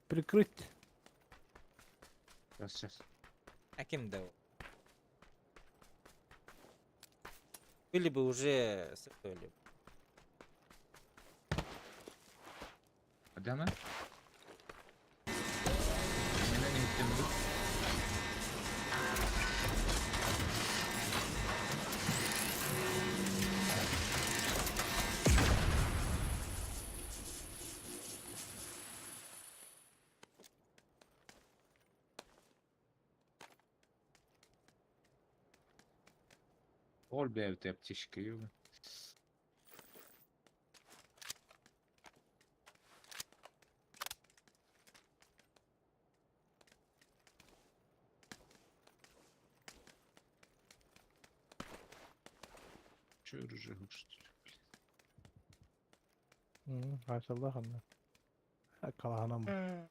Прикрыть. Сейчас. Аким дал. Были бы уже сыпали. Где она? Меня не темно. Ol be evde aптечка, ёбан. Чё оружие глушит? Maşallah anne. Kalahanam.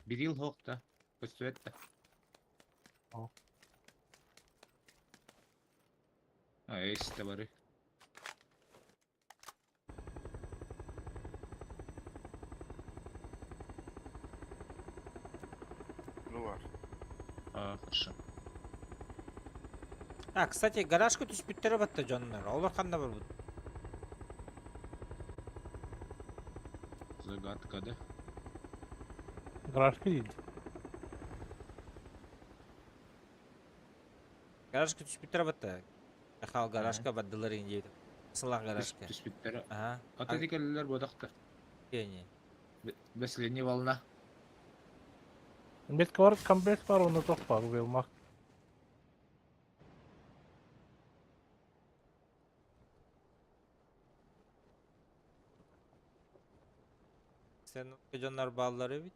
Берил хокта. После это. О. А, есть товары. бар. А, хорошо. А, кстати, гаражка түспүттөрү батта жоннор. Олар кандай бар бут? Загадка, да? Гаражка değil. Гаражка түспүттөрү батта. Хал гаражка баддыларын дейт. Сылак гаражка. Түспүттері. Ага. Ата декелілер бодақта. Кени. Бәсіле не волна? Betke var, комплект var, onu çok var. Velmak. Sen jоннор баллары бит.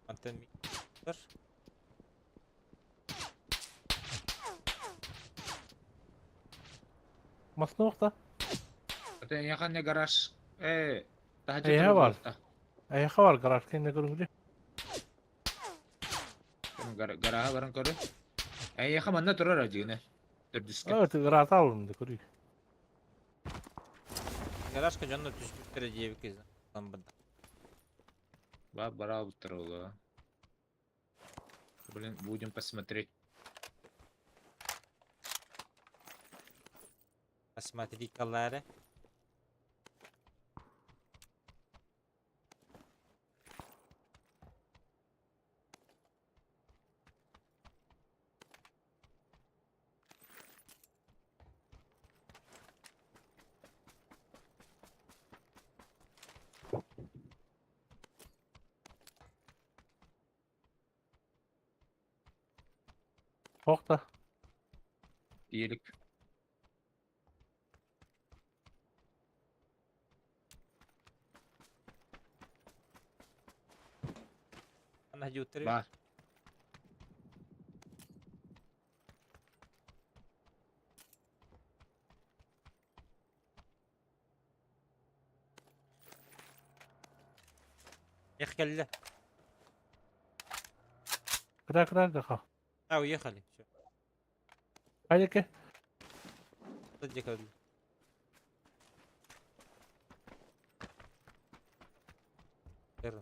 Антен микр. Masnok da. Ата яқан не гараж? Daha Ehe var. Ayaka var garaj kendine görünce. Garaha barang koru. Яқа манда тұрар ажығыны. Түрдіске. Evet, garaj alındı görüyor. Гаражка жоннор түспүттөрү жебик кез. Ламбада. Бара бұттыр олы. Блин, будем посмотреть. Посмотри калары. Çok da. Иелік. Ана жутыр. Бар. Ехали. Kırar da kal. А, уехали. Все. Haydi ki. Декабрь. Верно.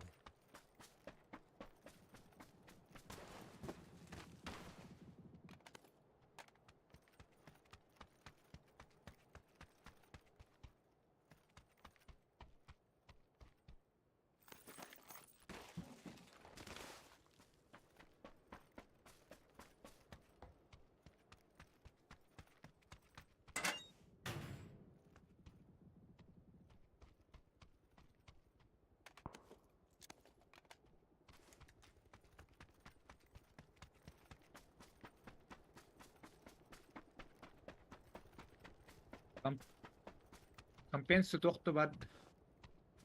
Компенсу тоқты бар.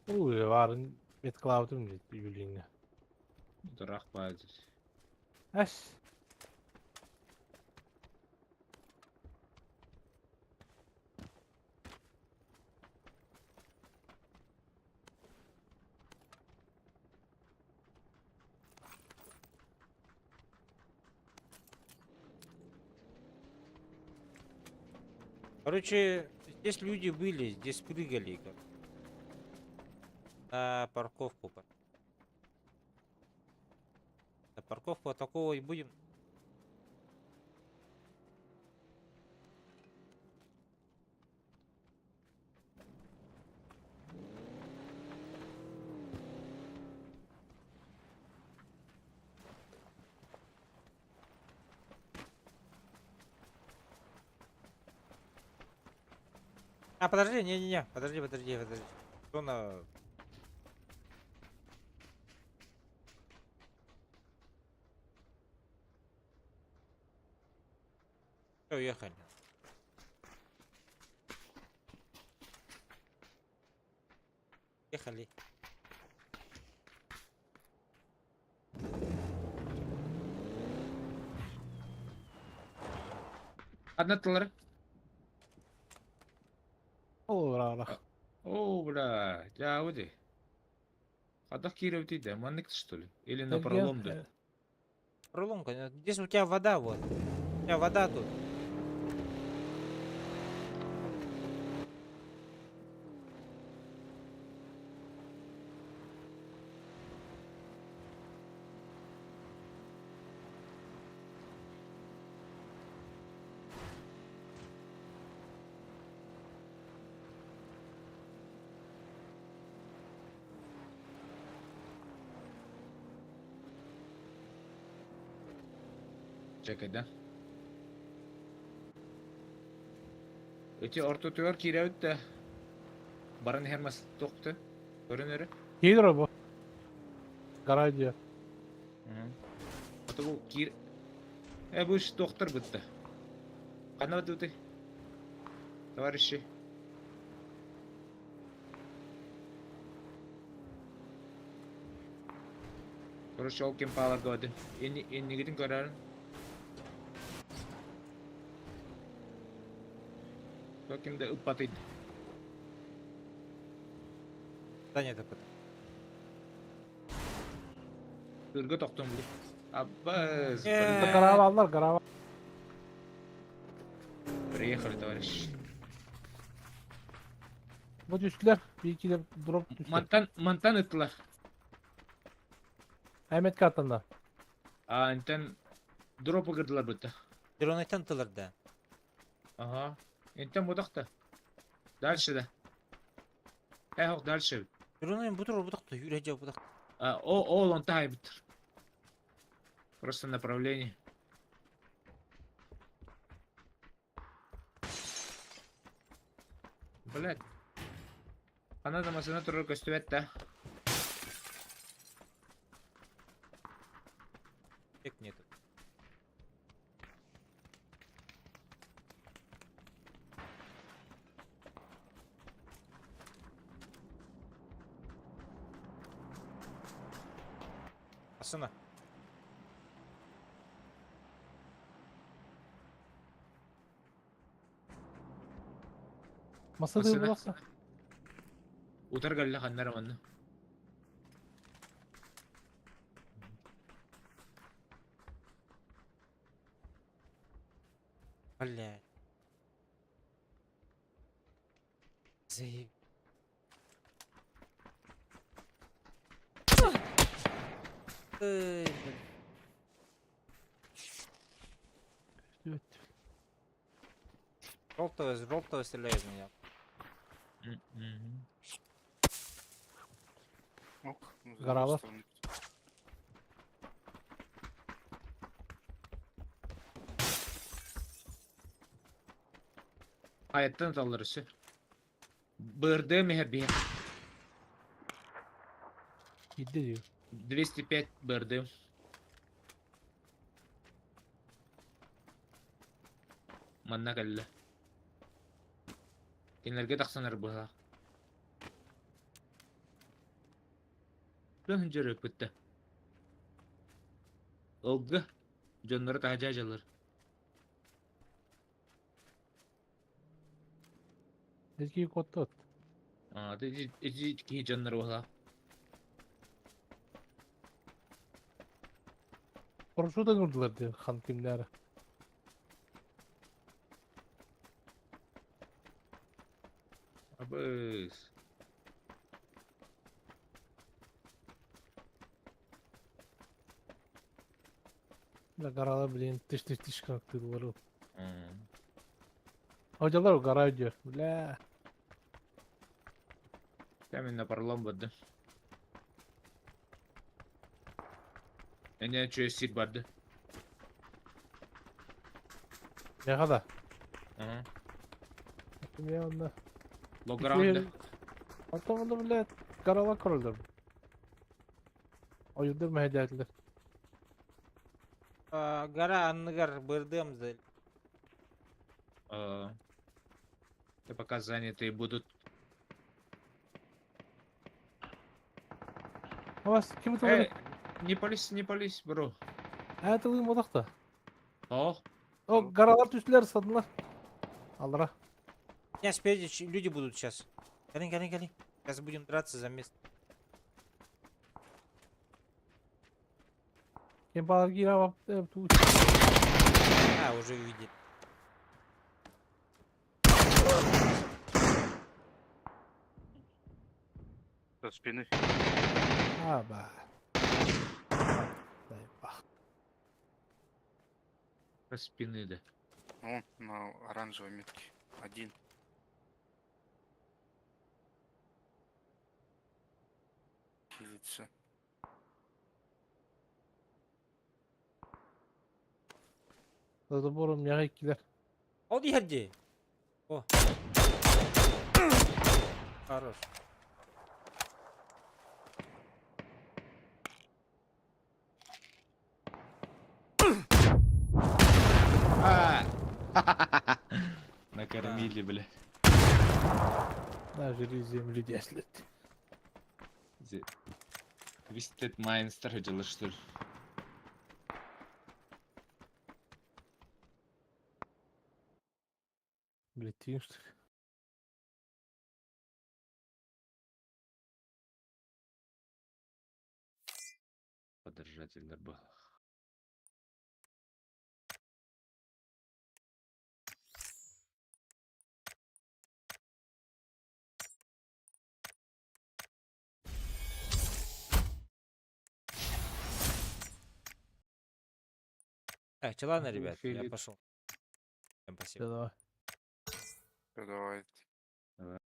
Uy varın. Bet klavdum dedi yüleğine. Дурак базы. Eş. Короче, здесь люди были, здесь прыгали. На парковку. На парковку атаковывать будем. А, подожди, не-не-не, подожди. Что на... Все, уехали. Ехали. Однотылары. Olur ağlak. О, бля, дяуди. Хадах киров тиде, манник что ли? Или на Gel, пролом gel. да? Проломка. Здесь у тебя вода вот. У тебя вода тут. Çekeden. Öte orta tüver kirevit de. Baran hermas toktu. Görünürü. Gelir o bu. Garaj diyor. Ото bu kir... bu iş doktor bitti. Kanat öte. Товарищи. Короче, ол кемпалар годы. Энни гидин көрәрін. Сол кемді ұппатыйды. Здание тапыт. Үргө тоқтым бұл. Аббаз. Garaj aldılar garaj. Приехали, товарищ. Bu düştüler. Bir iki de drop düştü. Мантан ытылар. Ahmet katında. Ентен дропы кырдылар бітті. Дронайтан тылырда. Ага. Ентен будақта. Дальше да. Хок, дальше. Дронайын бутур будакты, юрежа будак. Ол он тай бітір. Просто направление. Блядь. Она там асына тұрыр көстібет та. Тек нет. Асына. Masada Masada. burası. Утар галла ханнар манны. Блядь. Заеб. Эй, блин. Evet. Желтого стреляет в меня. Ок. ну, с Ага. другой Здорово. стороны. Hayattan alırısı. Bırdı meher bir. Gitti diyor. 205 bırdı. Manna kalla. Kenlerge taksanar bu ha. Lan hıncarık bitti. Olgu. Canları tacacalar. Eski kodda at. İki canları bu ha. Korşu da kırdılar diyor han kimleri. Abız. La garala bilen tiş kalktırdılar o. Hocalar o garaj diyor. La. Temin naparlan bıdı. Ne çöğü sir bıdı. Ne kadar? Aha. Ne onda? Logranda. Ortamında bile garala kırıldı. O yüzden mehediyetler. Гора анныгар бырдым зел. Да пока занятые будут. Ama kimi tanıdık? Не пались, bro. Evet alayım odakta. О, O garalar düştüler sadılar. Aldıra. Меня спереди люди будут сейчас. Гони. Сейчас будем драться за место. Kim bağır gira bak. Tu. Уже увидели. Со спины. Ha be. Bak. со спины, да. Вон, на оранжевой метке. Один. Хилится. Забором яға килер. Ол ерде. О. Хорош. А! Накормили, бля. На жри землю дяслет. Вистет Майнстер жылыштыр. Летим, что ли? Подержатель был. Ладно, ребят, я Филипп. пошел. Всем спасибо. Всё, давай. Давай.